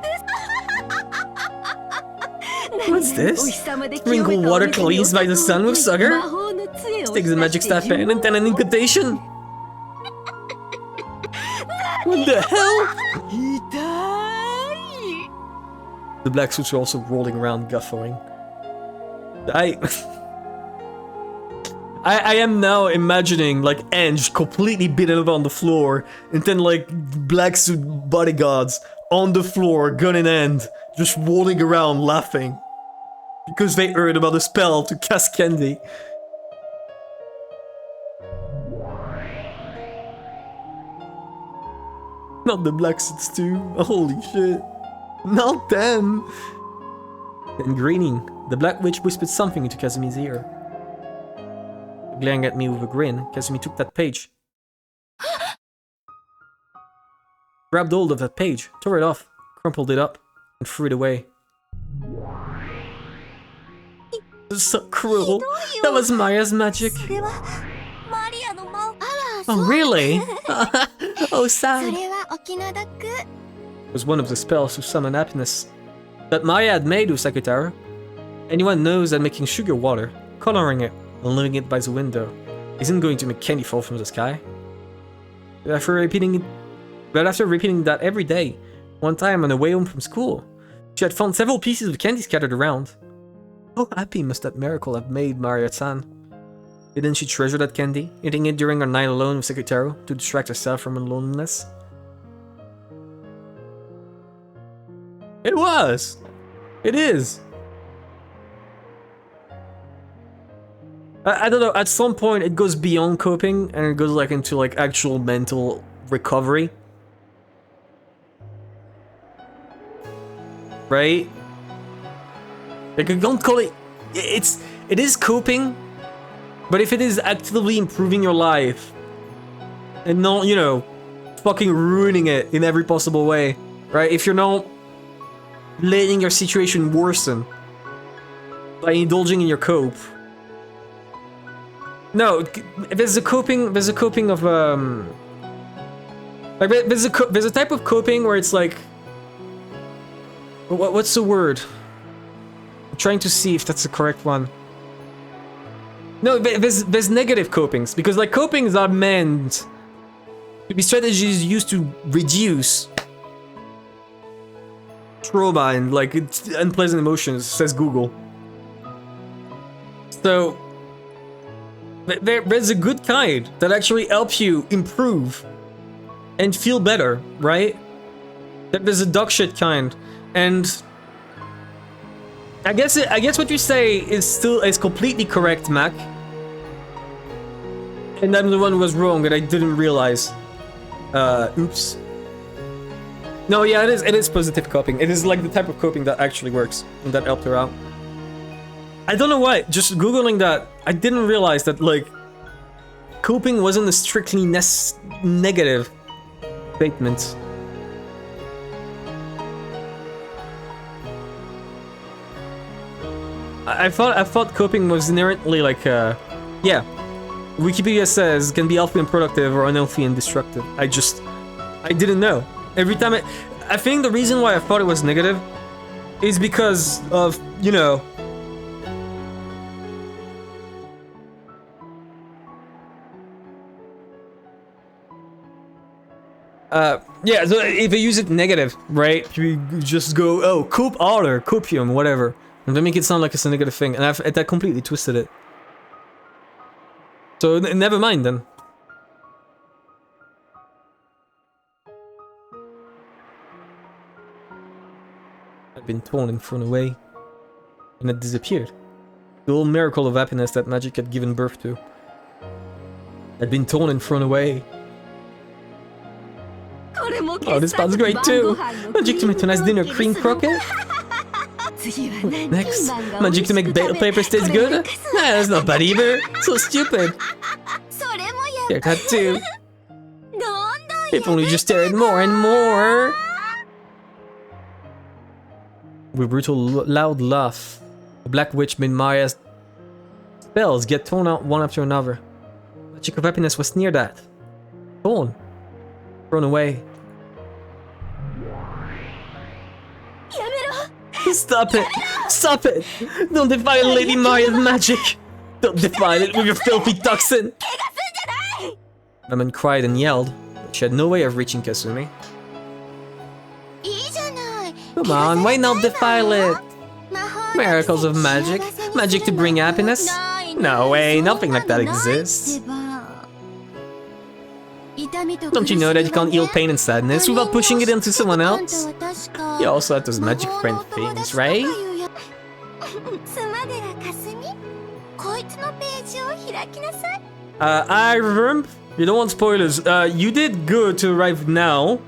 What's this? Sprinkle water cleansed by the sun with sugar? Stick the magic staff in and then an incantation? What the hell? The black suits are also rolling around, guffawing. I am now imagining like Ange completely beaten up on the floor, and then like black suit bodyguards on the floor, gun in hand, just rolling around laughing because they heard about a spell to cast candy. Not the black suits too. Holy shit. Not them. Then grinning, the black witch whispered something into Kasumi's ear. Glaring at me with a grin, Kasumi took that page. Grabbed hold of that page, tore it off, crumpled it up, and threw it away. So cruel. That was Maya's magic. Oh, really? Oh, sad. It was one of the spells to summon happiness that Maya had made with Sakutaro. Anyone knows that making sugar water, coloring it, and leaving it by the window isn't going to make candy fall from the sky. But after repeating that every day, one time on the way home from school, she had found several pieces of candy scattered around. How happy must that miracle have made Maria-san? Didn't she treasure that candy, eating it during her night alone with Sakutaro to distract herself from her loneliness? It was! It is! I don't know, at some point it goes beyond coping and it goes like into like actual mental recovery. Right? Like I don't call it... It is coping, but if it is actively improving your life and not, you know, fucking ruining it in every possible way, right? If you're not letting your situation worsen by indulging in your cope. No, there's a coping of like there's a type of coping where it's like what's the word? I'm trying to see if that's the correct one. No, there's negative copings because like copings are meant to be strategies used to reduce trauma and like unpleasant emotions, says Google. So there's a good kind that actually helps you improve and feel better, right? There's a dog shit kind, and I guess what you say is completely correct, Mac. And I'm the one who was wrong and I didn't realize. Oops. No, yeah, it is positive coping. It is like the type of coping that actually works and that helped her out. I don't know why, just googling that, I didn't realize that like coping wasn't a strictly negative statement. I thought coping was inherently like yeah. Wikipedia says can be healthy and productive or unhealthy and destructive. I didn't know. Every time I think the reason why I thought it was negative is because of, you know, yeah, so if they use it negative, right? You just go, oh, cope harder, copium, whatever. And they make it sound like it's a negative thing, and that completely twisted it. So never mind then. I'd been torn and thrown away, and it disappeared. The old miracle of happiness that magic had given birth to. I'd been torn and thrown away. Oh, this part's great too! Magic to make tonight's dinner cream croquette? Next, magic to make bagel papers taste good? That's not bad either. So stupid. They're that too. If only you just stared more and more. With a brutal, loud laugh, the Black Witch made Maya's spells get torn out one after another. Magic of happiness was near that. Torn. Thrown away. Stop it! Stop it! Don't defile Lady Maria's magic! Don't defile it with your filthy toxin! Maman cried and yelled, but she had no way of reaching Kasumi. Come on, why not defile it? Miracles of magic? Magic to bring happiness? No way, nothing like that exists. Don't you know that you can't heal pain and sadness without pushing it into someone else? You also have those magic friend things, right? I remember. You don't want spoilers. You did good to arrive now.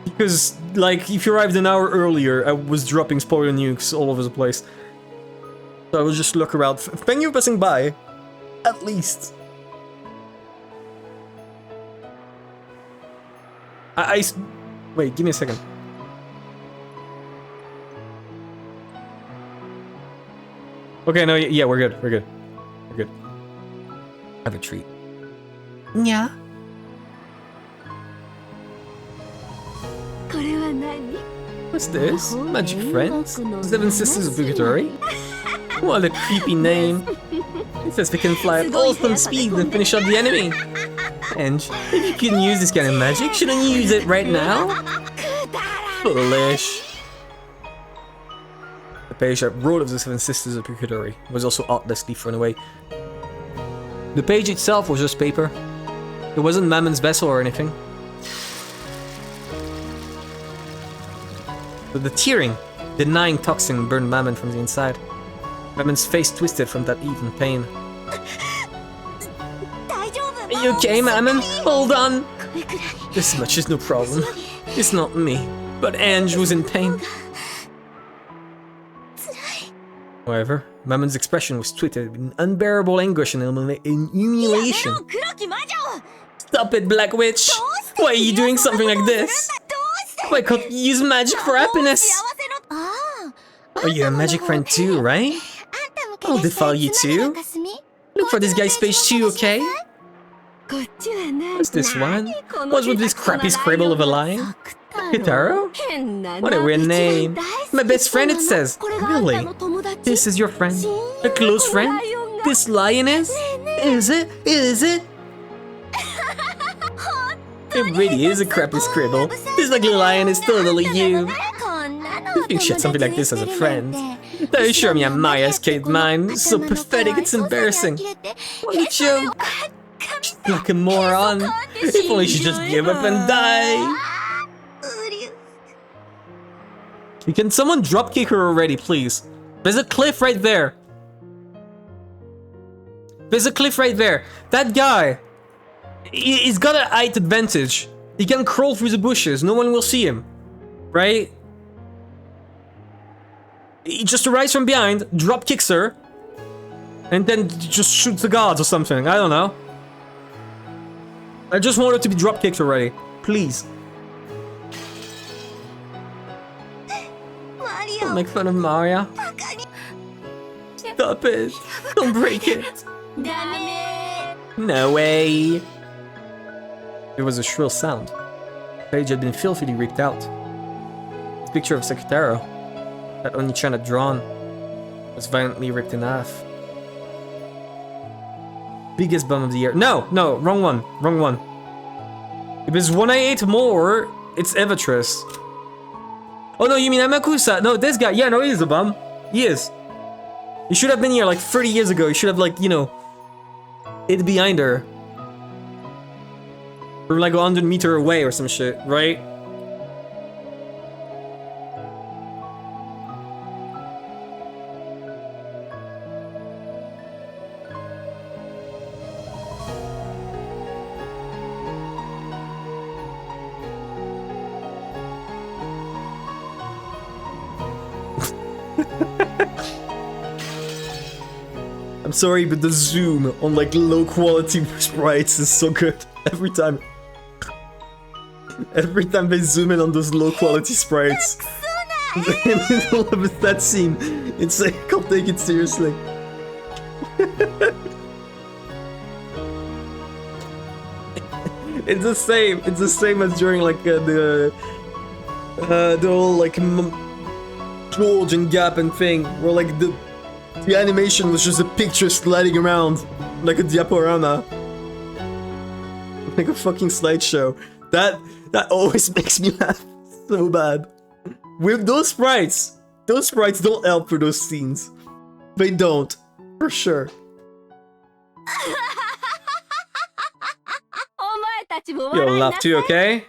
Because, like, if you arrived an hour earlier, I was dropping spoiler nukes all over the place. So I will just look around. Thank you for passing by. At least. Wait, give me a second. Okay, no, yeah, we're good. We're good. We're good. I have a treat. Yeah. What's this? Magic Friends? Seven Sisters of Purgatory? What a creepy name. It says they can fly at awesome speed and finish off the enemy. And if you can use this kind of magic, shouldn't you use it right now? Foolish. The page that wrote of the Seven Sisters of Purgatory was also artlessly thrown away. The page itself was just paper. It wasn't Mammon's vessel or anything. But the tearing, denying toxin burned Mammon from the inside. Mammon's face twisted from that heat and pain. Are you okay, Mammon? Hold on! This much is no problem. It's not me, but Ange was in pain. However, Mammon's expression was twisted with unbearable anguish and humiliation. Stop it, Black Witch! Why are you doing something like this? Why can't you use magic for happiness? Oh, you're a magic friend too, right? I'll defile you too. Look for this guy's page too, okay? What's this one? What's with this crappy scribble of a line? Kitaro? What a weird name. My best friend, it says. Really? This is your friend? A close friend? This lioness? Is it? Is it? It really is a crappy scribble. This ugly lion is totally you. You think she had something like this as a friend? That is sure me Maya escaped mine. So pathetic, it's embarrassing. What a joke. She's like a moron. If only she just give up and die. Can someone dropkick her already, please? There's a cliff right there. There's a cliff right there. That guy, he's got a height advantage. He can crawl through the bushes. No one will see him. Right? He just arrives from behind, drop kicks her, and then just shoots the guards or something. I don't know. I just want her to be drop kicked already. Please. Don't make fun of Maria. Stop it. Don't break it. No way. It was a shrill sound. The page had been filthily ripped out. The picture of Sekitaro, that Oni-chan had drawn, was violently ripped in half. Biggest bum of the year. No, wrong one. Wrong one. If it's 188 more, it's Evatress. Oh no, you mean Amakusa? No, this guy. Yeah, no, he is a bum. He is. He should have been here like 30 years ago. He should have, like, you know, hid behind her. Or like 100 meters away or some shit, right? I'm sorry, but the zoom on like low quality sprites is so good. Every time they zoom in on those low quality sprites, in the middle of that scene, it's like, I can't take it seriously. It's the same. It's the same as during like the whole like George and Gap and thing, where like the animation was just a picture sliding around like a diaporama, like a fucking slideshow. That always makes me laugh so bad. With those sprites don't help for those scenes. They don't, for sure. You don't laugh too, okay?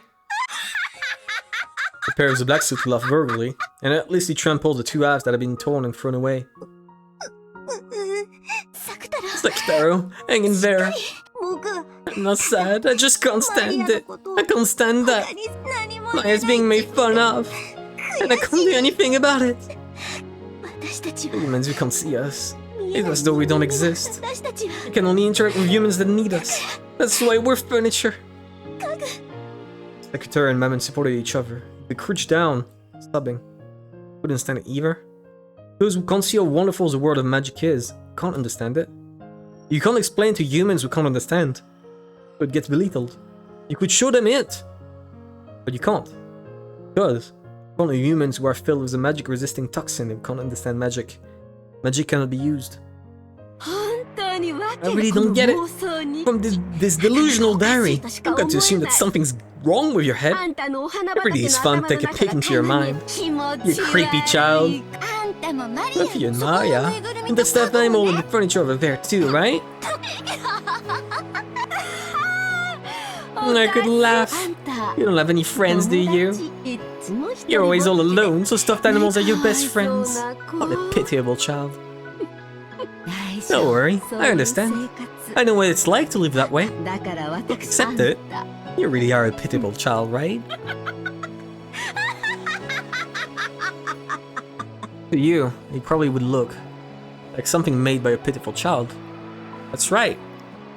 The pair of the black suit laughed verbally, and at least he trampled the two halves that had been torn and thrown away. Sakutaro, hang in there. I'm not sad, I just can't stand it. I can't stand that. Maya's being made fun of, and I can't do anything about it. Humans who can't see us. It's as though we don't exist. We can only interact with humans that need us. That's why we're furniture. Sakutaro and Mammon supported each other. They crouched down, sobbing. Couldn't stand it either. Those who can't see how wonderful the world of magic is can't understand it. You can't explain to humans who can't understand. So it gets belittled. You could show them it, but you can't. Because only humans who are filled with a magic-resisting toxin who can't understand magic. Magic cannot be used. I really don't get it. From this delusional diary, I've got to assume that something's wrong with your head. It really is fun to take a peek into your mind. You creepy child. Love you and Maya. And that stuffed animal and the furniture over there too, right? I could laugh. You don't have any friends, do you? You're always all alone, so stuffed animals are your best friends. What a pitiable child. Don't worry, I understand. I know what it's like to live that way. Accept it. You really are a pitiable child, right? To you, it probably would look like something made by a pitiful child. That's right.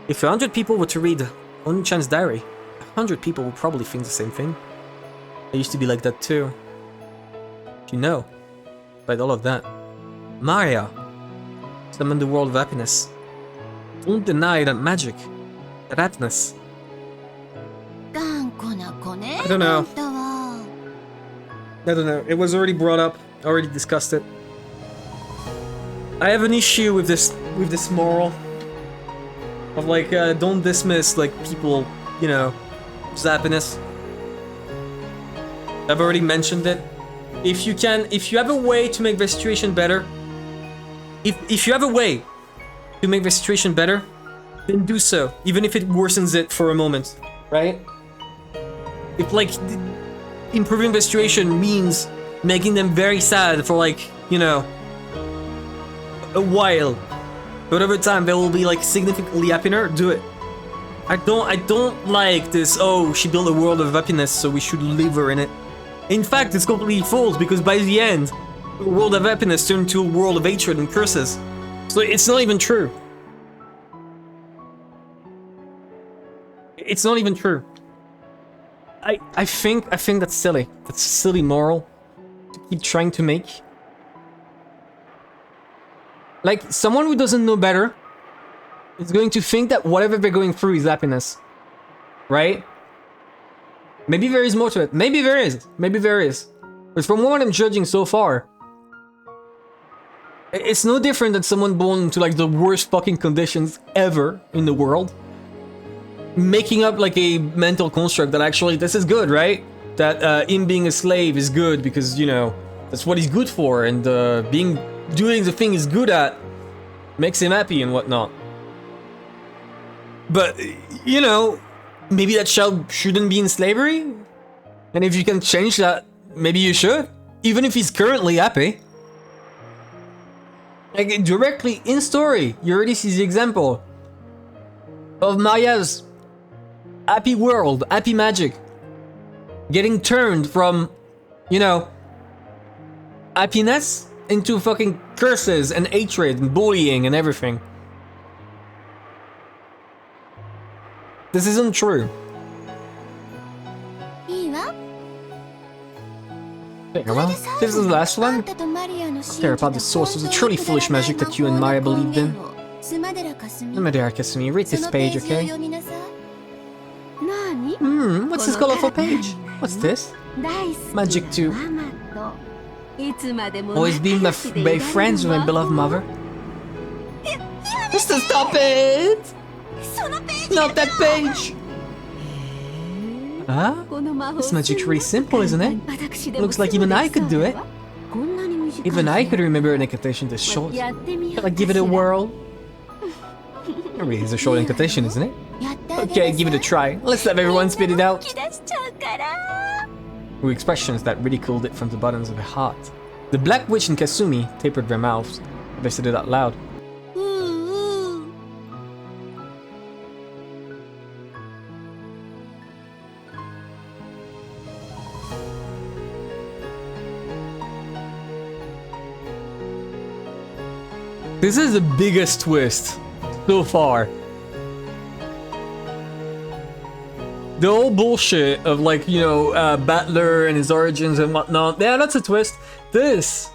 If 100 people were to read Oni-chan's diary, 100 people would probably think the same thing. I used to be like that too. You know, despite all of that, Maria summoned the world of happiness. Don't deny that magic, that happiness. I don't know. It was already brought up. Already discussed it. I have an issue with this moral of like don't dismiss like people, you know, happiness. I've already mentioned it. If you have a way to make the situation better, if you have a way to make the situation better, then do so, even if it worsens it for a moment, right? If like improving the situation means making them very sad for like, you know, a while, but over time they will be like significantly happier, do it. I don't like this, oh, she built a world of happiness, so we should leave her in it. In fact, it's completely false, because by the end, the world of happiness turned into a world of hatred and curses. So it's not even true. It's not even true. I think that's silly. That's a silly moral to keep trying to make. Like, someone who doesn't know better is going to think that whatever they're going through is happiness. Right? Maybe there is more to it. Maybe there is. Maybe there is. But from what I'm judging so far, it's no different than someone born into like the worst fucking conditions ever in the world, making up like a mental construct that actually this is good, right? That him being a slave is good because, you know, that's what he's good for, and doing the thing he's good at makes him happy and whatnot. But, you know, maybe that child shouldn't be in slavery? And if you can change that, maybe you should? Even if he's currently happy. Like, directly in story, you already see the example of Maya's happy world, happy magic, getting turned from, you know, happiness into fucking curses and hatred and bullying and everything. This isn't true. Okay, well, this is the last one. Care about the source of the truly foolish magic that you and Maya believed in. Madara Kasumi, read this page, okay? What's this colorful page? What's this? Magic too. Always be my friends with my beloved mother. Just stop it! Not that page! Huh? This magic's really simple, isn't it? Looks like even I could do it. Even I could remember an incantation this short. Shall I give it a whirl? It really is a short incantation, isn't it? Okay, give it a try. Let's have everyone spit it out. With expressions that ridiculed it from the bottoms of her heart. The Black Witch and Kasumi tapered their mouths. They said it out loud. This is the biggest twist so far. The whole bullshit of, like, you know, Battler and his origins and whatnot. Yeah, that's a twist. This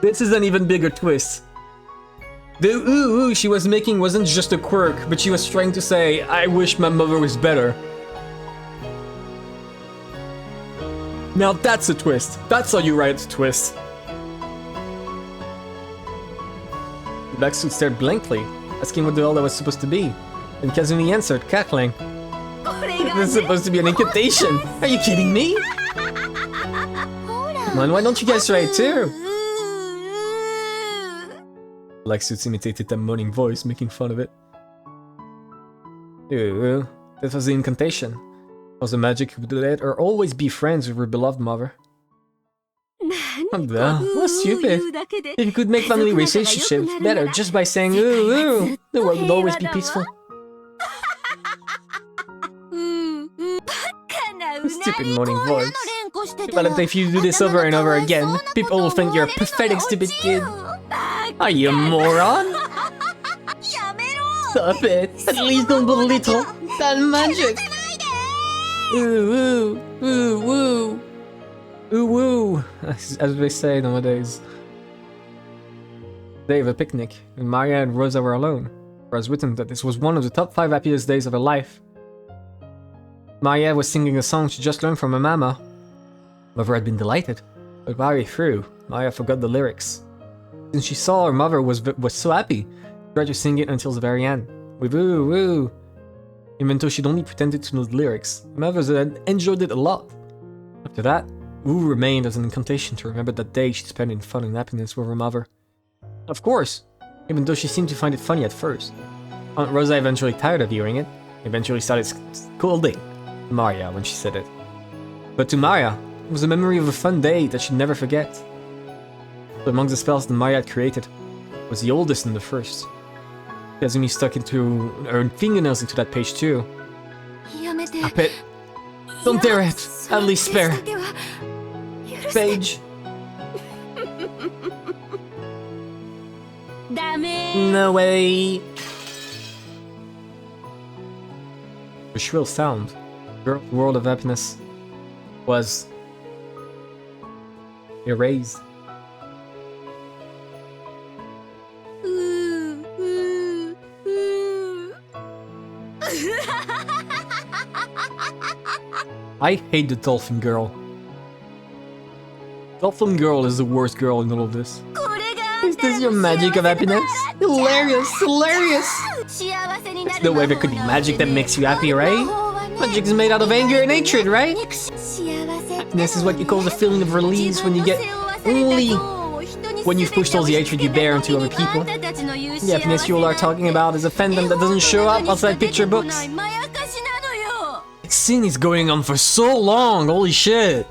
is an even bigger twist. The ooh she was making wasn't just a quirk, but she was trying to say, I wish my mother was better. Now that's a twist. That's how you write a twist. The black suit stared blankly, asking what the hell that was supposed to be. And Kazumi answered, cackling. This is supposed to be an incantation. Are you kidding me? Come on, why don't you guys try it too? Black suits imitated that moaning voice, making fun of it. Ooh, that was the incantation. It was the magic who would let her always be friends with her beloved mother. What stupid. If you could make family relationships better just by saying ooh, ooh, the world would always be peaceful. Stupid moaning voice. But if you do this over and over again, people will think you're a pathetic stupid kid. Are you a moron? Stop it. At least don't belittle that magic. Ooh, ooh, ooh, ooh. Ooh, woo, as they say nowadays. Day of a picnic, and Maria and Rosa were alone. It was written that this was one of the top 5 happiest days of her life. Maria was singing a song she just learned from her mama. Mother had been delighted, but halfway through, Maria forgot the lyrics. Since she saw her mother was so happy, she tried to sing it until the very end, with ooh, woo. Even though she'd only pretended to know the lyrics, her mother had enjoyed it a lot. After that, ooh remained as an incantation to remember that day she spent in fun and happiness with her mother. Of course, even though she seemed to find it funny at first. Aunt Rosa eventually tired of hearing it, eventually started scolding Maria when she said it. But to Maria, it was a memory of a fun day that she'd never forget. But among the spells that Maria had created, was the oldest and the first. Kazumi stuck into her fingernails into that page too. Stop it. Don't dare it. At least spare. Page. No way. The shrill sound, the world of happiness, was erased. I hate the Dolphin Girl. Dolphin Girl is the worst girl in all of this. Is this your magic of happiness? Hilarious! Hilarious! There's no way there could be magic that makes you happy, right? Magic is made out of anger and hatred, right? Happiness is what you call the feeling of release when you get only when you've pushed all the hatred you bear onto other people. The happiness you all are talking about is a fandom that doesn't show up outside picture books. This scene is going on for so long, holy shit!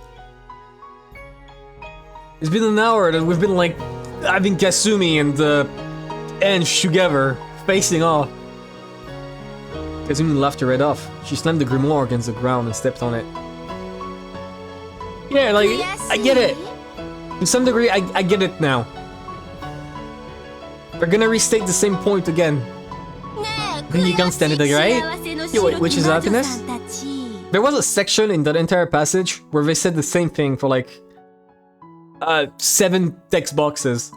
It's been an hour that we've been like having Kasumi and Ange together, facing off. Kasumi laughed her head off. She slammed the grimoire against the ground and stepped on it. Yeah, like, I get it. To some degree, I get it now. We're gonna restate the same point again. You can't stand it, right? Yo, wait, which is happiness? There was a section in that entire passage where they said the same thing for like 7 text boxes.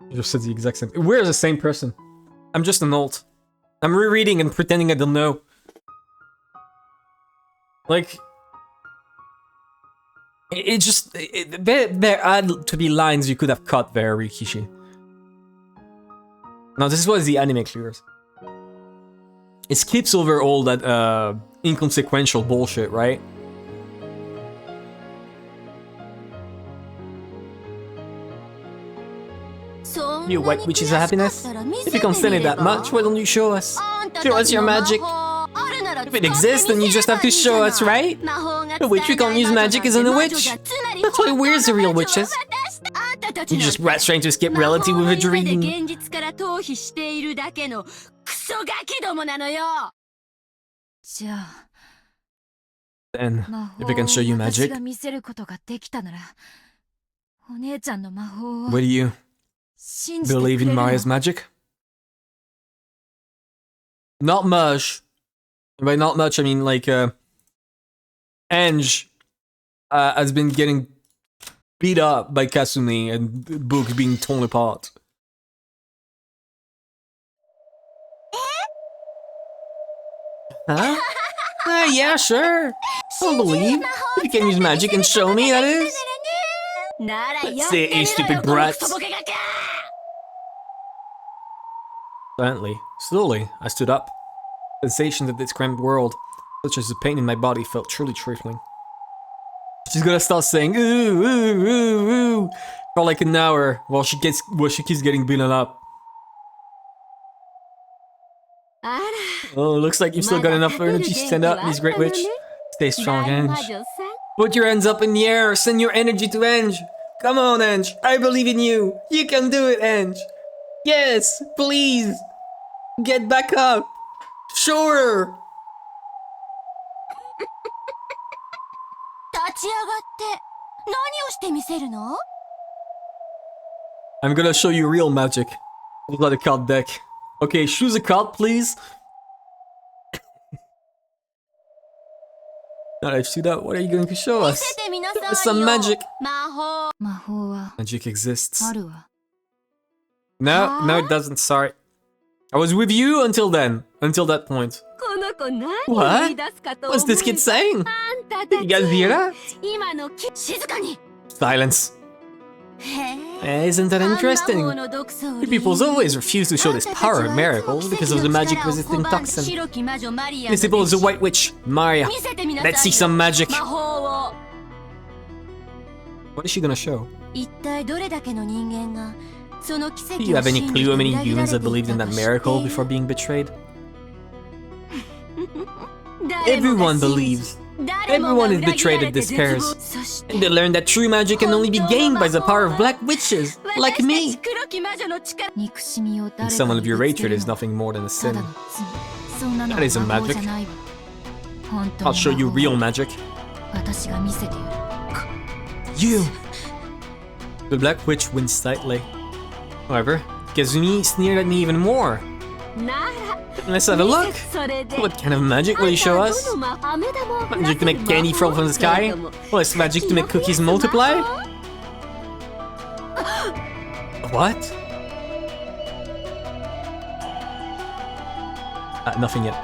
You just said the exact same. We're the same person. I'm just an alt. I'm rereading and pretending I don't know. Like, there had to be lines you could have cut there, Rikishi. Now, this is what the anime clears. It skips over all that inconsequential bullshit, right? You white witches of happiness? If you can't stand it that much, why don't you show us? Show us your magic. If it exists, then you just have to show us, right? A witch who can't use magic isn't a witch. That's why we're the real witches. You just rats trying to escape reality with a dream. Then, if I can show you magic, what do you believe in Maria's magic? Not much. By not much, I mean like, Ange has been getting beat up by Kasumi and books being torn apart. Huh? Yeah, sure. I'll believe. If you can use magic and show me, that is. Say it, you stupid brat. Silently, slowly, I stood up. Sensations of this cramped world, such as the pain in my body, felt truly trifling. She's gonna start saying ooh, ooh, ooh, ooh for like an hour while she keeps getting beaten up. Oh, looks like you've still got enough energy to stand up, Miss Great Witch. Stay strong, Ange. Put your hands up in the air, send your energy to Ange. Come on, Ange, I believe in you. You can do it, Ange. Yes, please. Get back up. Sure. I'm gonna show you real magic. Look at the card deck. Okay, choose a card, please. Now that I've stood up, what are you going to show us? Show us some magic. Magic exists. No, it doesn't, sorry. I was with you until then. Until that point. What? What's this kid saying? You guys hear that? Silence. Isn't that interesting? You peoples always refuse to show this power of miracles because of the magic-resisting toxin. Visible as a white witch, Maria. Let's see some magic. What is she gonna show? Do you have any clue how many humans have believed in that miracle before being betrayed? Everyone believes. Everyone is betrayed and despairs. And they learn that true magic can only be gained by the power of black witches, like me. And someone of your hatred is nothing more than a sin. That isn't magic. I'll show you real magic. You! The black witch winced slightly. However, Kazumi sneered at me even more. Let's have a look. What kind of magic will you show us? Magic to make candy fall from the sky? Or is magic to make cookies multiply? What? Nothing yet.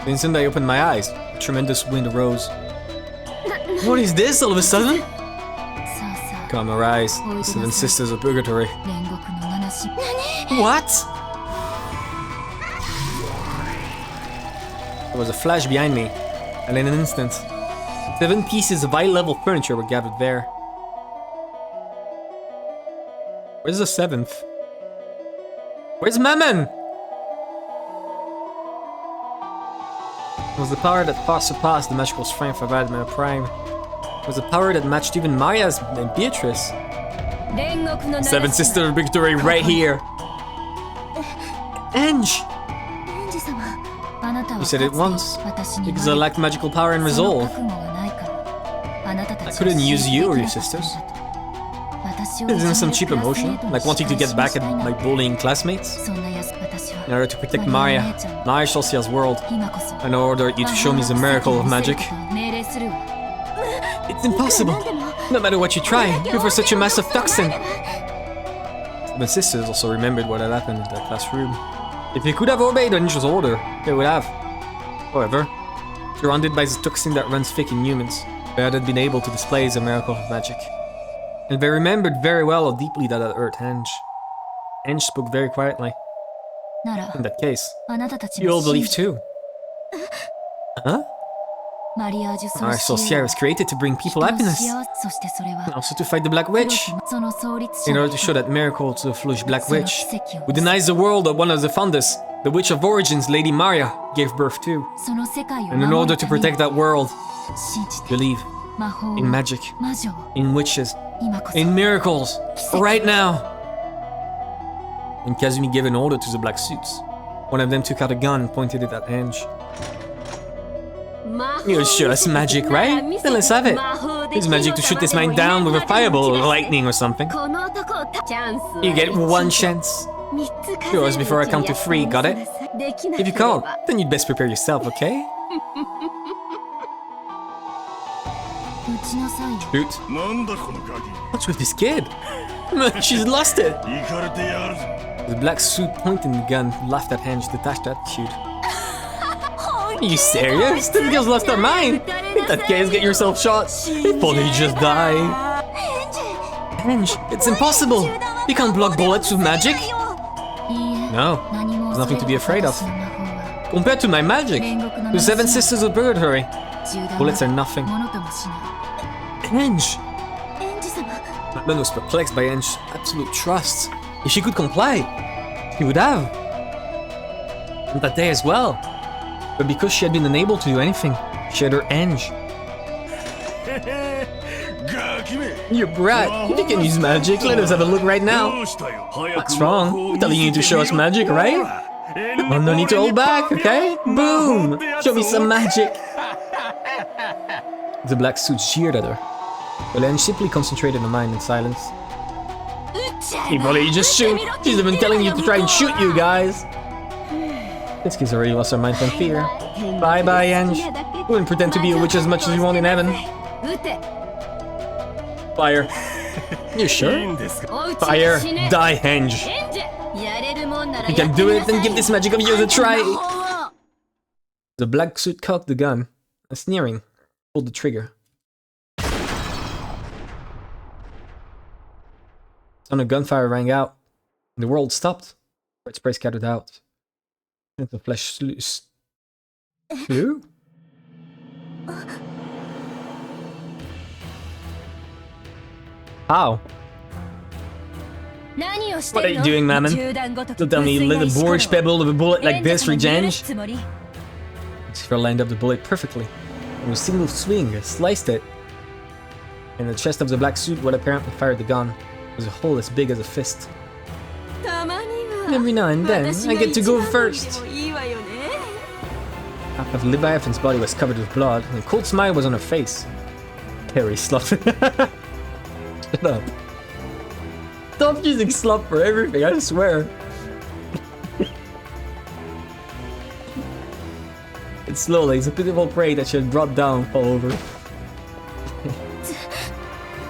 The instant I opened my eyes, a tremendous wind arose. What is this all of a sudden? Come, arise, the seven sisters of purgatory. What? There was a flash behind me, and in an instant, 7 pieces of high-level furniture were gathered there. Where's the 7th? Where's Mammon? It was the power that far surpassed the magical strength of Admin Prime. It was a power that matched even Maria's and Beatrice. 7 Sisters of Victory right here. Ange! You said it once, because I lacked magical power and resolve. I couldn't use you or your sisters. Isn't some cheap emotion, like wanting to get back at my bullying classmates? In order to protect Maria Shalcia's world, in order you to show me the miracle of magic. It's impossible! No matter what you try, you're for such a massive toxin! My sisters also remembered what had happened in their classroom. If they could have obeyed Angel's order, they would have. However, surrounded by the toxin that runs thick in humans, they hadn't been able to display the miracle of magic. And they remembered very well how deeply that had hurt Henge. Henge spoke very quietly. なら In that case, あなたたち you も all believe 信じ too. Huh? マリアージュ Our ソーシ sorcier エ was created to bring 人 people を happiness, 幸せそしてそれ and は also to fight the Black 黒 Witch. きその創立者 In の order to show that miracle to the foolish Black その Witch, 奇跡を who denies the world that one of the founders, the Witch of Origins, Lady Maria, gave birth to. その世界を And in 守 order る to ために protect that world, 信じて believe 魔法を in magic, 魔女を in witches, 今こそ in miracles, right now. And Kazumi gave an order to the black suits. One of them took out a gun and pointed it at Henge. You'll show us magic, right? Then let's have it. Use magic to shoot this man down with a fireball or lightning or something. You get one chance. Show us before I count to 3, got it? If you can't, then you'd best prepare yourself, okay? 打ちなさいよ Shoot. なんだこのガキ What's with this kid? She's lost it. 行かれてやるぞ The black suit pointing the gun laughed at Henge's detached attitude. Are you serious? This girl's lost her mind. In that case, get yourself shot. If only you just die. Henge, it's impossible. You can't block bullets with magic. いいえ No, 何も there's nothing to be afraid of. 私の魔法は Compared to my magic, the Seven Sisters of Purgatory, 銃弾 bullets are は nothing. ものともしない Henge! エンジ様 Batman was perplexed by Henge's absolute trust. If she could comply, he would have. And that day as well. But because she had been unable to do anything, she had her Henge. ガキめ You brat! If you can use magic, let us have a look right now. どうしたよ早く What's wrong? I'm telling you to show us magic, right? Oh, no need to hold back, okay? Boom! Show me some magic! The black suits jeered at her. But Henge simply concentrated her mind in silence. If only you just shoot! She's even telling you to try and shoot you guys! This kid's already lost her mind from fear. Bye bye, Henge. You wouldn't pretend to be a witch as much as you want in heaven. 撃て Fire. You いい sure? んですか おうち Fire. で死ね Die, Henge. エンジやれるもんなら You や can って do み it, なさ then い give this magic of yours a try! 魔法を The black suit cocked the gun, and sneering, pulled the trigger. Sound of gunfire rang out, and the world stopped. Bird spray scattered out. And the flesh flew? How? 何をして What are る you の doing, Mammon? 銃弾ごとき Don't tell me you let a boorish pebble of a bullet like this for エンジ様に許 Jenge? すつもり Lucifer lined up the bullet perfectly. In a single swing, sliced it. And the chest of the black suit, what apparently fired the gun, was a hole as big as a fist. たまに And は every now and then, 私 I が get to 一 go 番乗り first. でもいいわよね Half of Leviathan's body was covered with blood, and a cold smile was on her face. Harry slop. Shut up. Stop using slop for everything, I swear. And slowly, it's a pitiful prey that she had brought down, fall over.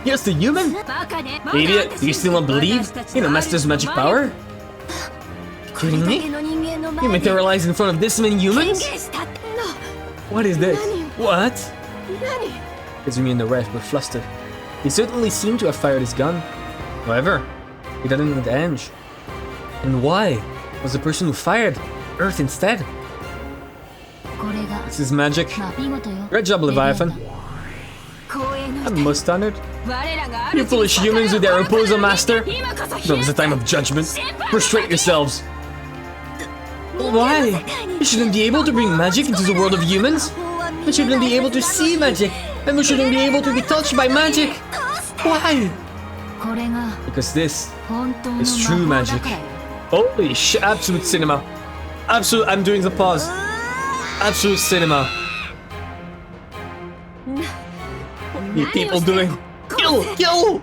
Yes, the human? バカねまだ Idiot, do you still not believe in the Master's magic power? Kidding これだ me? けの人間の You 前に materialize in front of this many 宣 humans? 言したの What is this? What? 何 Kazumi and the rest were flustered. He certainly seemed to have fired his gun. However, he didn't need Henge. And why was the person who fired Earth instead? これが This is magic. まあ見事よ Great job, Leviathan. 光栄の I'm most honored. 我らが You foolish humans with their opposer master. 今こそ Now is the time of judgment. Prostrate yourselves. Why? You shouldn't be able to bring magic into the world of humans. We shouldn't be able to see magic. And we shouldn't be able to be touched by magic. Why? これが Because this 本当の is true 魔法だ magic. からよ Holy shit, absolute cinema. Absolute, I'm doing the pause. Absolute cinema. What are you people doing? Kill! Kill!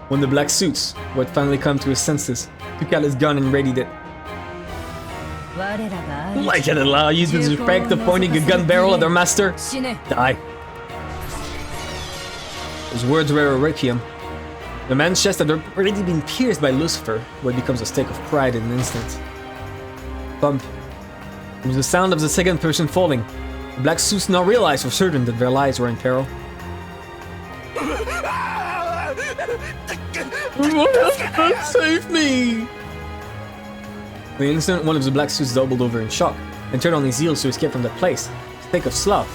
When the black suits, who had finally come to his senses, took out his gun and readied it. 我らが愛 Like an allow used with respect of pointing a gun barrel at their master. 死ね Die. His words were a requiem. The man's chest had already been pierced by Lucifer, what becomes a stake of pride in an instant. Bump. It was the sound of the second person falling. The black suits now realized for certain that their lives were in peril. Save me! The instant one of the black suits doubled over in shock and turned on his heels to escape from that place. Think of sloth.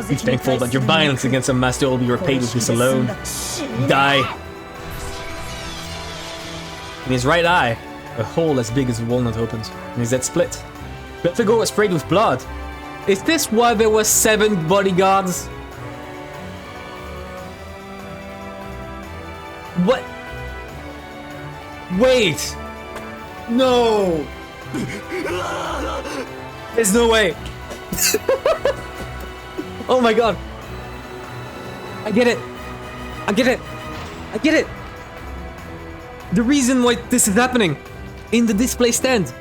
Be thankful that your violence against a master will be repaid with this alone. Die. In his right eye, a hole as big as a walnut opened, and his head split. That figure was sprayed with blood. Is this why there were 7 bodyguards? What? Wait! No! There's no way! Oh my god! I get it! I get it! I get it! The reason why this is happening in the display stand.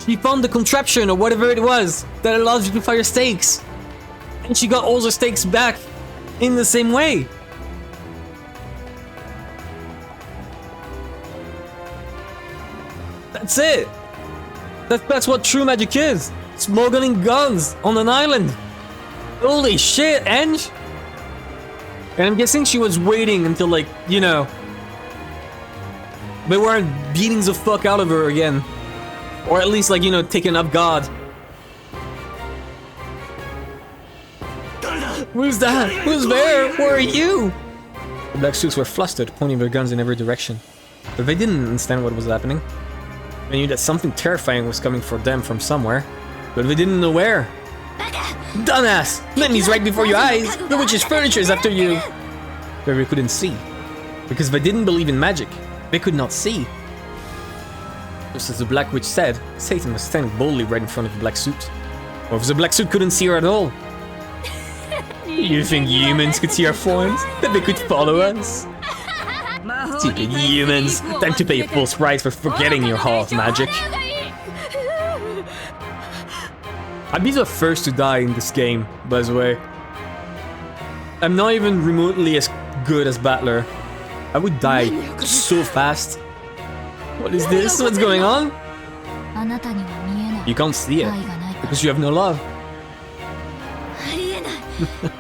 She found the contraption or whatever it was that allows you to fire stakes. And she got all the stakes back in the same way. That's it. That's what true magic is. Smuggling guns on an island. Holy shit, Ange. And I'm guessing she was waiting until, like, you know, they weren't beating the fuck out of her again. Or at least, like, you know, taking up guard. Who's that? Who's there? Where are you? The black suits were flustered, pointing their guns in every direction. But they didn't understand what was happening. They knew that something terrifying was coming for them from somewhere, but they didn't know where. Dumbass! Enemy's right before your eyes! The witch's furniture is after you! But they couldn't see. Because they didn't believe in magic. They could not see. Just as the Black Witch said, Satan was standing boldly right in front of the black suit. Or if the black suit couldn't see her at all. You think humans could see our forms? That they could follow us? Stupid humans! Time to pay a full price for forgetting your Hall of Magic. I'd be the first to die in this game, by the way. I'm not even remotely as good as Battler. I would die so fast. What is this? What's going on? You can't see it because you have no love.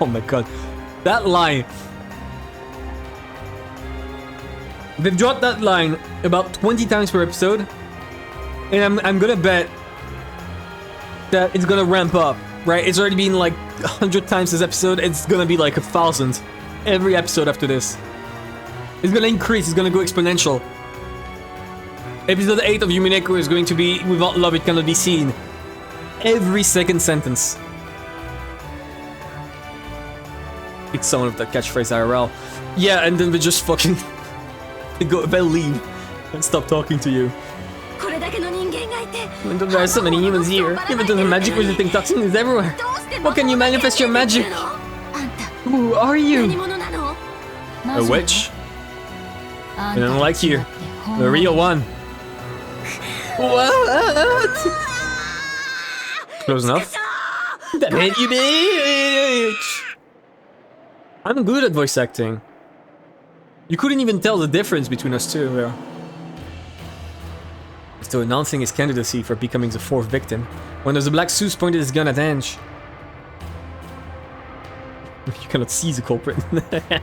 Oh my god. That line. They've dropped that line about 20 times per episode. And I'm gonna bet that it's gonna ramp up, right? It's already been like 100 times this episode. It's gonna be like 1,000 every episode after this. It's gonna increase, it's gonna go exponential. Episode 8 of Umineko is going to be without love it cannot be seen. Every second sentence. It's someone with that catchphrase IRL. Yeah, and then they just fucking they'll leave and stop talking to you. Even though there are so many humans here, even though the magic resisting toxin is everywhere. How can you manifest your magic? Who are you? A witch? I don't like you. The real one. What? Close enough. That hit you, bitch! I'm good at voice acting. You couldn't even tell the difference between us two there. Still announcing his candidacy for becoming the 4th victim, when the black suit pointed his gun at Ange. You cannot see the culprit. And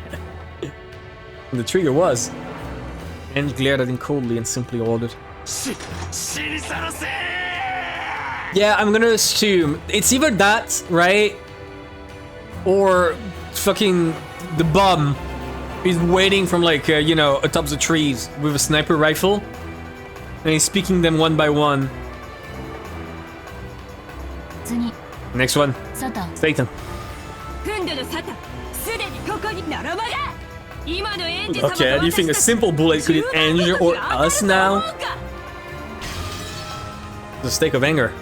the trigger was. Ange glared at him coldly and simply ordered. Yeah, I'm gonna assume it's either that, right? Or fucking the bum is waiting from like, you know, atop the trees with a sniper rifle. And he's speaking them one by one. Next one. Satan. Okay, do you think a simple bullet could hit Ange or us now? The stake of anger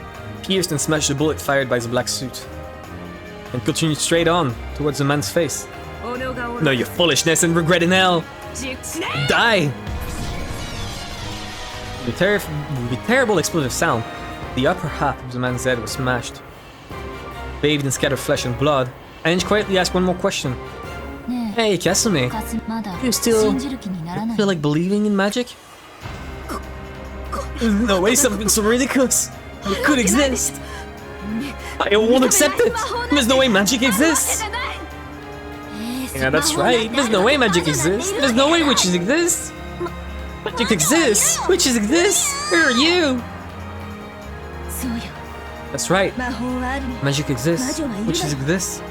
pierced and smashed the bullet fired by the black suit. And continued straight on towards the man's face. Know your foolishness and regret it now. Die! With a terrible explosive sound, the upper half of the man's head was smashed. Bathed in scattered flesh and blood, Ange quietly asked one more question. Hey, Kasumi, you still feel like believing in magic? No way, something so ridiculous. It could exist. I won't accept it. There's no way magic exists. Yeah, that's right. There's no way magic exists. There's no way witches exist. Magic exists. Witches exist. Who are you? That's right. Magic exists. Witches exist.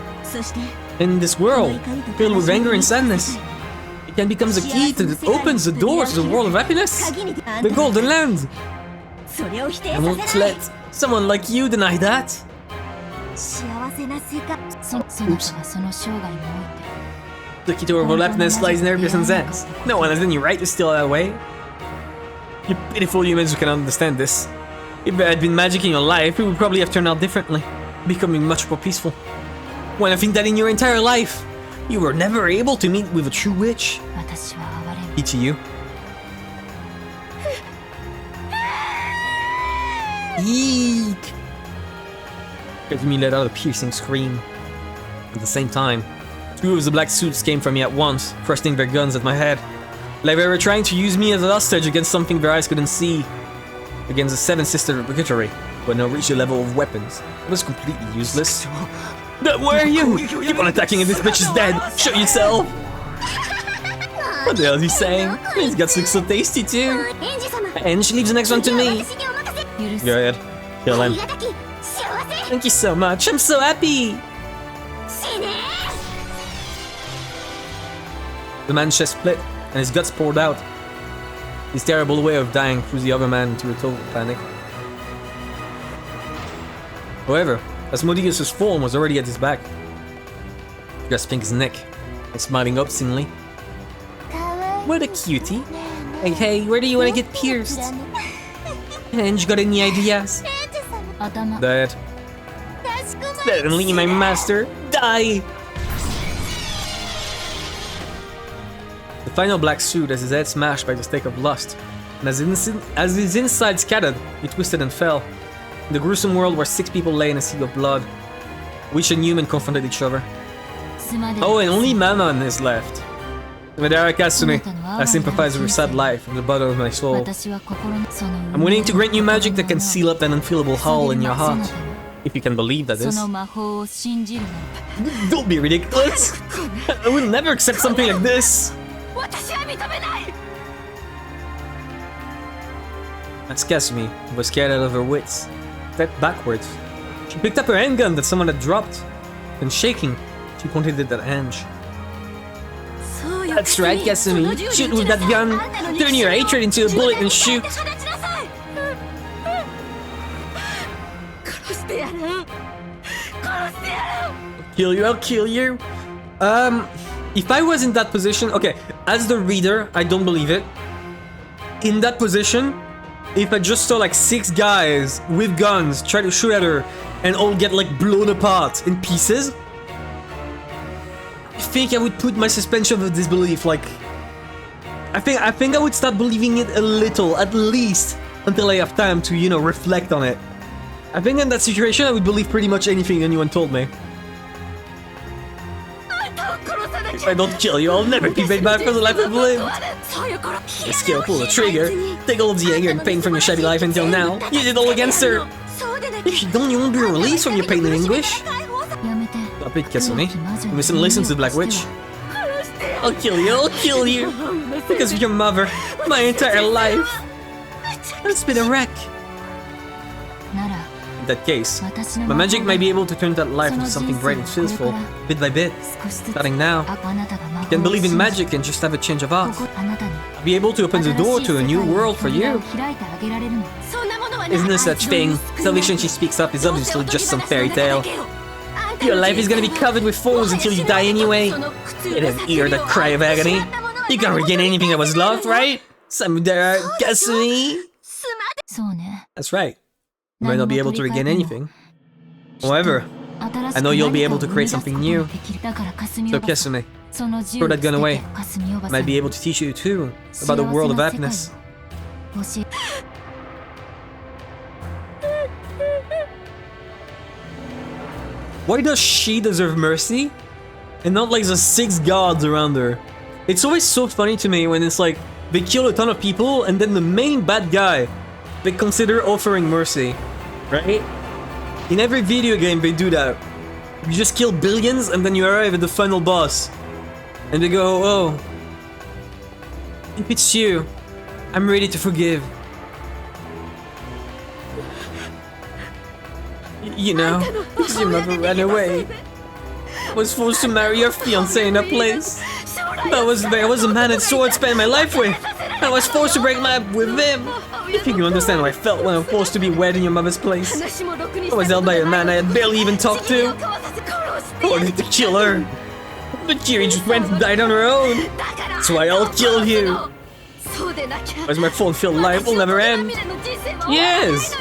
In this world, filled with anger and sadness, it can become the key that opens the door to the world of happiness. The Golden Land. I won't let someone like you deny that. Oops. The key to our world of happiness lies in every sense. No one has any right to steal that way. You pitiful humans who can understand this. If there had been magic in your life, it would probably have turned out differently, becoming much more peaceful. When I think that in your entire life, you were never able to meet with a true witch. Pity you. Eek! Me let out a piercing scream. At the same time, two of the black suits came for me at once, thrusting their guns at my head. Like they were trying to use me as a hostage against something their eyes couldn't see. Against the Seven Sisters of Purgatory, who had now reached the level of weapons. It was completely useless. Where are you? Keep on attacking and this bitch is dead! Show yourself! What the hell is he saying? His guts look so tasty too! And she leaves the next one to me! Go ahead. Kill him. Thank you so much, I'm so happy! The man's chest split, and his guts poured out. His terrible way of dying threw the other man into a total panic. However, Asmodeus' form was already at his back, grasping his neck and smiling obscenely. What a cutie! Hey, where do you want to get pierced? And you got any ideas? That. Certainly, my master! Die! The final black suit has his head smashed by the stake of lust, and as his inside scattered, he twisted and fell. In the gruesome world where 6 people lay in a sea of blood, witch and human confronted each other. Oh, and only Mammon is left. Madara Kasumi, I sympathize with your sad life from the bottom of my soul. I'm willing to grant you magic that can seal up that unfeelable hole in your heart. If you can believe that is. Don't be ridiculous! I will never accept something like this! That's Kasumi, who was scared out of her wits. Stepped backwards. She picked up her handgun that someone had dropped. Then shaking, she pointed it at Ange. That's right, Kasumi. Shoot with that gun. Turn your hatred into a bullet and shoot. Kill you, I'll kill you. If I was in that position, okay, as the reader, I don't believe it. In that position, if I just saw like 6 guys with guns try to shoot at her and all get like blown apart in pieces, I think I would put my suspension of disbelief, like, I think I would start believing it a little, at least, until I have time to, you know, reflect on it. I think in that situation I would believe pretty much anything anyone told me. If I don't kill you, I'll never be paid back for the life I've lived. The skill, pull the trigger, take all of the anger and pain from your shabby life until now. You did all against her. If you don't, you won't be released from your pain and anguish. Stop it, Kasumi. You mustn't listen to the Black Witch. I'll kill you. Because of your mother, my entire life. It's been a wreck. In that case, my magic might be able to turn that life into something bright and faithful, bit by bit. Starting now, you can believe in magic and just have a change of heart. I'll be able to open the door to a new world for you. Isn't there such thing? Salvation she speaks of is obviously just some fairy tale. Your life is gonna be covered with thorns until you die anyway. You didn't hear that cry of agony. You can't regain anything that was lost, right? Samudera Kasumi. That's right. You might not be able to regain anything. However, I know you'll be able to create something new. So Kasumi, throw that gun away. I might be able to teach you too about the world of happiness. Why does she deserve mercy? And not like the 6 gods around her? It's always so funny to me when it's like, they kill a ton of people and then the main bad guy, they consider offering mercy. Right? In every video game, they do that. You just kill billions and then you arrive at the final boss. And they go, oh, if it's you, I'm ready to forgive. You know, because your mother ran away. I was forced to marry your fiancé in a place. I was a man and sword spent my life with. I was forced to break my up with him. If you can understand how I felt when I was forced to be wed in your mother's place. I was held by a man I had barely even talked to. I wanted to kill her. But Kiri just went and died on her own. That's why I'll kill you. As my fulfilled life will never end. Yes!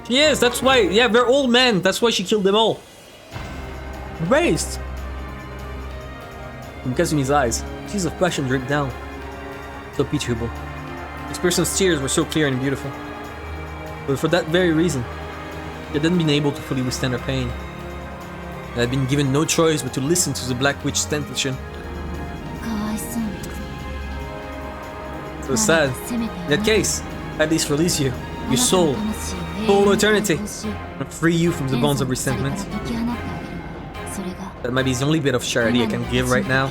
Yes, that's why. Yeah, they're all men. That's why she killed them all. Raised. From Kazumi's eyes, tears of passion dripped down. So pitiable. This person's tears were so clear and beautiful. But for that very reason, she hadn't been able to fully withstand her pain. And had been given no choice but to listen to the Black Witch's temptation. So sad. In that case, at least release you, your soul, whole eternity, and free you from the bonds of resentment. That might be the only bit of charity I can give right now.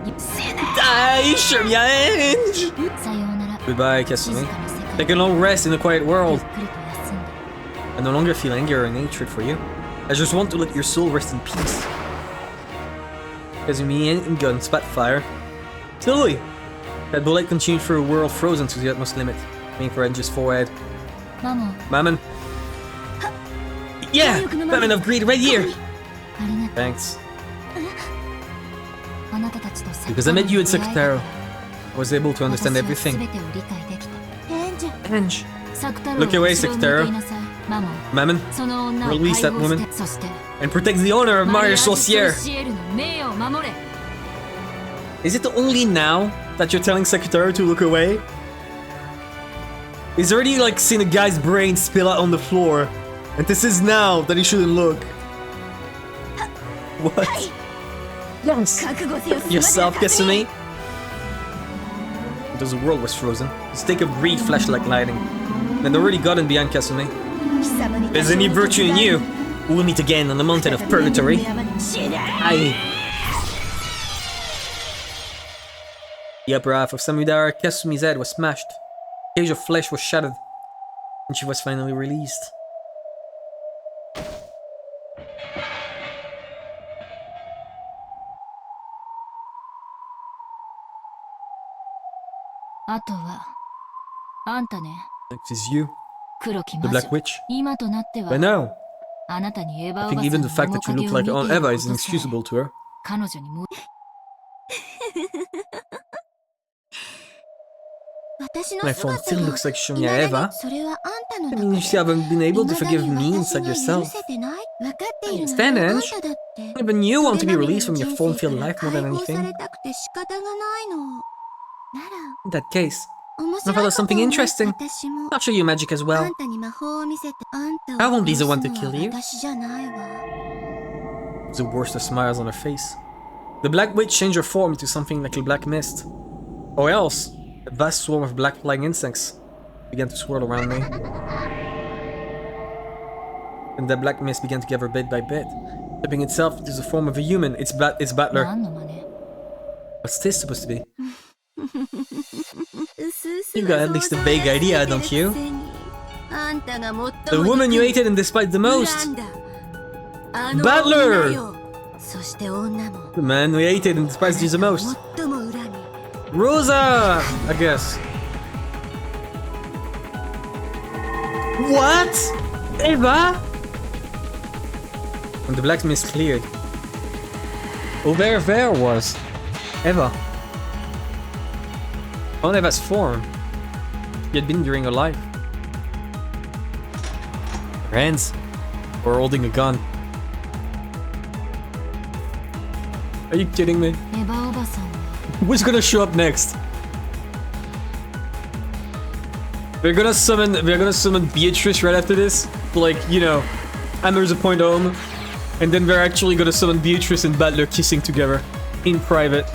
Die, Shiryange! Goodbye, Kasumi. Take a long rest in a quiet world. I no longer feel anger or hatred for you. I just want to let your soul rest in peace. Kazumi and gun spat fire. Slowly, that bullet continued through a world frozen to the utmost limit, aiming for Enji's forehead. Mammon. Yeah! Mammon of greed right here! Thanks. Because I met you at Sakutaro, I was able to understand everything. Ange. Look away, Sakutaro. Mammon, release that woman. And protect the honor of Mario Sorcier. Is it only now that you're telling Sakutaro to look away? He's already like seen a guy's brain spill out on the floor. And this is now that he shouldn't look. What? Yes. Yourself, Kasumi? Because the world was frozen. The stake of greed flashed like lightning. And already gotten beyond Kasumi. There's any virtue in you. We'll meet again on the mountain of purgatory. Aye. The upper half of Samudara Kasumi's head was smashed. The cage of flesh was shattered. And she was finally released. Next is you, the Black Witch. But now, I think even the fact that you look like Aunt Eva is inexcusable to her. My phone still looks like Shinya Eva. That means you haven't been able to forgive me inside yourself. I understand, Ange. Even you want to be released from your phone-filled life more than anything. In that case, I thought of something interesting. I'll show you magic as well. I won't be the one to kill you. The worst of smiles on her face. The Black Witch changed her form into something like a black mist. Or else, a vast swarm of black flying insects began to swirl around me. And that black mist began to gather bit by bit, shaping itself into the form of a human. It's Butler. What's this supposed to be? You got at least a vague idea, don't you? The woman you hated and despised the most! Butler! The man we hated and despised you the most. Rosa! I guess. What? Eva? When the black mist cleared. Oh, there was Eva. On Eva's form. She had been during her life. Her hands were holding a gun. Are you kidding me? Who's gonna show up next? We're gonna summon Beatrice right after this. Like, you know, hammers a point home. And then we're actually gonna summon Beatrice and Butler kissing together. In private.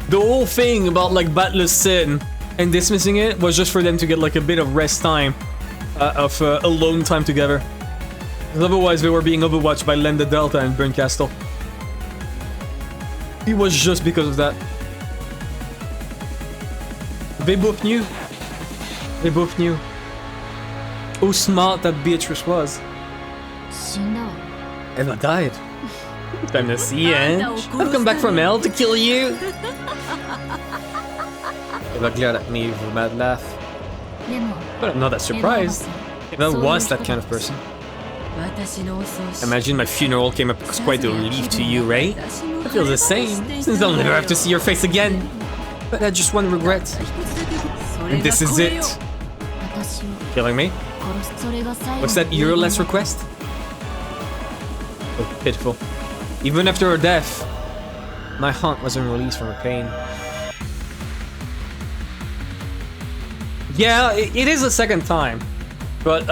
The whole thing about like Butler's sin and dismissing it was just for them to get like a bit of rest time, of alone time together. Because otherwise they were being overwatched by Lambda Delta and Burn Castle. It was just because of that. They both knew. They both knew. How smart that Beatrice was. Eva died. Time to see, eh? I've come back from hell to kill you. Eva glared at me with a mad laugh. But I'm not that surprised. Eva was that kind of person. Imagine my funeral came up as quite a relief to you, right? I feel the same, since I'll never have to see your face again. But I had just one regret. And this is it. Killing me? What's that your last request? Oh, pitiful. Even after her death, my heart wasn't released from her pain. Yeah, it is the second time. But,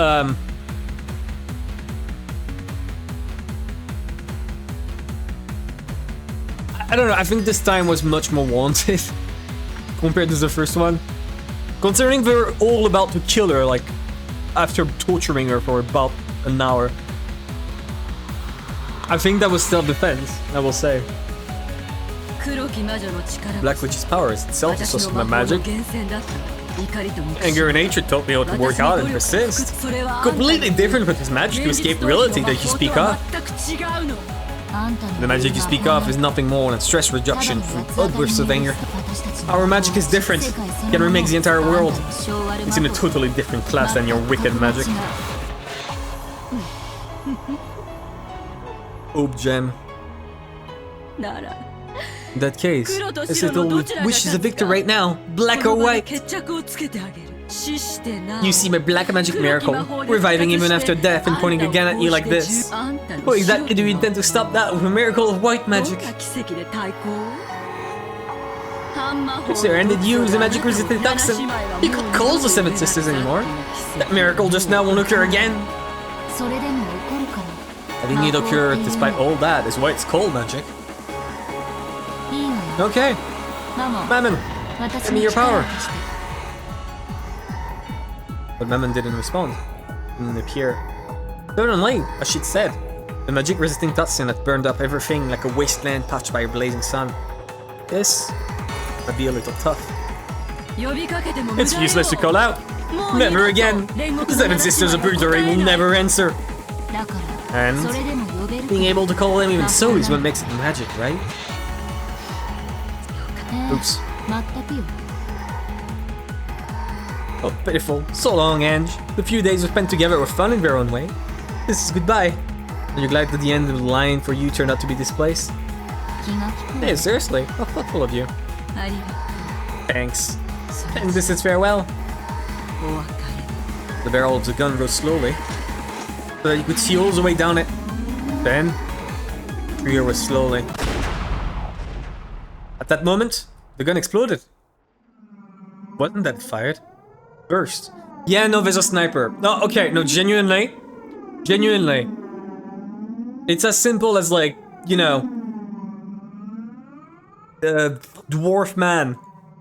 I don't know, I think this time was much more wanted compared to the first one. Considering they were all about to kill her, like, after torturing her for about an hour. I think that was self-defense, I will say. Black Witch's power is itself a source of my magic. Anger and hatred taught me how to work hard and persist. Completely different with his magic to escape reality that you speak of. The magic you speak of is nothing more than stress reduction from outbursts of anger. Our magic is different. It can remake the entire world. It's in a totally different class than your wicked magic. Hope gem. In that case, this little wish is a victor right now, black or white. You see my black magic miracle, reviving even after death and pointing again at you like this. How exactly do you intend to stop that with a miracle of white magic? Sir, and did you use a magic resistant toxin? You can't call the Seven Sisters anymore. That miracle just now won't occur again. Having it occur despite all that is why it's called magic. Okay. Mammon, give me your power. But Mammon didn't respond. Didn't appear. Suddenly, as she'd said, the magic resisting toxin had burned up everything like a wasteland touched by a blazing sun. This might be a little tough. It's useless to call out. Never again. The Seven Sisters of Purgatory will never answer. And being able to call them even so is what makes it magic, right? Oops. Oh, pitiful. So long, Ange. The few days we spent together were fun in their own way. This is goodbye. Are you glad that the end of the line for you turned out to be this place? Hey, seriously, how thoughtful of you. Thanks. And this is farewell. The barrel of the gun rose slowly, so that you could see all the way down it. Then, the trigger was slowly. At that moment, the gun exploded. Wasn't that fired? Burst. Yeah, no, there's a sniper. No, okay, no, genuinely. Genuinely. It's as simple as, like, you know, a dwarf man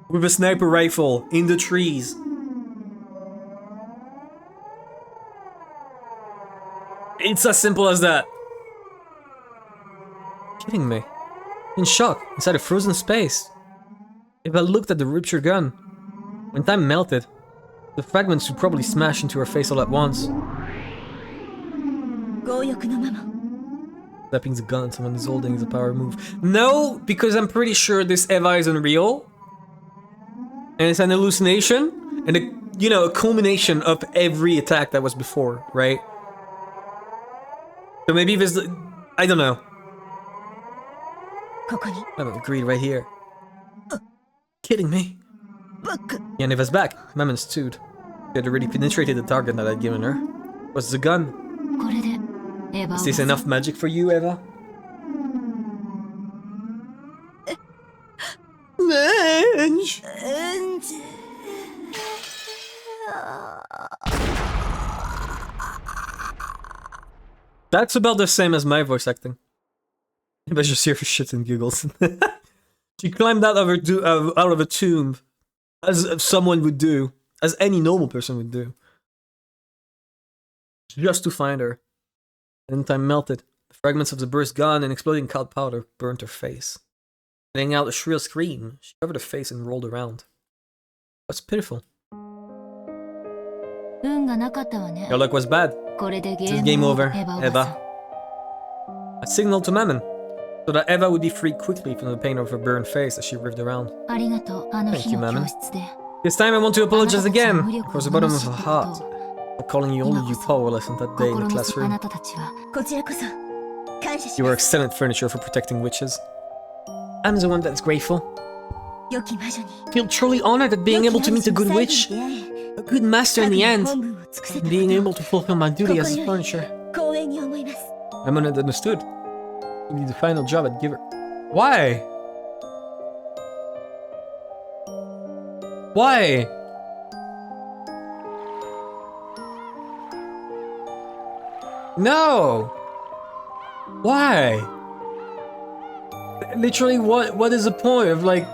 with a sniper rifle in the trees. It's as simple as that. Kidding me. In shock, inside a frozen space. If I looked at the ruptured gun, when time melted, the fragments would probably smash into her face all at once. Slapping the gun someone is holding is a power move. No, because I'm pretty sure this Eva is unreal. And it's an hallucination. And a, you know, a culmination of every attack that was before, right? So maybe there's, I don't know. I'm agreed right here. Kidding me? Yeah, Neva's back. Mammon stewed. She had already penetrated the target that I'd given her. What's the gun? Is this enough magic for you, Eva? Ange! That's about the same as my voice acting. Eva's just here for shits and giggles. She climbed out of a tomb As someone would do. As any normal person would do. Just to find her. And time melted. The fragments of the burst gone and exploding cold powder burnt her face. Letting out a shrill scream, she covered her face and rolled around. That's pitiful. Your luck was bad. This is game over, Eva. I signaled to Mammon, so that Eva would be freed quickly from the pain of her burned face as she writhed around. Thank you, Mammon. This time I want to apologize again, across the bottom of her heart, for calling you all you powerless on that day in the classroom. You were excellent furniture for protecting witches. I'm the one that's grateful. I feel truly honored at being able to meet a good witch, a good master in the end, and being able to fulfill my duty as a furniture. I'm understood. You need the final job I'd give her. Why? Why? No! Why? Literally, what is the point of, like,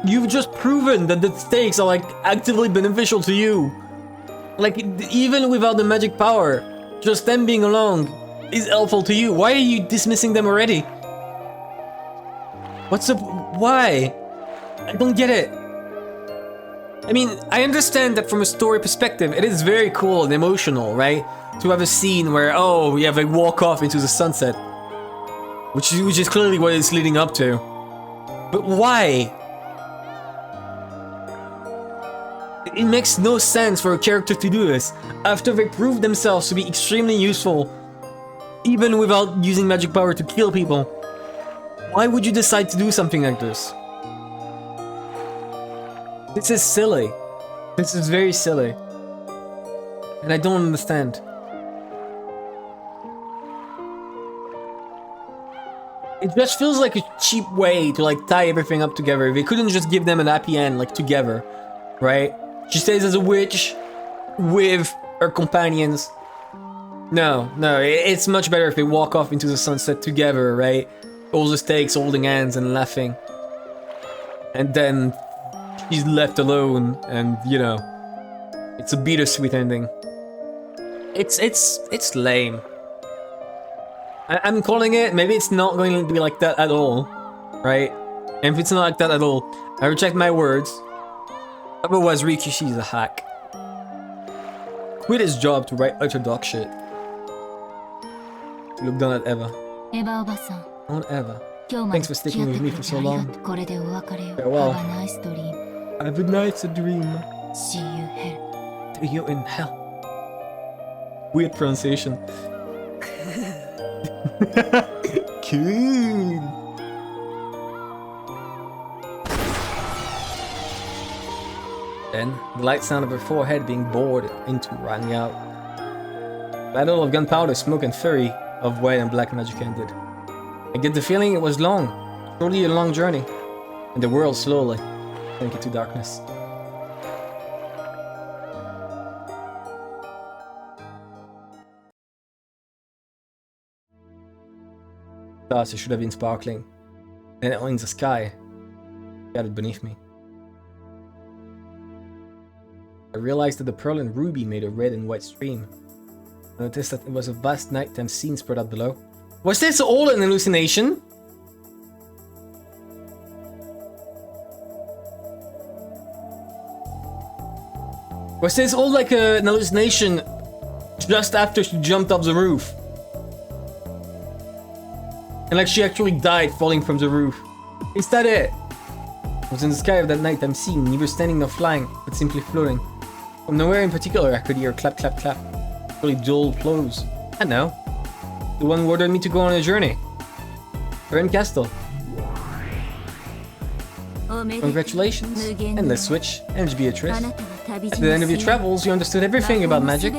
you've just proven that the stakes are, like, actively beneficial to you. Like, even without the magic power, just them being along is helpful to you. Why are you dismissing them already? What's up? Why? I don't get it. I mean, I understand that from a story perspective, it is very cool and emotional, right? To have a scene where, oh, we have a walk off into the sunset. Which is clearly what it's leading up to. But why? It makes no sense for a character to do this, after they proved themselves to be extremely useful, even without using magic power to kill people. Why would you decide to do something like this? This is silly. This is very silly. And I don't understand. It just feels like a cheap way to, like, tie everything up together. They couldn't just give them an happy end, like, together, right? She stays as a witch with her companions. No, it's much better if they walk off into the sunset together, right? All the stakes, holding hands and laughing. And then she's left alone, and, you know, it's a bittersweet ending. It's lame. I'm calling it. Maybe it's not going to be like that at all, right? And if it's not like that at all, I reject my words. Otherwise, Rikishi is a hack. Quit his job to write utter dog shit. Look down at Eva. On Eva. Thanks for sticking with me for so long. Farewell. Have a nice dream. See you in hell. Weird pronunciation. Cool. Then, the light sound of her forehead being bored into rang out. Battle of gunpowder, smoke and fury of white and black magic ended. I get the feeling it was long, truly a long journey, and the world slowly sank into darkness. Stars should have been sparkling, and in the sky, gathered beneath me. I realized that the pearl and ruby made a red and white stream. I noticed that it was a vast nighttime scene spread out below. Was this all an hallucination? Was this all like an hallucination just after she jumped off the roof? And like she actually died falling from the roof. Is that it? I was in the sky of that night I'm seeing, neither standing nor flying, but simply floating. From nowhere in particular I could hear clap clap clap. Really dull close. I know. The one who ordered me to go on a journey. Ren Castle. Congratulations. Endless Switch, and Beatrice. At the end of your travels, you understood everything about magic.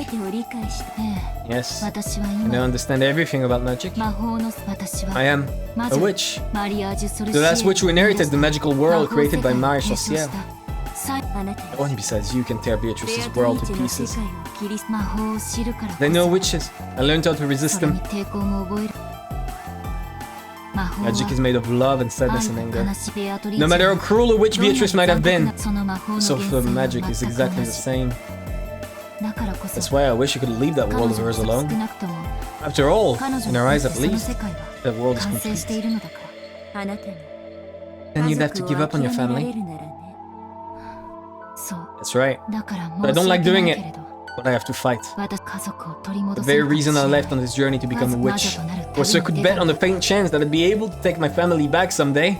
Yes, and I understand everything about magic. I am a witch. The last witch who inherited the magical world created by Marie Sorcière. No one besides you can tear Beatrice's world to pieces. They know witches. I learned how to resist them. Magic is made of love and sadness and anger. No matter how cruel a witch Beatrice might have been, the source of magic is exactly the same. That's why I wish you could leave that world of hers alone. After all, in her eyes at least, that world is complete. Then you'd have to give up on your family. That's right. But I don't like doing it, but I have to fight. The very reason I left on this journey to become a witch was so I could bet on the faint chance that I'd be able to take my family back someday.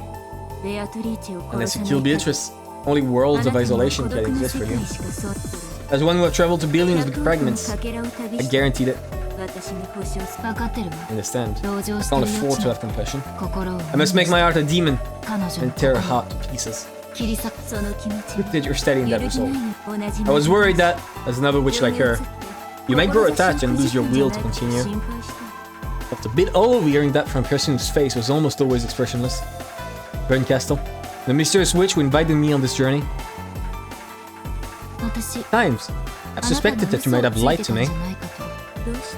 Unless you kill Beatrice, only worlds of isolation can exist for you. As one who have traveled to billions with fragments, I guaranteed it. Understand? I can't afford to have compassion. I must make my heart a demon and tear her heart to pieces. Good that you're studying that resolve. I was worried that, as another witch like her, you might grow attached and lose your will to continue. I felt a bit old hearing that from a person whose face was almost always expressionless. Berncastle, the mysterious witch who invited me on this journey. At times, I've suspected that you might have lied to me.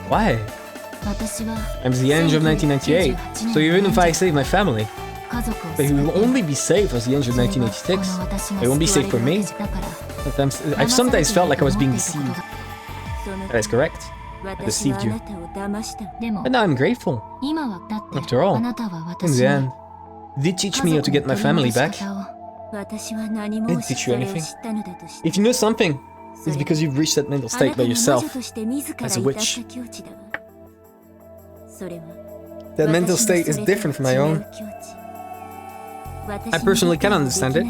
Why? I'm the Ange of 1998, so even if I save my family, but he will only be safe as the Ange of 1986. It won't be safe for me. I've sometimes felt like I was being deceived. That is correct. I deceived you. But now I'm grateful. After all, in the end, you did teach me how to get my family back. I didn't teach you anything. If you know something, it's because you've reached that mental state by yourself, as a witch. That mental state is different from my own. I personally can't understand it,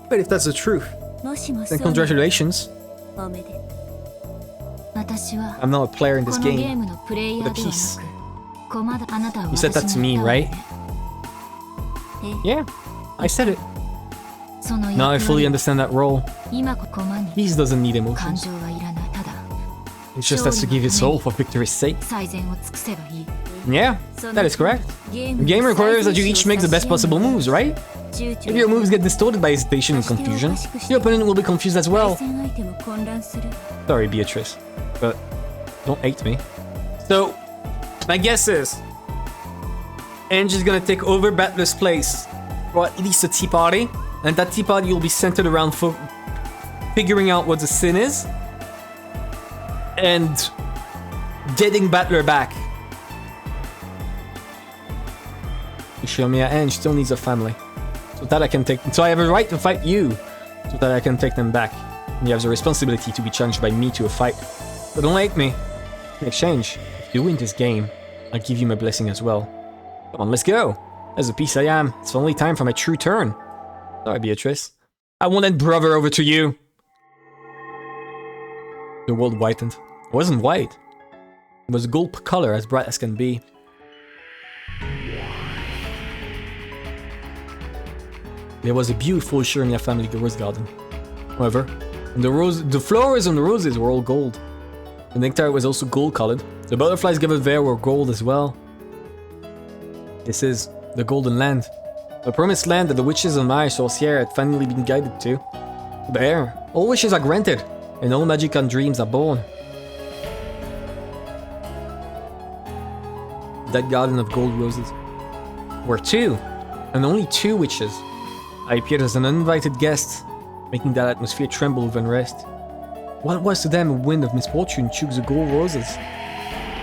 but if that's the truth, then congratulations. I'm not a player in this game, but a piece. You said that to me, right? Yeah, I said it. Now I fully understand that role. Peace doesn't need emotions. It just has to give its soul for victory's sake. Yeah, that is correct. The game requires that you each make the best possible moves, right? If your moves get distorted by hesitation and confusion, your opponent will be confused as well. Sorry, Beatrice, but don't hate me. So, my guess is Ange is gonna take over Battler's place, or at least a tea party, and that tea party will be centered around figuring out what the sin is and getting Battler back. Yoshimiya Ange still needs a family, so that I can take. So I have a right to fight you, so that I can take them back. And you have the responsibility to be challenged by me to a fight. But don't hate me. In exchange, if you win this game, I'll give you my blessing as well. Come on, let's go. As a piece I am, it's only time for my true turn. Sorry, Beatrice. I won't hand brother over to you. The world whitened. It wasn't white. It was a gold color as bright as can be. There was a beautiful Shirnya family rose garden. However, the flowers on the roses were all gold. The nectar was also gold colored. The butterflies gathered there were gold as well. This is the Golden Land. The promised land that the witches of my sorcière had finally been guided to. There, all wishes are granted, and all magic and dreams are born. That garden of gold roses were two, and only two witches. I appeared as an uninvited guest, making that atmosphere tremble with unrest. What was to them a wind of misfortune chose the gold roses?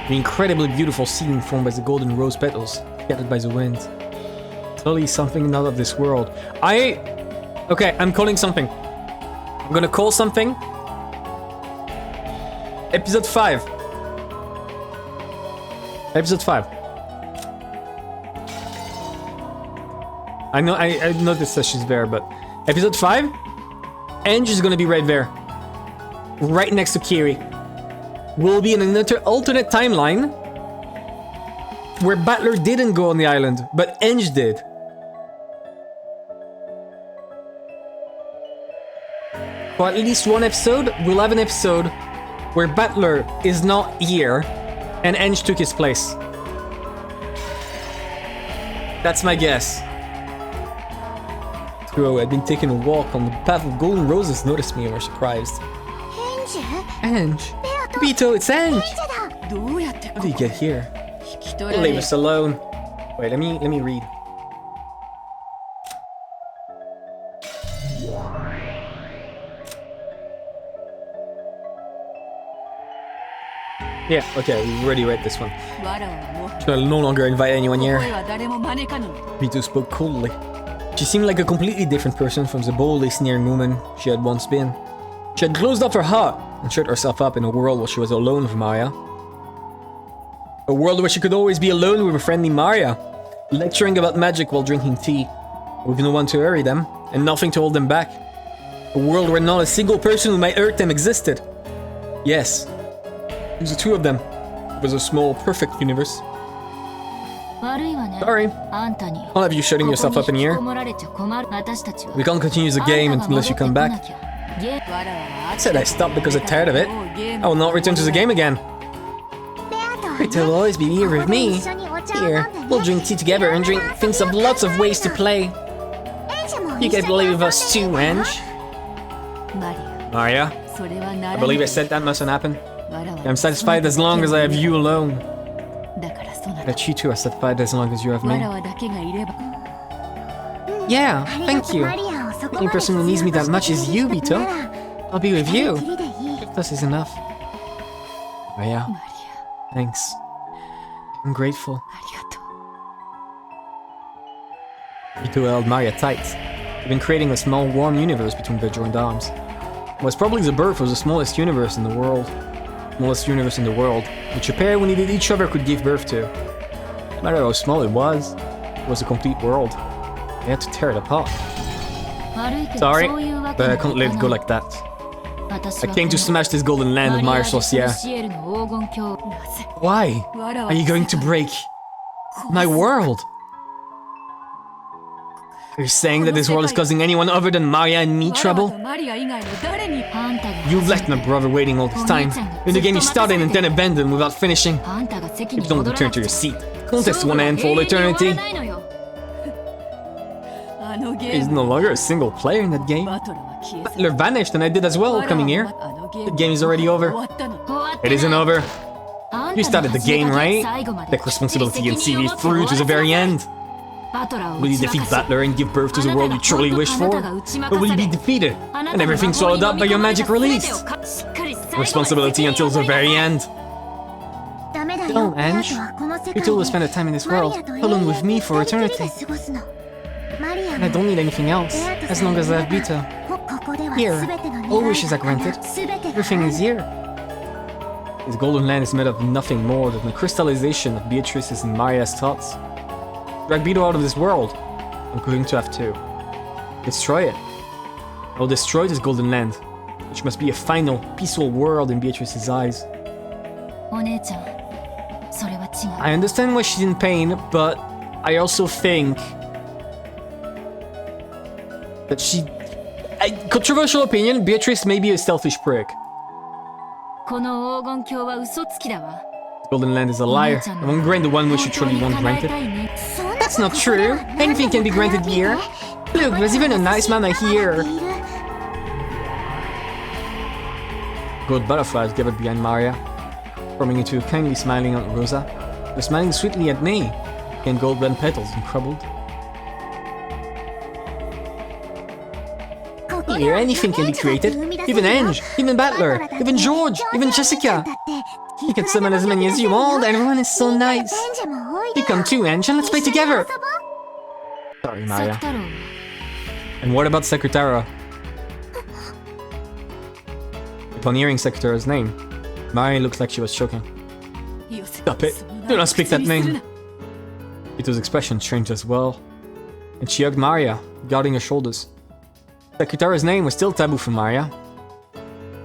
The incredibly beautiful scene formed by the golden rose petals, scattered by the wind. Totally something not of this world. Okay, I'm calling something. I'm gonna call something. Episode 5. Episode 5. I noticed that she's there, but episode 5, Ange is gonna be right there, right next to Kiri. We'll be in another alternate timeline where Battler didn't go on the island, but Ange did. For at least one episode, we'll have an episode where Battler is not here and Ange took his place. That's my guess. Bro, I'd been taking a walk on the path of golden roses, noticed me and were surprised. Ange? Bito, it's Ange! How did you get here? Leave us alone. Wait, let me read. Yeah, okay, we already read this one. She'll no longer invite anyone here. Vito spoke coldly. She seemed like a completely different person from the boldly sneering woman she had once been. She had closed up her heart and shut herself up in a world where she was alone with Maria. A world where she could always be alone with her friendly Maria, lecturing about magic while drinking tea, with no one to hurry them, and nothing to hold them back. A world where not a single person who might hurt them existed. Yes, it was the two of them. It was a small, perfect universe. Sorry, I'll have you shutting yourself up in here. We can't continue the game unless you come back. I said I stopped because I'm tired of it. I will not return to the game again. Rita will always be here with me. Here, we'll drink tea together and think of lots of ways to play. You can play with us too, Ange. Maria, I believe I said that mustn't happen. I'm satisfied as long as I have you alone. That you two are satisfied as long as you have me. Yeah, thank you. The only person who needs me that much is you, Vito. I'll be with you. This is enough. Maria, thanks. I'm grateful. Vito held Maria tight. They've been creating a small, warm universe between their joined arms. It was probably the birth of the smallest universe in the world. Which a pair who needed each other could give birth to. No matter how small it was a complete world. They had to tear it apart. Sorry, but I can't let it go like that. I came to smash this golden land of Myers Sorcier. Why are you going to break my world? Are you saying that this world is causing anyone other than Maria and me trouble? You've left my brother waiting all this time. In the game you started and then abandoned without finishing. If you don't return to your seat, contest won't end for all eternity. He's no longer a single player in that game. Battler vanished and I did as well coming here. The game is already over. It isn't over. You started the game, right? Take responsibility and see it through to the very end. Will you defeat Battler and give birth to the world you truly wish for? Or will you be defeated and everything swallowed up by your magic release? Responsibility until the very end. Don't, Ange. You two will spend a time in this world, alone with me for eternity. And I don't need anything else, as long as I have Vito. Here, all wishes are granted. Everything is here. This golden land is made of nothing more than the crystallization of Beatrice's and Maria's thoughts. Drag Vito out of this world. I'm going to have to. Destroy it. I'll destroy this golden land, which must be a final, peaceful world in Beatrice's eyes. I understand why she's in pain, but I also think that she... controversial opinion, Beatrice may be a selfish prick. Golden land is a liar. I won't grant the one wish you truly want granted. That's not true. Anything can be granted here. Look, there's even a nice mama here. Gold butterflies gathered behind Maria, forming into a kindly smiling Aunt Rosa. They're smiling sweetly at me. Came gold-blend petals and crumbled. Here, anything can be created. Even Ange, even Battler, even George, even Jessica. You can summon as many as you want, everyone is so nice. You come too, Ange, and let's play together. Sorry, Maria. And what about Secretara? Upon hearing Secretara's name, Maria looked like she was choking. Stop it. Do not speak that name. Vito's expression changed as well, and she hugged Maria, guarding her shoulders. Secretara's name was still taboo for Maria.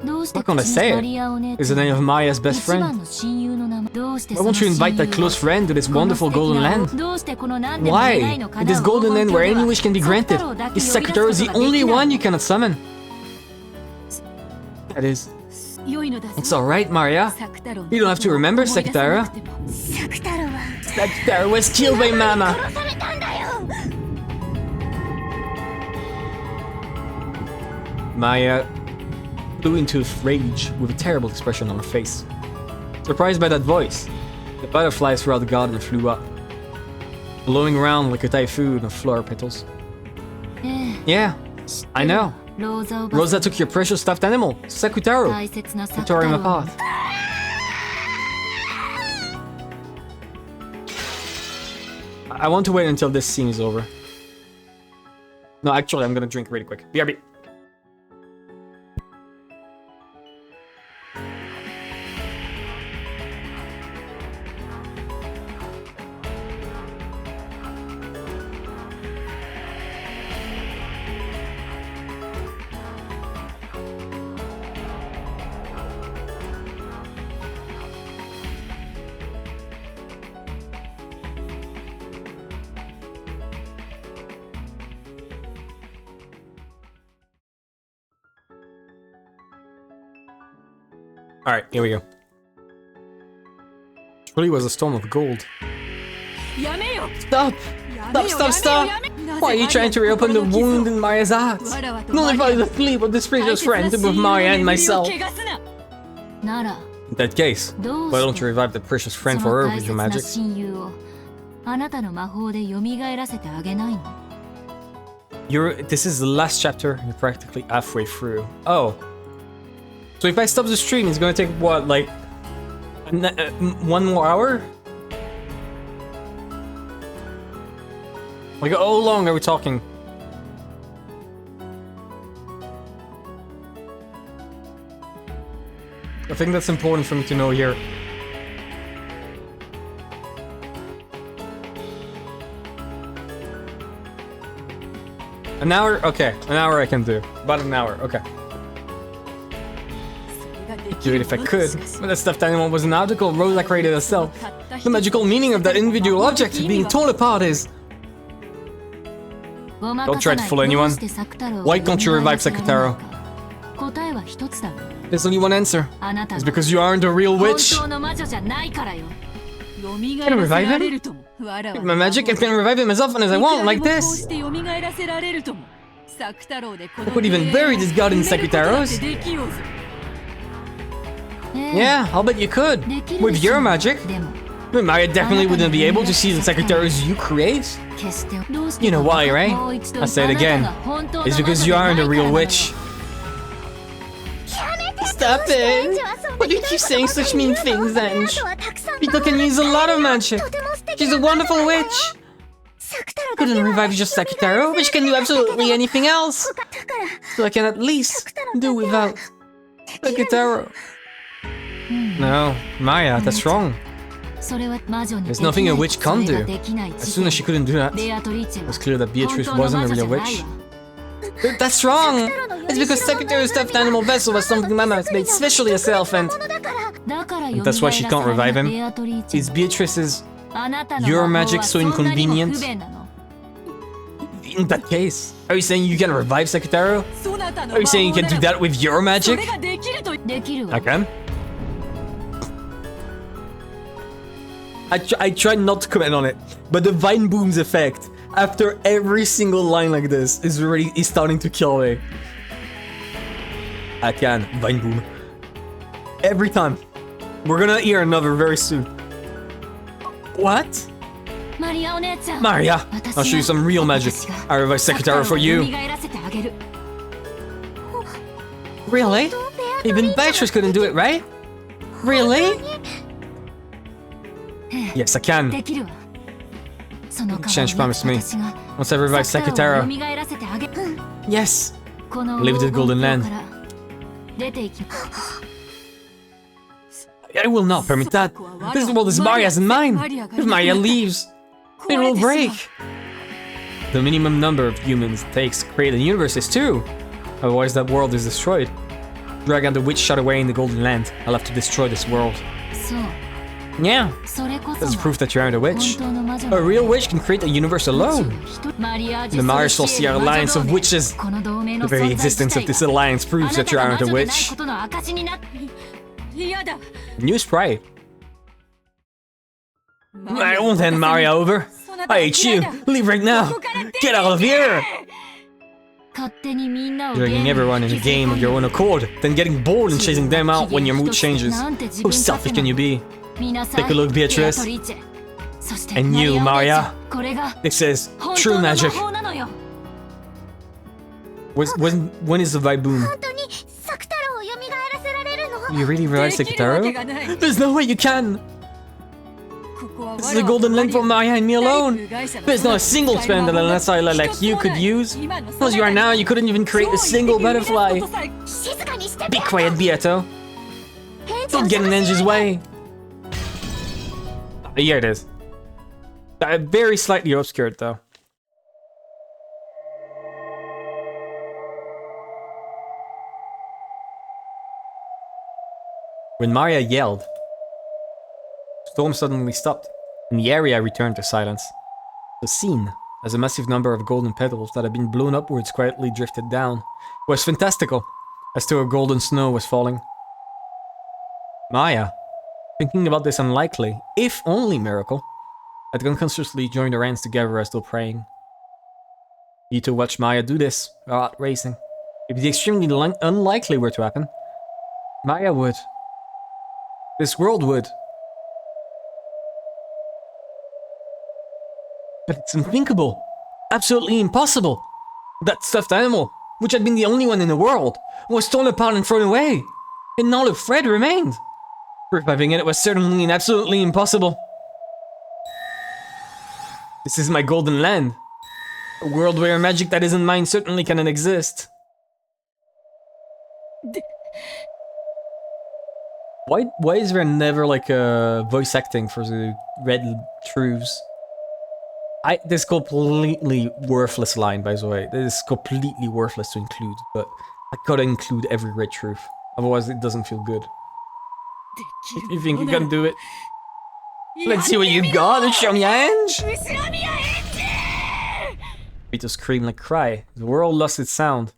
Why can't I say it? It's the name of Maria's best friend. Why won't you invite that close friend to this wonderful golden land? Why? In this golden land where any wish can be granted, is Secretara the only one you cannot summon? That is... It's alright, Maria. You don't have to remember Secretara. Secretara was killed by Mama. Maya flew into a rage with a terrible expression on her face. Surprised by that voice, the butterflies throughout the garden flew up. blowing around like a typhoon of flower petals. Yeah, I know. Rosa took your precious stuffed animal, Sakutaro, and tore him apart. I want to wait until this scene is over. No, actually, I'm gonna drink really quick. BRB. Alright, here we go. It really was a storm of gold. Stop! Stop! Why are you trying to reopen the wound in Maria's heart? Not only for the sleep of this precious friend, but with Maria and myself. In that case, why don't you revive the precious friend for her with your magic? This is the last chapter, you're practically halfway through. Oh. So if I stop the stream, it's gonna take, what, like, 1 more hour? Like, how long are we talking? I think that's important for me to know here. An hour? Okay, an hour I can do. About an hour, okay. Do it if I could, but that stuffed animal was an article Rosa created herself. The magical meaning of that individual object being torn apart is... Don't try to fool anyone. Why can't you revive Sakutaro? There's only one answer. It's because you aren't a real witch. Can I revive him? With my magic, I can revive him as often as I want, like this. I could even bury this god in Sakutaro's. Yeah, I'll bet you could. With your magic. But Maria definitely wouldn't be able to see the Sakutaros you create. You know why, right? I'll say it again. It's because you aren't a real witch. Stop it! Why do you keep saying such mean things, Ange? People can use a lot of magic. She's a wonderful witch. Couldn't revive just Sakutaro, which can do absolutely anything else. So I can at least do without Sakutaro. No, Maya, that's wrong. There's nothing a witch can't do. As soon as she couldn't do that, it was clear that Beatrice wasn't a real witch. But that's wrong! It's because Sakutaro's stuffed animal vessel was something Mama has made specially herself, and that's why she can't revive him. Is Beatrice's your magic so inconvenient? In that case, are you saying you can revive Sakutaro? Are you saying you can do that with your magic? I can. I tried not to comment on it, but the Vine Boom's effect after every single line like this is starting to kill me. I can. Vine Boom. Every time. We're gonna hear another very soon. What? Maria, I'll show you some real magic. I revive Sakutaro for you. Really? Even Beatrice couldn't do it, right? Really? Yes, I can. Shench promised me. Once I revive Sakutaro. Yes. Leave the Golden Land. I will not permit that. This world is Maria's and mine. If Maria leaves, it will break. The minimum number of humans it takes to create a universe is 2. Otherwise that world is destroyed. Dragon the witch shut away in the Golden Land. I'll have to destroy this world. Yeah, that's proof that you aren't a witch. A real witch can create a universe alone. The Marisol alliance of witches. The very existence of this alliance proves that you aren't a witch. New sprite. I won't hand Maria over. I hate you. Leave right now. Get out of here. Dragging everyone in a game of your own accord, then getting bored and chasing them out when your mood changes. How selfish can you be? Take a look, Beatrice. And you, Maria. This is true magic. When is the Viboom? You really realize Sekitaro? There's no way you can! This is a golden land for Maria and me alone! There's not a single spell unless I like you could use. As you are now, you couldn't even create a single butterfly. Be quiet, Beato. Don't get in Enji's way. Here it is. Very slightly obscured though. When Maria yelled, the storm suddenly stopped, and the area returned to silence. The scene, as a massive number of golden petals that had been blown upwards quietly drifted down, was fantastical, as though a golden snow was falling. Maya, thinking about this unlikely, if only miracle, had unconsciously joined her hands together as though praying. Ito watched Maya do this, her heart racing. If the extremely unlikely were to happen, Maya would. This world would. But it's unthinkable. Absolutely impossible. That stuffed animal, which had been the only one in the world, was torn apart and thrown away. And not a thread remained. Reviving it was certainly and absolutely impossible. This is my golden land. A world where magic that isn't mine certainly cannot exist. Why is there never like a voice acting for the red truths? This completely worthless line, by the way. This is completely worthless to include, but I gotta include every red truth. Otherwise it doesn't feel good. You think you can do it? Let's see what you got, show me your hands! Vito screamed like cry. The world lost its sound.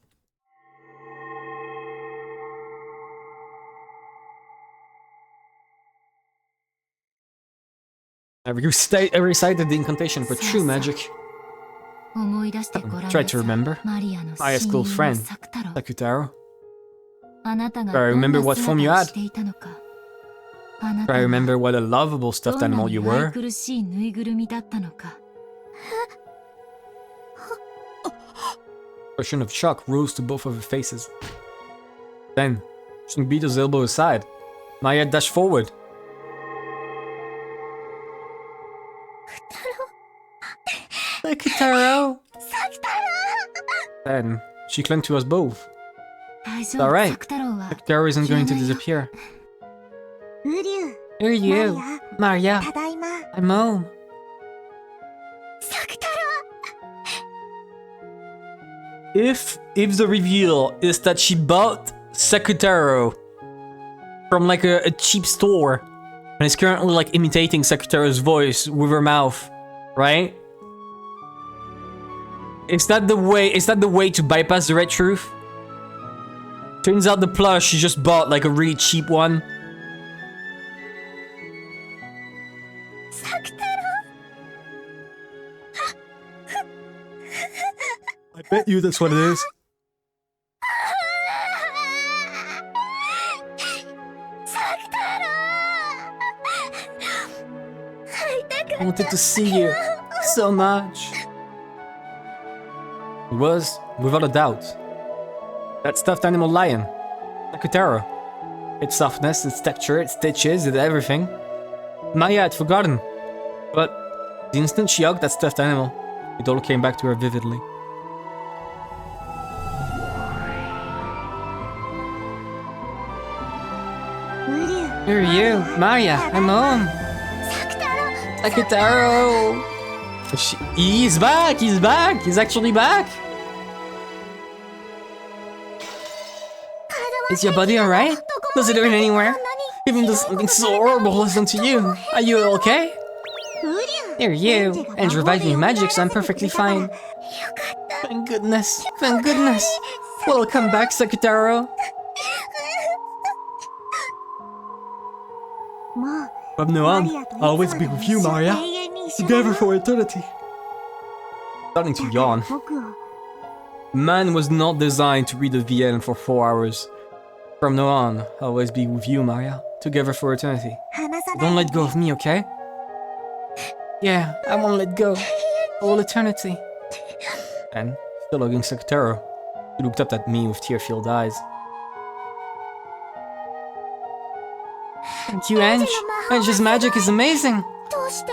I recited the incantation for true magic. Try to remember. Maya's close friend, Sakutaro. Try to remember what form you had. Try to remember what a lovable stuffed animal you were. Expression of shock rose to both of her faces. Then, pushing Vito's elbow aside, Maya dashed forward. Sakutaro! Then, she clung to us both. It's alright. Sakutaro isn't going to disappear. Who are you? Maria. I'm home. If the reveal is that she bought Sakutaro from like a cheap store and is currently like imitating Sakutaro's voice with her mouth, right? Is that the way to bypass the red truth? Turns out the plush she just bought like a really cheap one. I bet you that's what it is. I wanted to see you so much. It was, without a doubt, that stuffed animal lion, Sakutaro. Its softness, its texture, its stitches, its everything. Maya had forgotten, but the instant she hugged that stuffed animal, it all came back to her vividly. Who are you? Maya, I'm home. Sakutaro! He's back! He's back! He's actually back! Is your body alright? Does it hurt anywhere? Even though something so horrible has done to you. Are you okay? Here you. And reviving magic, so I'm perfectly fine. Thank goodness. Thank goodness. Welcome back, Sakutaro. From now on, I'll always be with you, Maria. Together for eternity. Starting to yawn. Man was not designed to read the VN for 4 hours. From now on, I'll always be with you, Maria. Together for eternity. Don't let go of me, okay? Yeah, I won't let go. All eternity. And, still hugging Sakataro, he looked up at me with tear-filled eyes. Thank you, Ange. Ange's magic is amazing.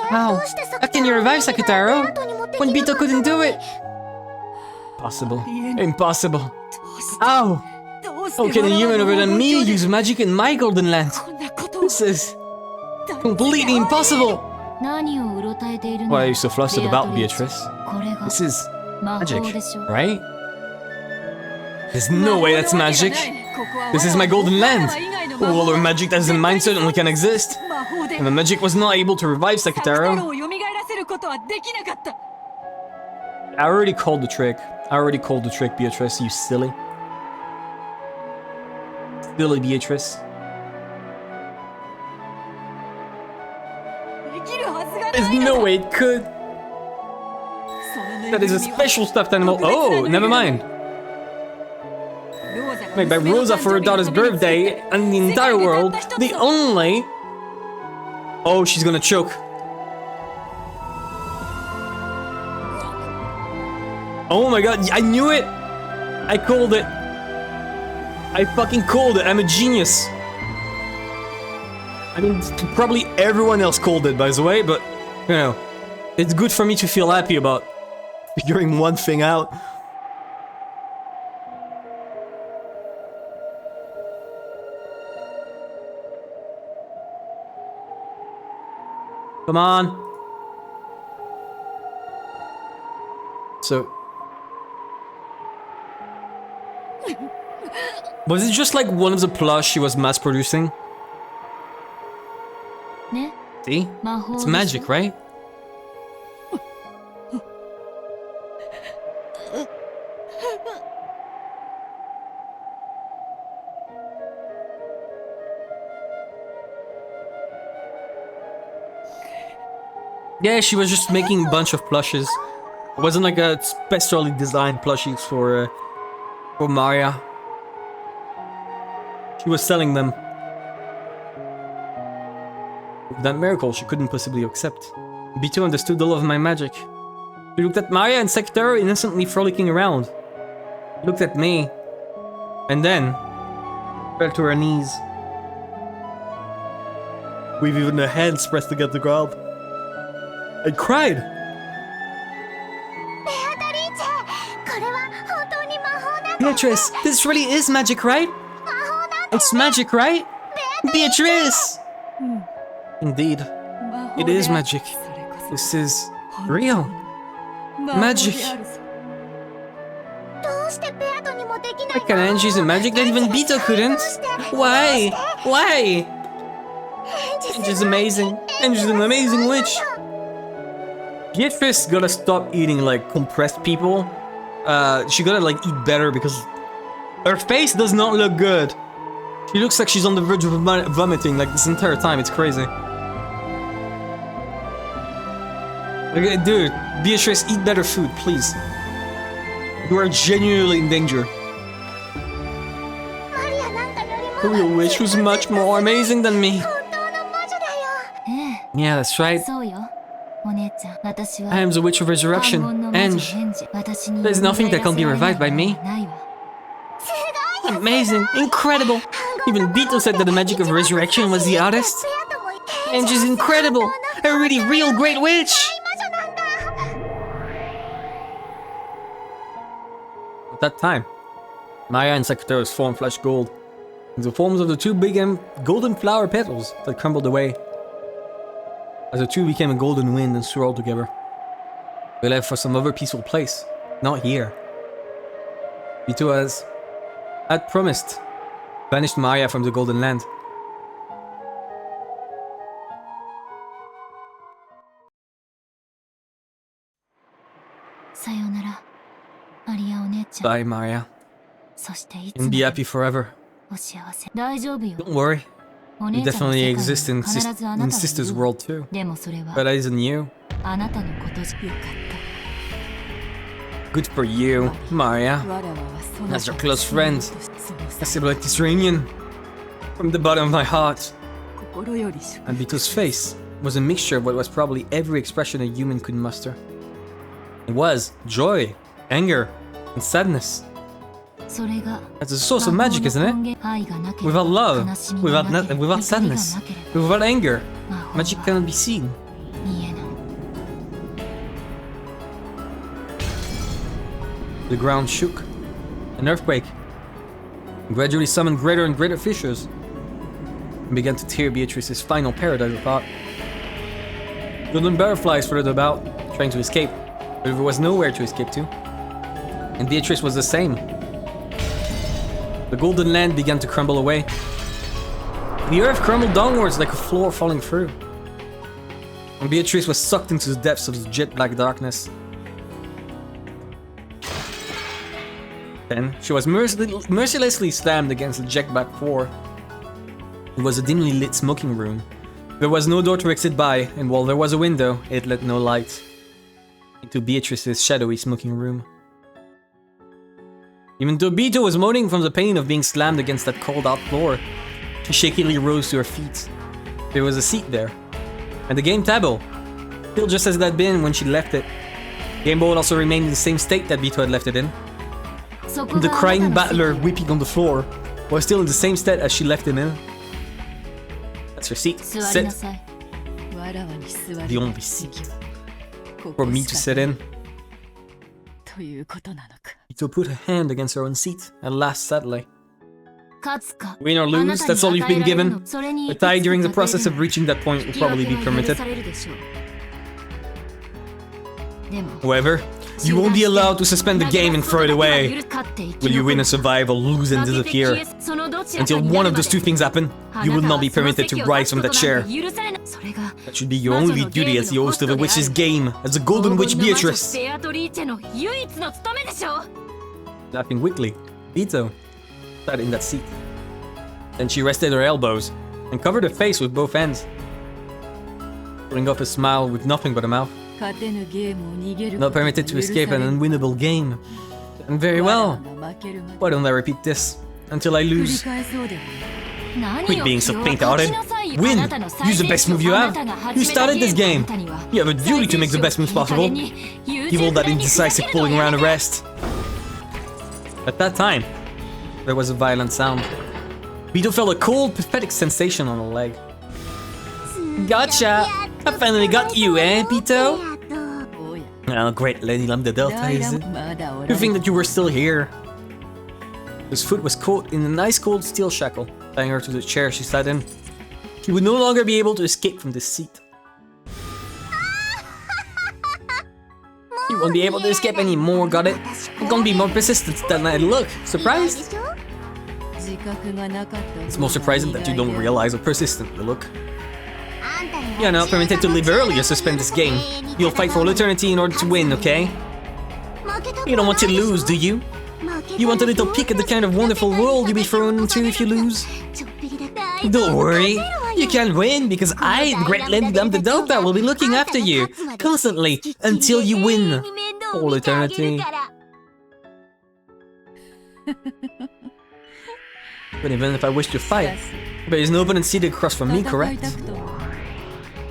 How? How can you revive Sakataro when Bito couldn't do it? Impossible. Impossible. How? How can a human other than me use magic in my Golden Land? This is completely impossible. Why are you so flustered about, Beatrice? This is magic, right? There's no way that's magic. This is my Golden Land. All the magic that is in mine certainly can exist. And the magic was not able to revive Sakataro. I already called the trick. Beatrice, you silly. Silly Beatrice. There's no way it could. That is a special stuffed animal. Oh, never mind. Made by Rosa for her daughter's birthday, and in the entire world, the only... Oh, she's gonna choke. Oh my god, I knew it! I called it. I fucking called it, I'm a genius. I mean, probably everyone else called it, by the way, but, you know, it's good for me to feel happy about figuring one thing out. Come on. So... Was it just like one of the plush she was mass producing? See? It's magic, right? Yeah, she was just making a bunch of plushes. It wasn't like a specially designed plushies for Maria. She was selling them. With that miracle she couldn't possibly accept. Bito understood all of my magic. He looked at Maria and Sakataro innocently frolicking around. He looked at me. And then... fell to her knees. With even their hands pressed against the ground. I cried! Beatrice, this really is magic, right? It's magic, right? Beatrice! Indeed, it is magic. This is real. Magic. Why can Ange use a magic that even Bito couldn't? Why? Why? Ange is amazing. Ange is an amazing witch. Beatrice gotta stop eating like compressed people. She gotta like eat better because her face does not look good. She looks like she's on the verge of vomiting like this entire time. It's crazy. Like, dude, Beatrice, eat better food, please. You are genuinely in danger. The real witch was much more amazing than me. Yeah, that's right. I am the Witch of Resurrection, Ange. There's nothing that can be revived by me. Amazing, incredible. Even Bito said that the magic of resurrection was the artist. Ange is incredible, a really real great witch. At that time, Maya and Sakataro's form flashed gold, in the forms of the two big golden flower petals that crumbled away. As the two became a golden wind and swirled together. We left for some other peaceful place, not here. Bito had promised, banished Maya from the Golden Land. Bye, Maria. And be happy forever. Don't worry. You definitely exist in Sister's world too. But that isn't you. Good for you, Maria. As your close friend, I celebrate this reunion from the bottom of my heart. And Bito's face was a mixture of what was probably every expression a human could muster. It was joy, anger, and sadness. それが That's a source of magic, isn't it? 愛がなけれ Without ば love, 悲しみが without なければ without 怒りが sadness, なければ without anger, 魔法 magic は cannot be seen. 見えない The ground shook. An earthquake gradually summoned greater and greater fissures and began to tear Beatrice's final paradise apart. Golden butterflies fluttered about, trying to escape, but there was nowhere to escape to. And Beatrice was the same. The golden land began to crumble away. The earth crumbled downwards like a floor falling through. And Beatrice was sucked into the depths of the jet black darkness. Then she was mercilessly slammed against the jet-black floor. It was a dimly lit smoking room. There was no door to exit by, and while there was a window, it let no light into Beatrice's shadowy smoking room. Even though Beto was moaning from the pain of being slammed against that cold-out floor, she shakily rose to her feet. There was a seat there, and the game table, still just as it had been when she left it. The game board also remained in the same state that Beto had left it in. The crying battler weeping on the floor was still in the same state as she left him in. That's her seat. 座り Sit. なさい The only seat for me to sit in. ということなのか。 Ito put her hand against her own seat, at last sadly. 勝つか Win or あな lose, た that's all に you've 与え been られる given. のそれに A tie during the いくつか process of reaching that point will 引き分 probably け be は許 permitted. されるでしょうでも However, you won't be allowed to suspend the game and throw it away. 勝って生き Will you 残 win る or survive or lose and 負けて消 disappear? えそのどちらか Until にな one る of ま those で two things happen, あ you な will た not は be その permitted 席 to を rise 立つ from こ that と chair. なんて許されないそれが That should be your only duty as the host of a witch's game, as the Golden Witch 黄金の魔女 Beatrice. ベアトリーチェの唯一の務めでしょ Laughing weakly, Vito sat in that seat. Then she rested her elbows and covered her face with both hands, pulling off a smile with nothing but a mouth. 勝てぬゲームを逃げる Not permitted to escape an unwinnable game. And very well. Why don't I repeat this until I 繰り lose? 返そうでも Quit being so faint-hearted. Win! Use the best move you have. You started this game. You have a duty to make the best moves possible. Give all that indecisive pulling around a rest. At that time, there was a violent sound. Vito felt a cold, pathetic sensation on her leg. Gotcha! I finally got you, eh, Vito? おや Oh, great Lady Lambda Delta, is it? まだおら You ん think that you were still here? His foot was caught in a nice cold steel shackle, tying her to the chair she sat in. She would no longer be able to escape from this seat. You won't be able to escape anymore, got it? I'm gonna be more persistent than I look. Surprised? 自覚がなかった It's more surprising that you don't realize how persistent you look. あんたに You're not permitted to live early or suspend this game. You'll fight for all eternity in order to win, okay? 負けたく You don't want to ないでしょ lose, do you? 負けた You want a little ら peek at the kind of wonderful world you'll be thrown into if you lose? ちょっぴりで大丈夫 Don't worry, you can't win because I, the great Lady Lambda Delta, will be looking after you constantly until you win. All eternity. But even if I wish to fight, there is no opponent seated across from me, 戦い correct? たくとも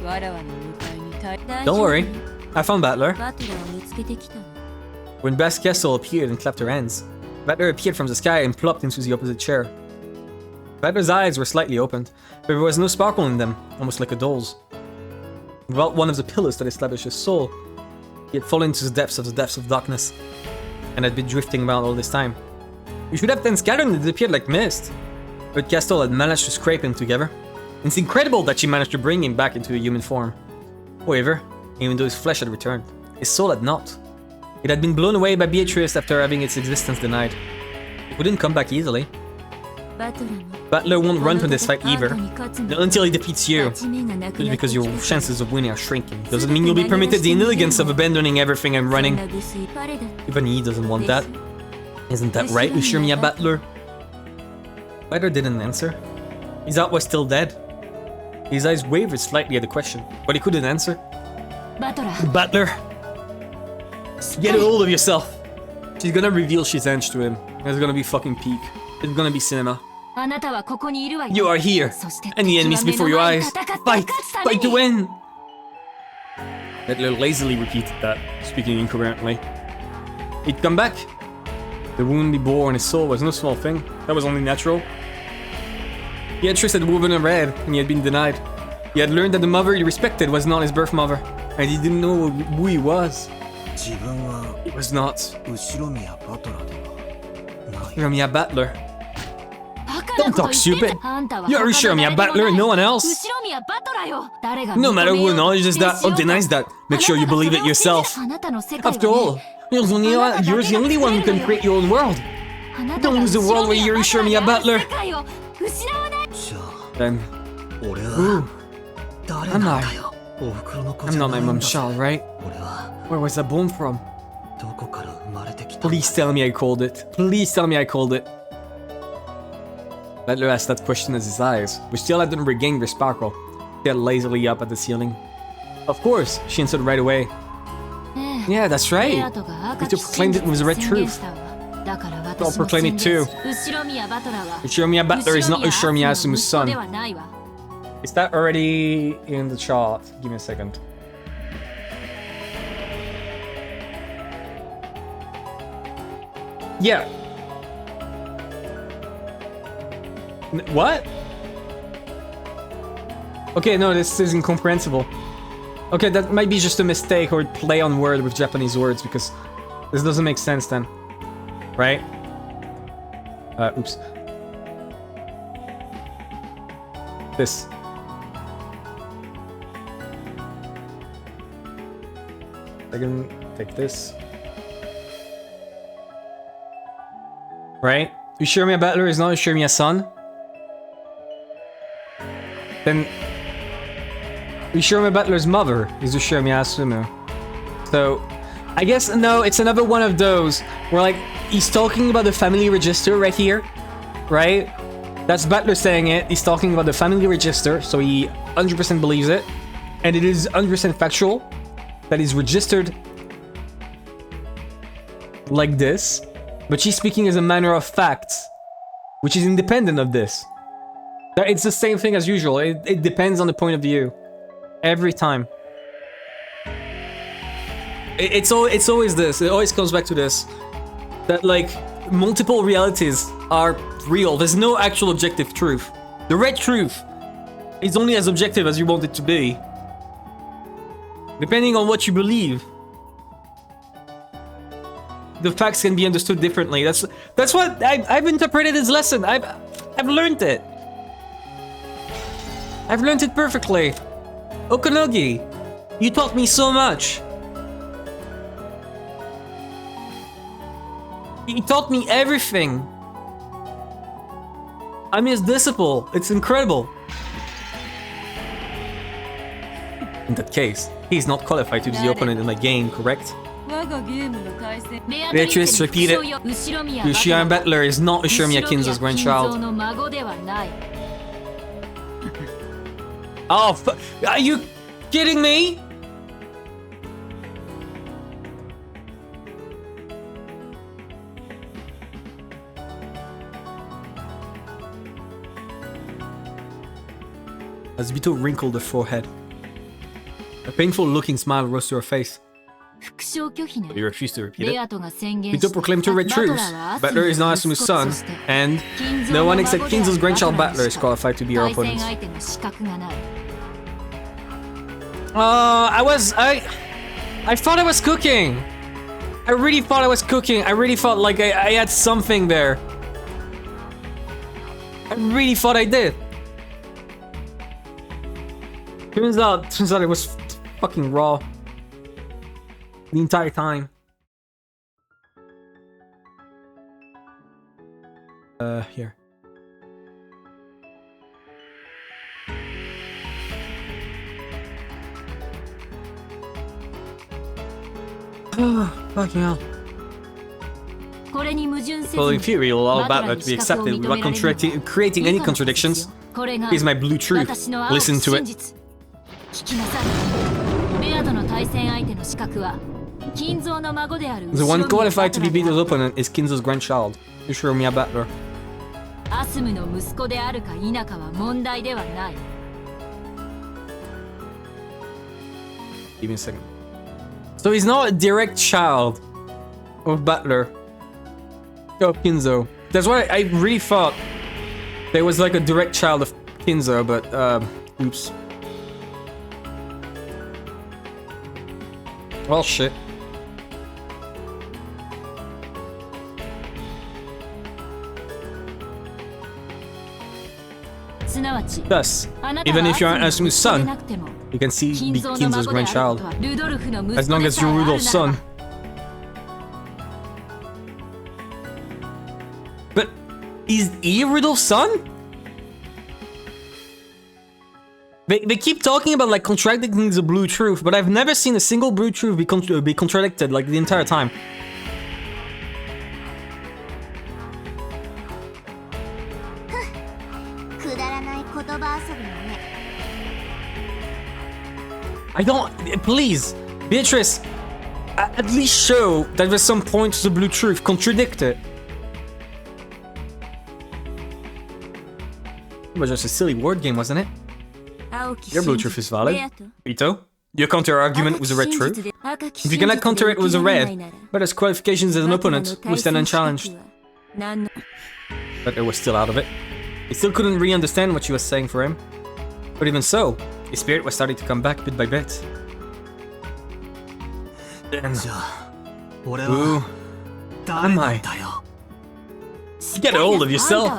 わらわの迎えに対 Don't worry, I found Battler. バトラーを見つけてきたの When Bass Castle appeared and clapped her hands, Battler appeared from the sky and plopped into the opposite chair. Battler's eyes were slightly opened, but there was no sparkle in them, almost like a doll's. Without one of the pillars that established his soul, he had fallen into the depths of darkness, and had been drifting around all this time. You should have then scattered and disappeared like mist. But Castle had managed to scrape him together. It's incredible that she managed to bring him back into a human form. However, even though his flesh had returned, his soul had not. It had been blown away by Beatrice after having its existence denied. It wouldn't come back easily. バトラも Battler won't run from this fight either, あんたに勝つの not until he defeats you. 勝ち目がなく Just なって because き your た chances of winning are shrinking doesn't mean you'll be permitted the inelegance of abandoning everything and そん running. なぐすいパレだ Even he doesn't want that. Isn't that right, Ushirmiya Battler? Battler didn't answer. His heart was still dead. His eyes wavered slightly at the question, but he couldn't answer. バトラー Battler, get a hold of yourself. She's gonna reveal she's Ange to him. It's gonna be fucking peak. It's gonna be cinema. You are here, and the enemy's before your eyes. Fight! Fight to win! Hitler lazily repeated that, speaking incoherently. He'd come back. The wound he bore on his soul was no small thing. That was only natural. He had twisted woven and red, and he had been denied. He had learned that the mother he respected was not his birth mother, and he didn't know who he was. He was not Ushiromiya Butler. Don't talk stupid. You're Ushiromiya Butler, no one else. No matter who acknowledges that or denies that, make sure you believe it yourself. After all, you're the only one who can create your own world. Don't lose the world where you're Ushiromiya Butler. Then, who am I? I'm not my mom's child, right? Where was that bone from? Please tell me I called it. Please tell me I called it. Butler asked that question as his eyes, which still hadn't regained their sparkle, stared lazily up at the ceiling. Of course, she answered right away. Yeah, that's right. Victor proclaimed it was the red truth. I'll proclaim it too. Ushiromiya Butler is not Ushiromiya Asumu's son. Is that already in the chart? Give me a second. Yeah. What? Okay, no, this is incomprehensible. Okay, that might be just a mistake or play on word with Japanese words, because this doesn't make sense then. Right? Oops. This. I can take this. Right? Ushiromiya Butler is not Ushiromiya's son. Then Ushiromiya Butler's mother is Ushiromiya Asumu. So I guess no, it's another one of those where like he's talking about the family register right here, right? That's Butler saying it. He's talking about the family register, so he 100% believes it, and it is 100% factual that is registered like this. But she's speaking as a matter of fact, which is independent of this. It's the same thing as usual. It depends on the point of view. Every time. It's always this. It always comes back to this. That like, multiple realities are real. There's no actual objective truth. The red truth is only as objective as you want it to be. Depending on what you believe. The facts can be understood differently. That's what I've interpreted this lesson. I've learned it. I've learned it perfectly. Okanogi, you taught me so much. He taught me everything. I'm his disciple. It's incredible. In that case, he's not qualified to be the opponent in my game, correct? Beatrice repeated, Ushiromiya Butler is not Ushiromiya Kinzo's grandchild. Oh, are you kidding me? As Vito wrinkled her forehead, a painful-looking smile rose to her face. But he refused to repeat it. Vito proclaimed two red truths. Butler is not Asumu's son, and no one except Kinzo's grandchild Butler is qualified to be our opponent. I thought I was cooking. I really thought I was cooking. I really thought like I had something there. I really thought I did. Turns out it was fucking raw. The entire time. Here. Oh, fucking hell. Following theory will allow Butler to be accepted without creating any contradictions. Here's my blue truth. Listen to it. The one qualified to be Vito's opponent is Kinzo's grandchild, Ushiromiya Butler. アスムの息子であるか否かは問題ではない。 Give me a second. So he's not a direct child of Butler. Of Kinzo. That's why I really thought there was like a direct child of Kinzo, but oops. Well, shit. Thus, even if you aren't Asumu's son, you can see be Kinzo's grandchild, as long as you're Rudolph's son. But is he Rudolph's son? They keep talking about like contradicting the blue truth, but I've never seen a single blue truth be contradicted like the entire time. I don't. Please, Beatrice, at least show that there's some point to the blue truth. Contradict it. It was just a silly word game, wasn't it? Your blue truth is valid. Ito, your counter argument was a red truth. If you cannot counter it with a red, but as qualifications as an opponent, we stand unchallenged. But it was still out of it. He still couldn't really understand what she was saying for him. But even so, his spirit was starting to come back bit by bit. Then, who am I? Get a hold of yourself.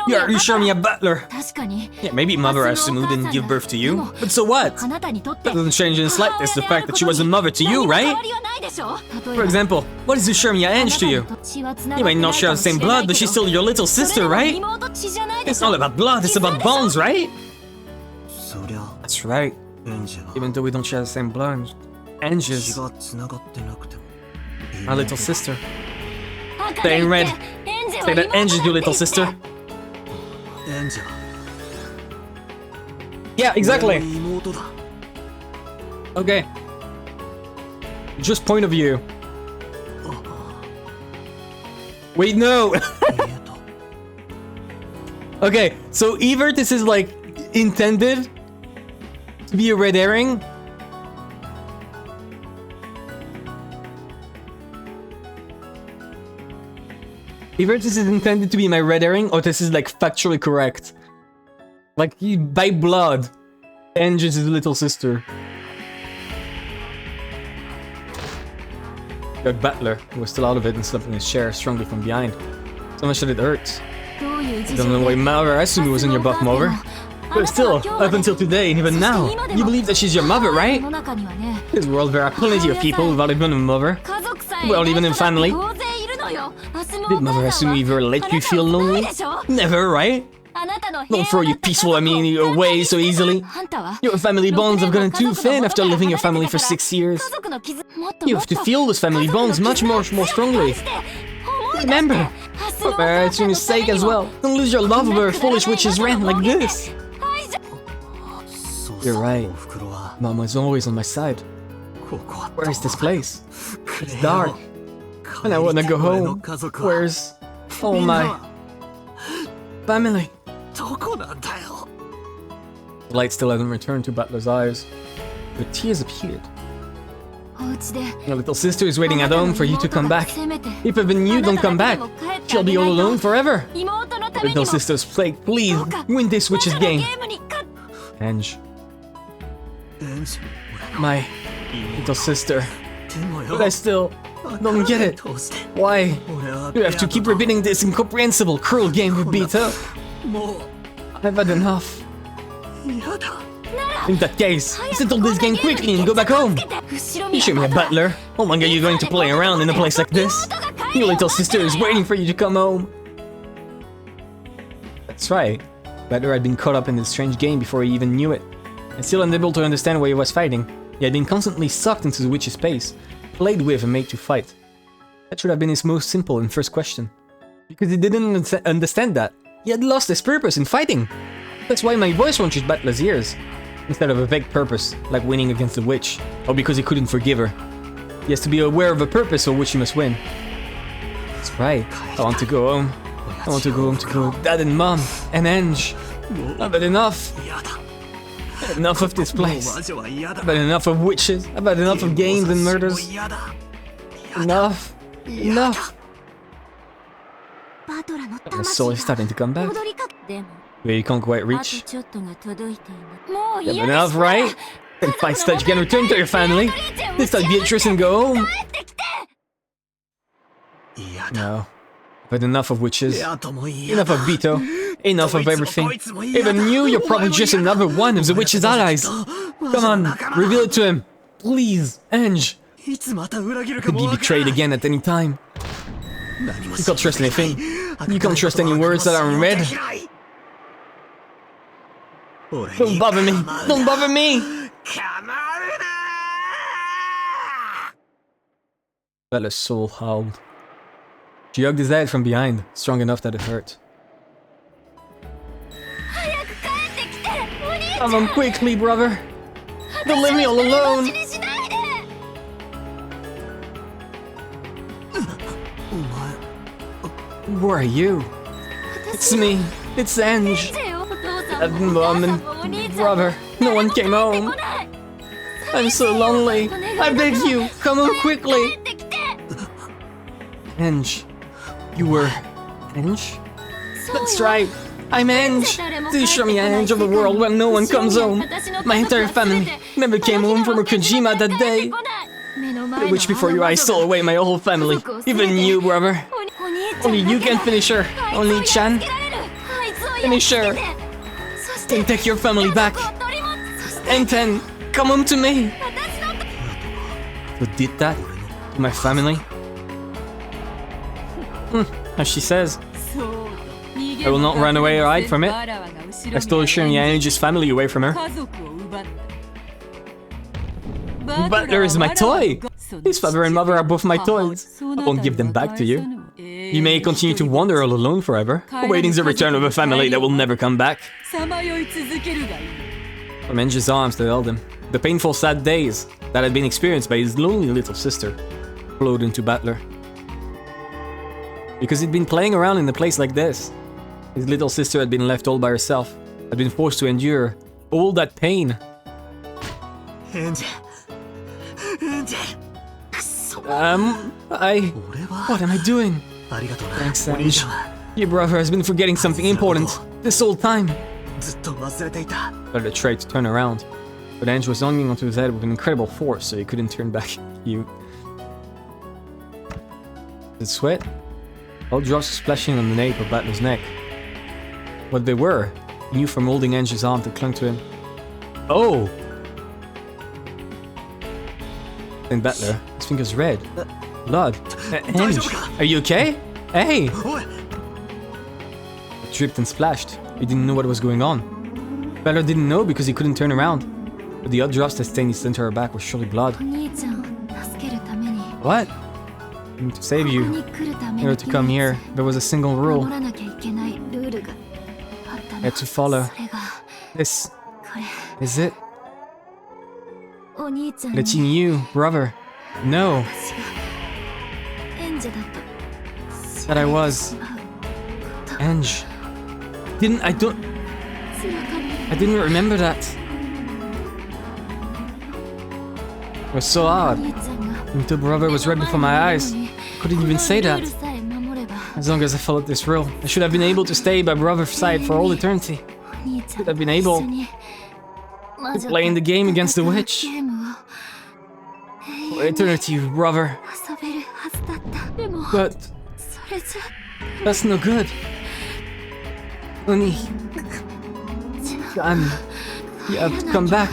You're Ushomiya Butler. Yeah, maybe Mother Asumu didn't give birth to you, but so what? That doesn't change in the slightest the fact that she was a mother to you, right? For example, what is Ushomiya Ange to you? You might not share the same blood, but she's still your little sister, right? It's not about blood, it's about bonds, right? That's right. Even though we don't share the same blood, Ange is my little sister. Stay in red. Say that Ange is your little sister. Yeah, exactly. Okay. Just point of view. Wait, no. Okay, so either this is like intended to be a red herring, either this is intended to be my red herring, or this is like factually correct. Like, by blood, Ange is his little sister. Got Butler, who was still out of it and slept in his chair strongly from behind. So much that it hurts. I don't know why Mother Asumu was in your buff, Mover. But still, up until today, and even now, you believe that she's your mother, right? In this world, there are plenty of people without even a mother. Well, even in family. Did Mother Asumu ever let you feel lonely? Never, right? Don't throw your peaceful away so easily. Your family bonds have gotten too thin after living your family for 6 years. You have to feel those family bonds much more strongly. Remember, for Mother Asumi's sake as well, don't lose your love of her foolish witch's rant like this. You're right. Mama's always on my side. Where is this place? It's dark. And I wanna go home. Where's all my family? The light still hadn't returned to Butler's eyes. The tears appeared. Your little sister is waiting at home for you to come back. If even you don't come back, she'll be all alone forever. Little sister's plague, please win this witch's game. Ange. My little sister. But I still don't get it. Why do you have to keep repeating this incomprehensible, cruel game with Beta? I've had enough. In that case, settle this game quickly and go back home. You show me a Butler. How long are you going to play around in a place like this? Your little sister is waiting for you to come home. That's right. Butler had been caught up in this strange game before he even knew it. And still unable to understand why he was fighting, he had been constantly sucked into the witch's space, played with and made to fight. That should have been his most simple and first question. Because he didn't understand that. He had lost his purpose in fighting. That's why my voice reaches Butler's ears, instead of a vague purpose, like winning against the witch, or because he couldn't forgive her. He has to be aware of a purpose for which he must win. That's right, I want to go home. I want to go home to Dad and Mom and Ange. I've had enough. Enough of this place. I've had enough of witches. I've had enough of games and murders. Enough. Enough. The soul is starting to come back. Where you can't quite reach. Enough, right? Then fight so that you can return to your family. This time Beatrice and go home. No. I've had enough of witches. Enough of Vito. Enough of everything. Even you're probably just another one of the witch's allies. Come on, reveal it to him. Please, Ange. Could be betrayed again at any time. You can't trust anything. You can't trust any words that aren't read. Don't bother me. Don't bother me. Bella's soul howled. She hugged his head from behind, strong enough that it hurt. Come on quickly, brother. Don't leave me all alone. Who are you? It's me. It's Ange. Mom and brother. No one came home. I'm so lonely. I beg you, come home quickly. Ange. You were Ange? That's right. I'm Ange. Please show me an Ange of the world where no one comes home. My entire family never came home from Okajima that day. The witch before your eyes stole away my whole family. Even you, brother. Only you can finish her. Only Chan. Finish her. Then take your family back. And then come home to me. Who did that? To my family? As she says. I will not run away or hide from it. I stole Shirnya Ange's family away from her. Butler is my toy! His father and mother are both my toys. I won't give them back to you. You may continue to wander all alone forever, awaiting the return of a family that will never come back. From Ange's arms that held him, the painful sad days that had been experienced by his lonely little sister flowed into Butler. Because he'd been playing around in a place like this. His little sister had been left all by herself, had been forced to endure all that pain. What am I doing? Thanks, Ange. Your brother has been forgetting something important this whole time. Butler tried to turn around, but Ange was hanging onto his head with an incredible force, so he couldn't turn back. You. Did it sweat? All drops splashing on the nape of Butler's neck. What they were, he knew from holding Ange's arm that clung to him. Oh! Then Butler, his fingers red. Blood. Ange, are you okay? Hey! It dripped and splashed. He didn't know what was going on. Butler didn't know because he couldn't turn around. But the odd drops that stained his center of her back were surely blood. What? To save you. In order to come here, there was a single rule. I had to follow. This is it. Letting you, brother, know that I was Ange. I didn't remember that. It was so hard. Until brother was right before my eyes. Couldn't even say that. As long as I followed this rule, I should have been able to stay by brother's side for all eternity. Should have been able to play in the game against the witch. For eternity, brother. But that's no good. Oni, you have to come back.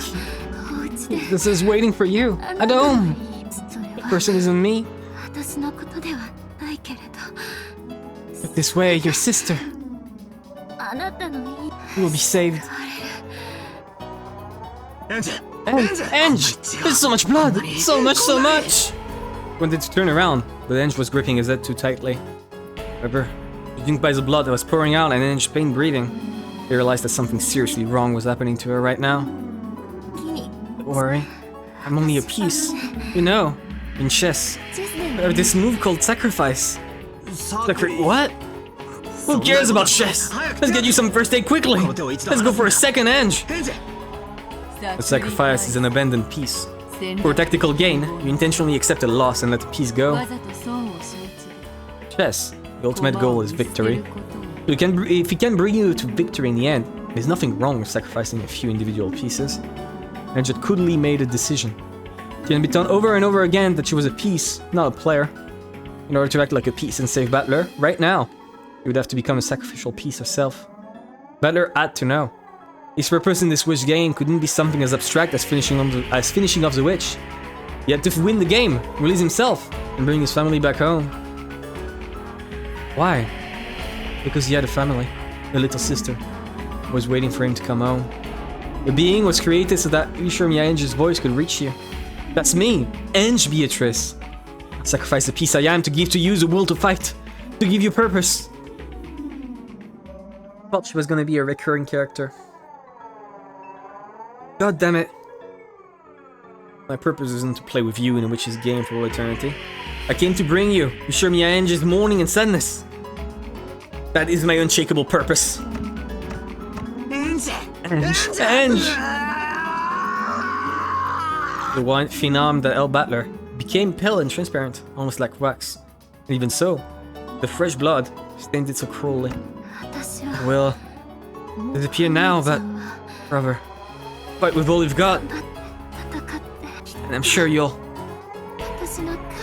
This is waiting for you at home. The person isn't me. But this way, your sister will be saved. Ange! There's so much blood! So much! Wanted to turn around, but Ange was gripping his head too tightly. However, judging by the blood that was pouring out and Ange's pain breathing, he realized that something seriously wrong was happening to her right now. Don't worry, I'm only a piece. You know, in chess, there's this move called sacrifice. What? Who cares about chess? Let's get you some first aid quickly. Let's go for a second Ange. The sacrifice is an abandoned piece. For tactical gain, you intentionally accept a loss and let the piece go. Chess, the ultimate goal is victory. If it can bring you to victory in the end, there's nothing wrong with sacrificing a few individual pieces. Ange had coolly made a decision. It can be done over and over again that she was a piece, not a player. In order to act like a piece and save Battler, right now, you would have to become a sacrificial piece herself. Battler had to know. His purpose in this wish game couldn't be something as abstract as finishing off the witch. He had to win the game, release himself, and bring his family back home. Why? Because he had a family, a little sister, who was waiting for him to come home. The being was created so that Ushirmi Ange's voice could reach you. That's me, Ange Beatrice. Sacrifice the piece I am to give to you the will to fight, to give you purpose. Thought she was gonna be a recurring character. God damn it. My purpose isn't to play with you in a witch's game for all eternity. I came to bring you, Ushirmi Ange's mourning and sadness. That is my unshakable purpose. Ange. The white phenom that El Battler became pale and transparent, almost like wax. And even so, the fresh blood stained it so cruelly. It will disappear now, but brother, fight with all you've got. And I'm sure you'll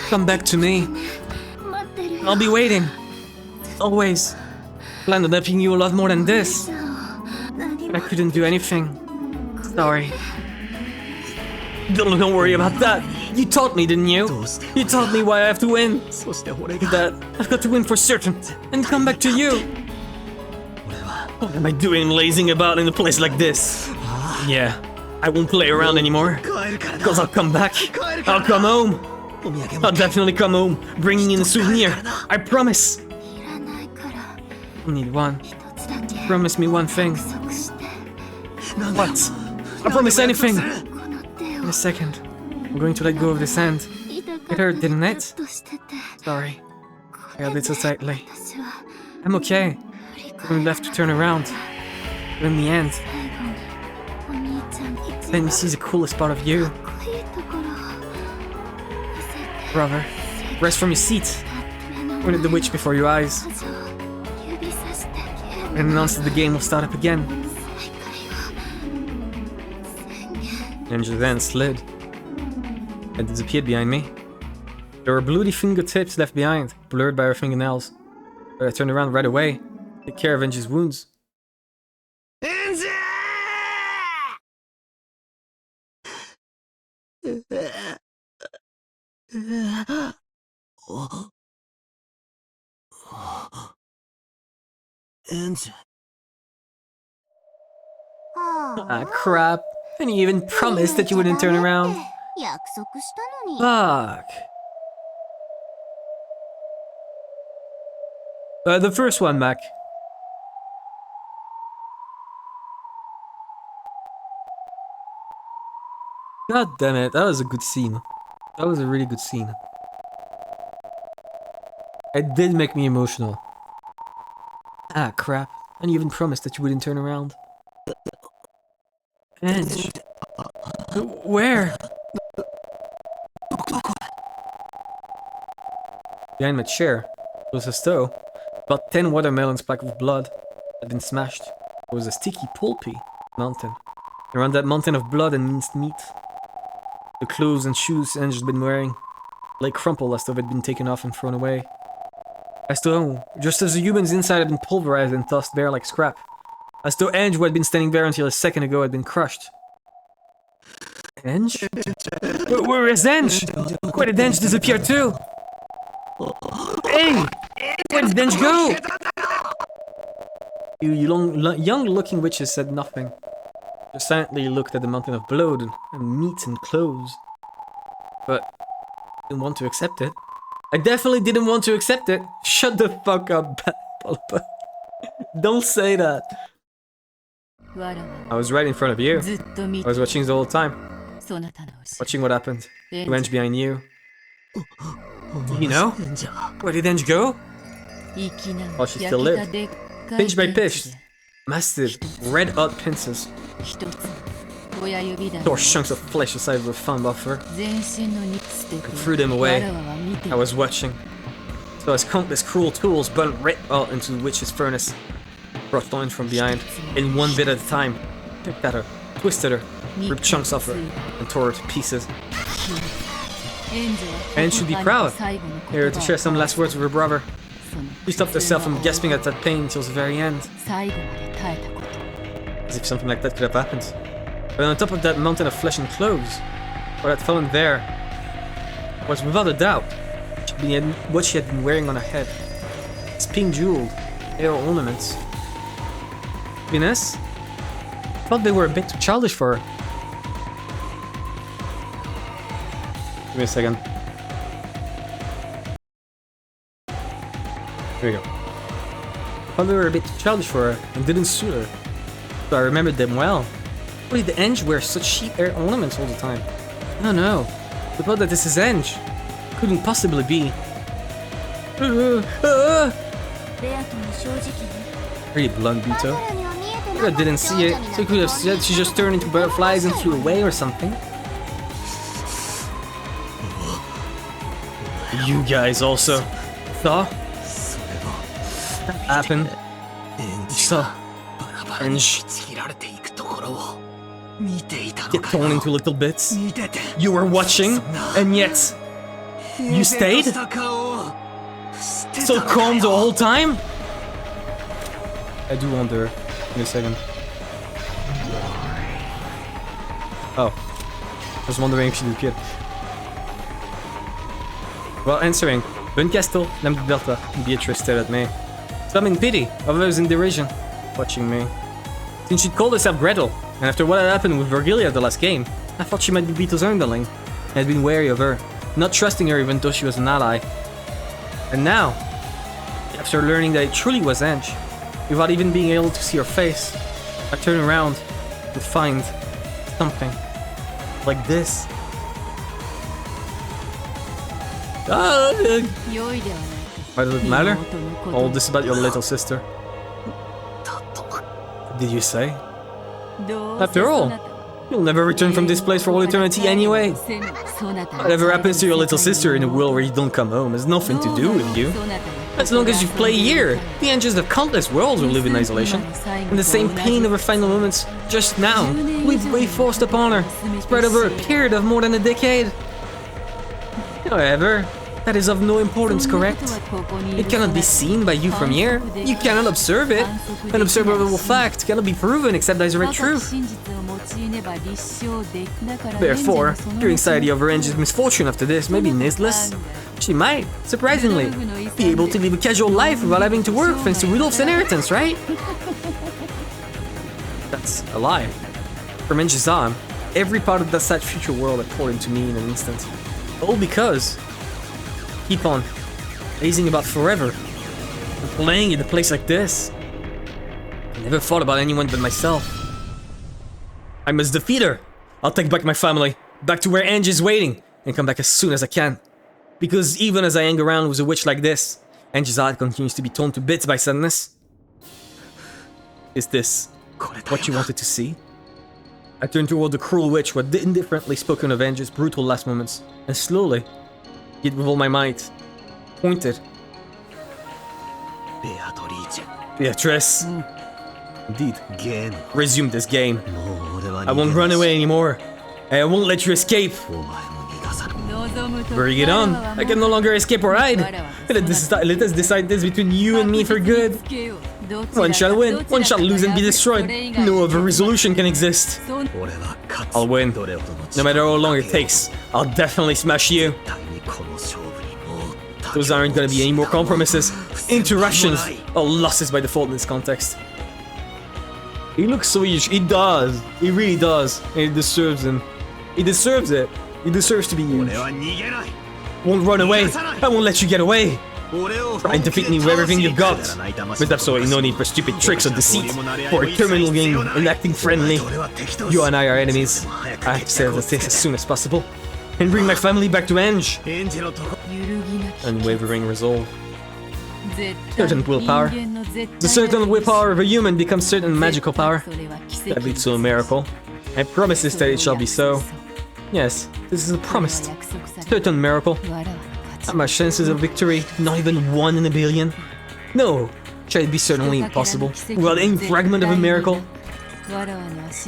come back to me. I'll be waiting. Always. Planned on helping you a lot more than this. But I couldn't do anything. Sorry. Don't worry about that. You taught me, didn't you? You taught me why I have to win. That I've got to win for certain and come back to you. What am I doing lazing about in a place like this? Yeah, I won't play around anymore. Because I'll come back. I'll come home. I'll definitely come home, bringing in a souvenir. I promise. I need one. Promise me one thing. What? I promise anything. In a second, I'm going to let go of this hand. It hurt, didn't it? Sorry. I held it so tightly. I'm okay. I'm left to turn around. But in the end, let me see the coolest part of you. Brother, rest from your seat. Point at the witch before your eyes. And announce that the game will start up again. And then slid and disappeared behind me. There were bloody fingertips left behind, blurred by her fingernails. But I turned around right away, take care of Ange's wounds. Ah, crap. And you even promised that you wouldn't turn around. Fuck. The first one, Mac. God damn it, that was a good scene. That was a really good scene. It did make me emotional. Ah, crap. And you even promised that you wouldn't turn around. Ange. Where? Behind my chair was a stove. About 10 watermelons packed with blood had been smashed. There was a sticky, pulpy mountain. Around that mountain of blood and minced meat. The clothes and shoes Ange had been wearing lay crumpled as though they'd been taken off and thrown away. As though, just as the humans inside had been pulverized and tossed there like scrap. As though Ange, who had been standing there until a second ago, had been crushed. Ange? Where is Ange? Where did Ange disappear too? Hey! Where did Ange go? Young-looking witches said nothing. Just silently looked at the mountain of blood and meat and clothes. But didn't want to accept it. I definitely didn't want to accept it. Shut the fuck up, Pulpa. Don't say that. I was right in front of you. I was watching the whole time. Watching what happened. To Ange behind you. You know? Where did Ange go? while she still lived. Pinch by pinch, massive, red-hot pincers tore chunks of flesh aside with a thumb buffer and threw them away. I was watching. So as countless cruel tools burnt red hot into the witch's furnace, brought thorns from behind, in one bit at a time, picked at her, twisted her, ripped chunks off her, and tore her to pieces. And should be proud, here to share some last words with her brother. She stopped herself from gasping at that pain until the very end. As if something like that could have happened. But on top of that mountain of flesh and clothes, what had fallen there was without a doubt what she had been wearing on her head. Its pink jeweled hair ornaments. Venus? I thought they were a bit too childish for her. Give me a second. Here we go. I thought they were a bit too childish for her and didn't suit her. So I remembered them well. Why did the Eng wear such cheap hair ornaments all the time? Oh no. The thought that this is Eng. Couldn't possibly be. Pretty blunt, Buto. I didn't see it, so you could have said she just turned into butterflies and flew away or something. You guys also saw that happened. You saw Eng get torn into little bits. You were watching, and yet you stayed? So calm the whole time? I do wonder. Give me a second. Oh. I was wondering if she did kid. While answering, Bunkastel, named Delta, and Beatrice stared at me. Some in pity, others in derision, watching me. Since she'd called herself Gretel, and after what had happened with Virgilia at the last game, I thought she might be Vito's underling, and had been wary of her, not trusting her even though she was an ally. And now, after learning that it truly was Eng, without even being able to see her face, I turn around and find something like this. Why does it matter? All this about your little sister. What did you say? After all, you'll never return from this place for all eternity anyway. Whatever happens to your little sister in a world where you don't come home has nothing to do with you. As long as you play here, the Engines of countless worlds will live in isolation. And the same pain of her final moments, just now, will be forced upon her, spread over a period of more than a decade. However, that is of no importance, correct? It cannot be seen by you from here. You cannot observe it. An observable fact cannot be proven except as direct truth. Therefore, your anxiety over Eng's misfortune after this may be needless. She might, surprisingly, be able to live a casual life without having to work thanks to Rudolph's inheritance, right? That's a lie. From Eng's on, every part of that sad future world had poured into me in an instant. All because keep on lazing about forever and playing in a place like this. I never thought about anyone but myself. I must defeat her. I'll take back my family, back to where Eng is waiting, and come back as soon as I can. Because even as I hang around with a witch like this, Eng's heart continues to be torn to bits by sadness. Is this what you wanted to see? I turned toward the cruel witch who had indifferently spoken of Eng's brutal last moments, and slowly, yet with all my might, pointed. Beatrice. Indeed. Resume this game. I won't run away anymore. And I won't let you escape. Bring it on. I can no longer escape or hide. Let us decide this between you and me for good. One shall win, one shall lose and be destroyed. No other resolution can exist. I'll win. No matter how long it takes, I'll definitely smash you. Those aren't gonna be any more compromises, interruptions, or losses by default in this context. He looks so huge. He does. He really does. And he deserves him. He deserves it. He deserves to be huge. Won't run away. I won't let you get away. Try and defeat me with everything you've got. But absolutely no need for stupid tricks or deceit. For a terminal game and acting friendly. You and I are enemies. I have to settle this as soon as possible. And bring my family back to Eng. Unwavering resolve. Certain willpower. The certain willpower of a human becomes certain magical power. That leads to a miracle. I promise this that it shall be so. Yes, this is a promised. Certain miracle. Not my chances of victory, not even 1 in a billion. No, shall it be certainly impossible. Without any fragment of a miracle.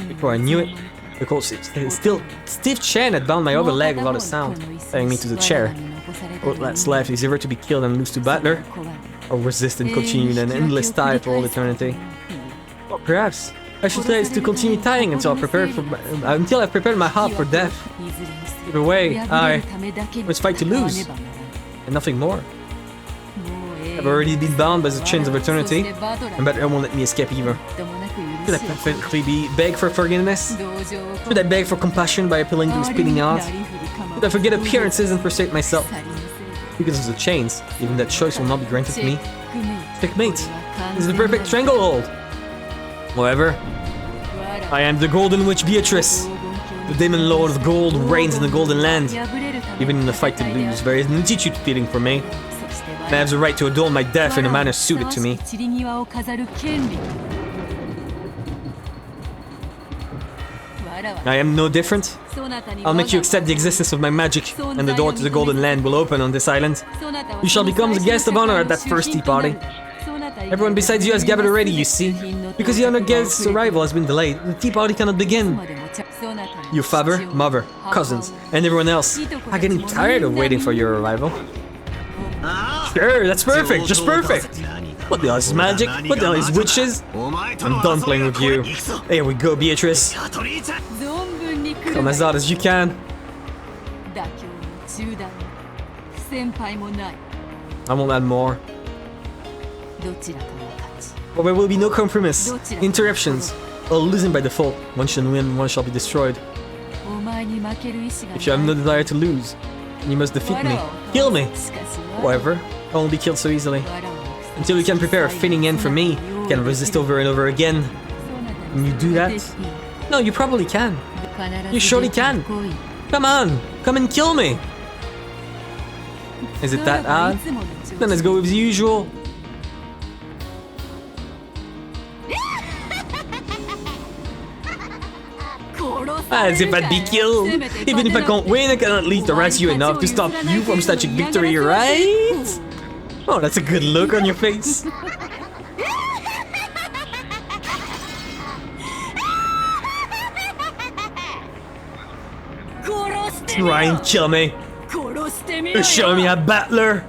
Before I knew it, the cold stiff chain had bound my other leg without a sound, tying me to the chair. All that's left is either to be killed and lose to Battler, or resist and continue in an endless tie for all eternity. Or perhaps I should try to continue tying until I've prepared my heart for death. Either way, I must fight to lose, and nothing more. I've already been bound by the chains of eternity, and Battler won't let me escape either. Should I pathetically beg for forgiveness? Should I beg for compassion by appealing to his spitting heart? Should I forget appearances and forsake myself? Because of the chains, even that choice will not be granted to me. Checkmate! This is the perfect stranglehold! However, I am the Golden Witch Beatrice! The Demon Lord of Gold reigns in the Golden Land. Even in the fight to lose, there is an attitude feeling for me. And I have the right to adorn my death in a manner suited to me. I am no different. I'll make you accept the existence of my magic, and the door to the Golden Land will open on this island. You shall become the guest of honor at that first tea party. Everyone besides you has gathered already, you see. Because the honored guest's arrival has been delayed, the tea party cannot begin. Your father, mother, cousins, and everyone else are getting tired of waiting for your arrival. Sure, that's perfect, just perfect. What the hell is magic? What the hell is witches? I'm done playing with you. Here we go, Beatrice. Come as hard as you can. I won't add more. But there will be no compromise, interruptions, or losing by default. One shall win, one shall be destroyed. If you have no desire to lose, then you must defeat me. Kill me! However, I won't be killed so easily. Until you can prepare a fitting end for me, you can resist over and over again. Can you do that? No, you probably can. You surely can. Come on, come and kill me. Is it that hard? Then let's go with the usual. As if I'd be killed. Even if I can't win, I can at least harass you enough to stop you from snatching victory, right? Oh, that's a good look on your face. Try and kill me. Show me a battler.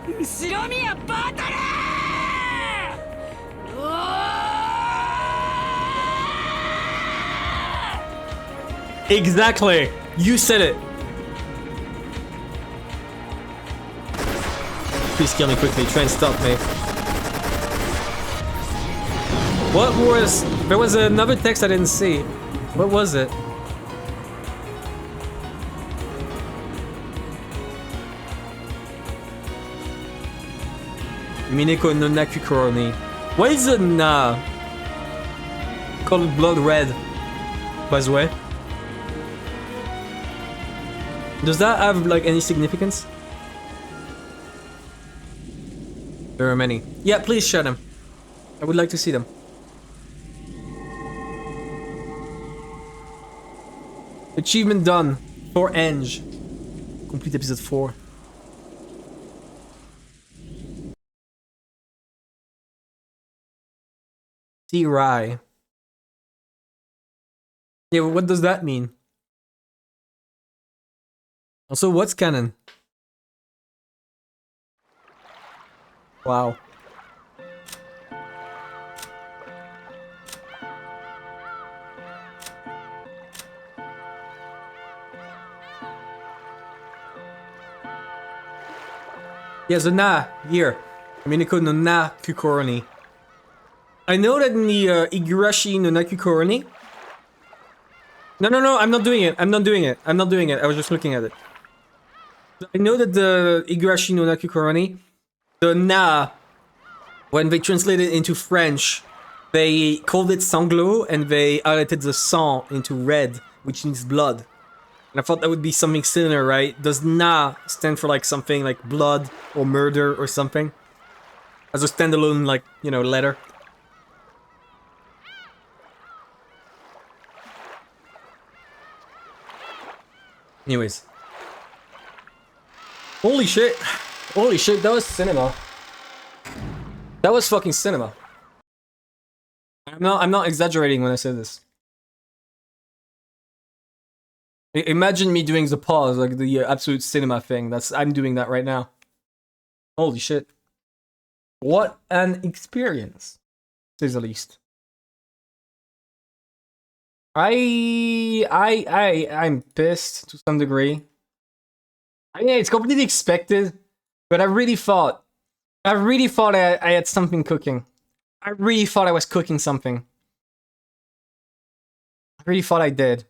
Exactly. You said it. Please kill me quickly. Try and stop me. What was... There was another text I didn't see. What was it? Umineko no Nakukoroni. What is it now? Called blood red. By the way. Does that have like any significance? There are many. Yeah, please share them. I would like to see them. Achievement done. For Eng. Complete episode 4. See Rai. Yeah, what does that mean? Also, what's canon? Wow. Yeah, so na, here. Umineko no Nakukoroni. I know that in the Igarashi no Nakukoroni. No, I'm not doing it. I'm not doing it. I was just looking at it. I know that the Igarashi no Nakukoroni, the na, when they translated it into French, they called it sanglo and they highlighted the sang into red, which means blood. And I thought that would be something similar, right? Does na stand for like something like blood or murder or something? as a standalone, like, you know, letter. Anyways. Holy shit. Holy shit, that was cinema. That was fucking cinema. I'm not exaggerating when I say this. Imagine me doing the pause, like the absolute cinema thing. I'm doing that right now. Holy shit. What an experience, to say the least. I'm pissed to some degree. I mean, it's completely expected, but I really thought I had something cooking. I really thought I was cooking something. I really thought I did.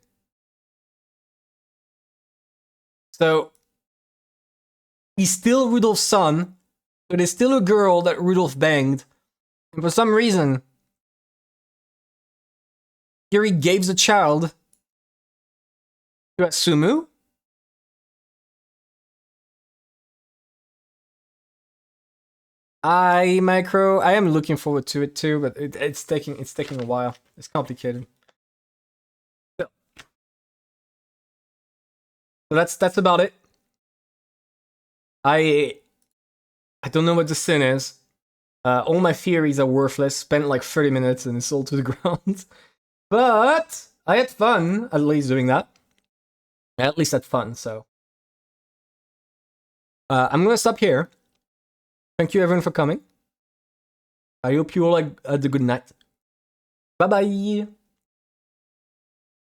So, he's still Rudolph's son, but there's still a girl that Rudolph banged. And for some reason, Yuri gave the child to Sumu. I am looking forward to it too, but it's taking a while. It's complicated. So that's about it. I don't know what the sin is. All my theories are worthless. Spent like 30 minutes and it's all to the ground. But I had fun, at least doing that. I at least had fun, so. I'm gonna stop here. Thank you everyone for coming. I hope you all had a good night. Bye bye. There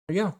you go.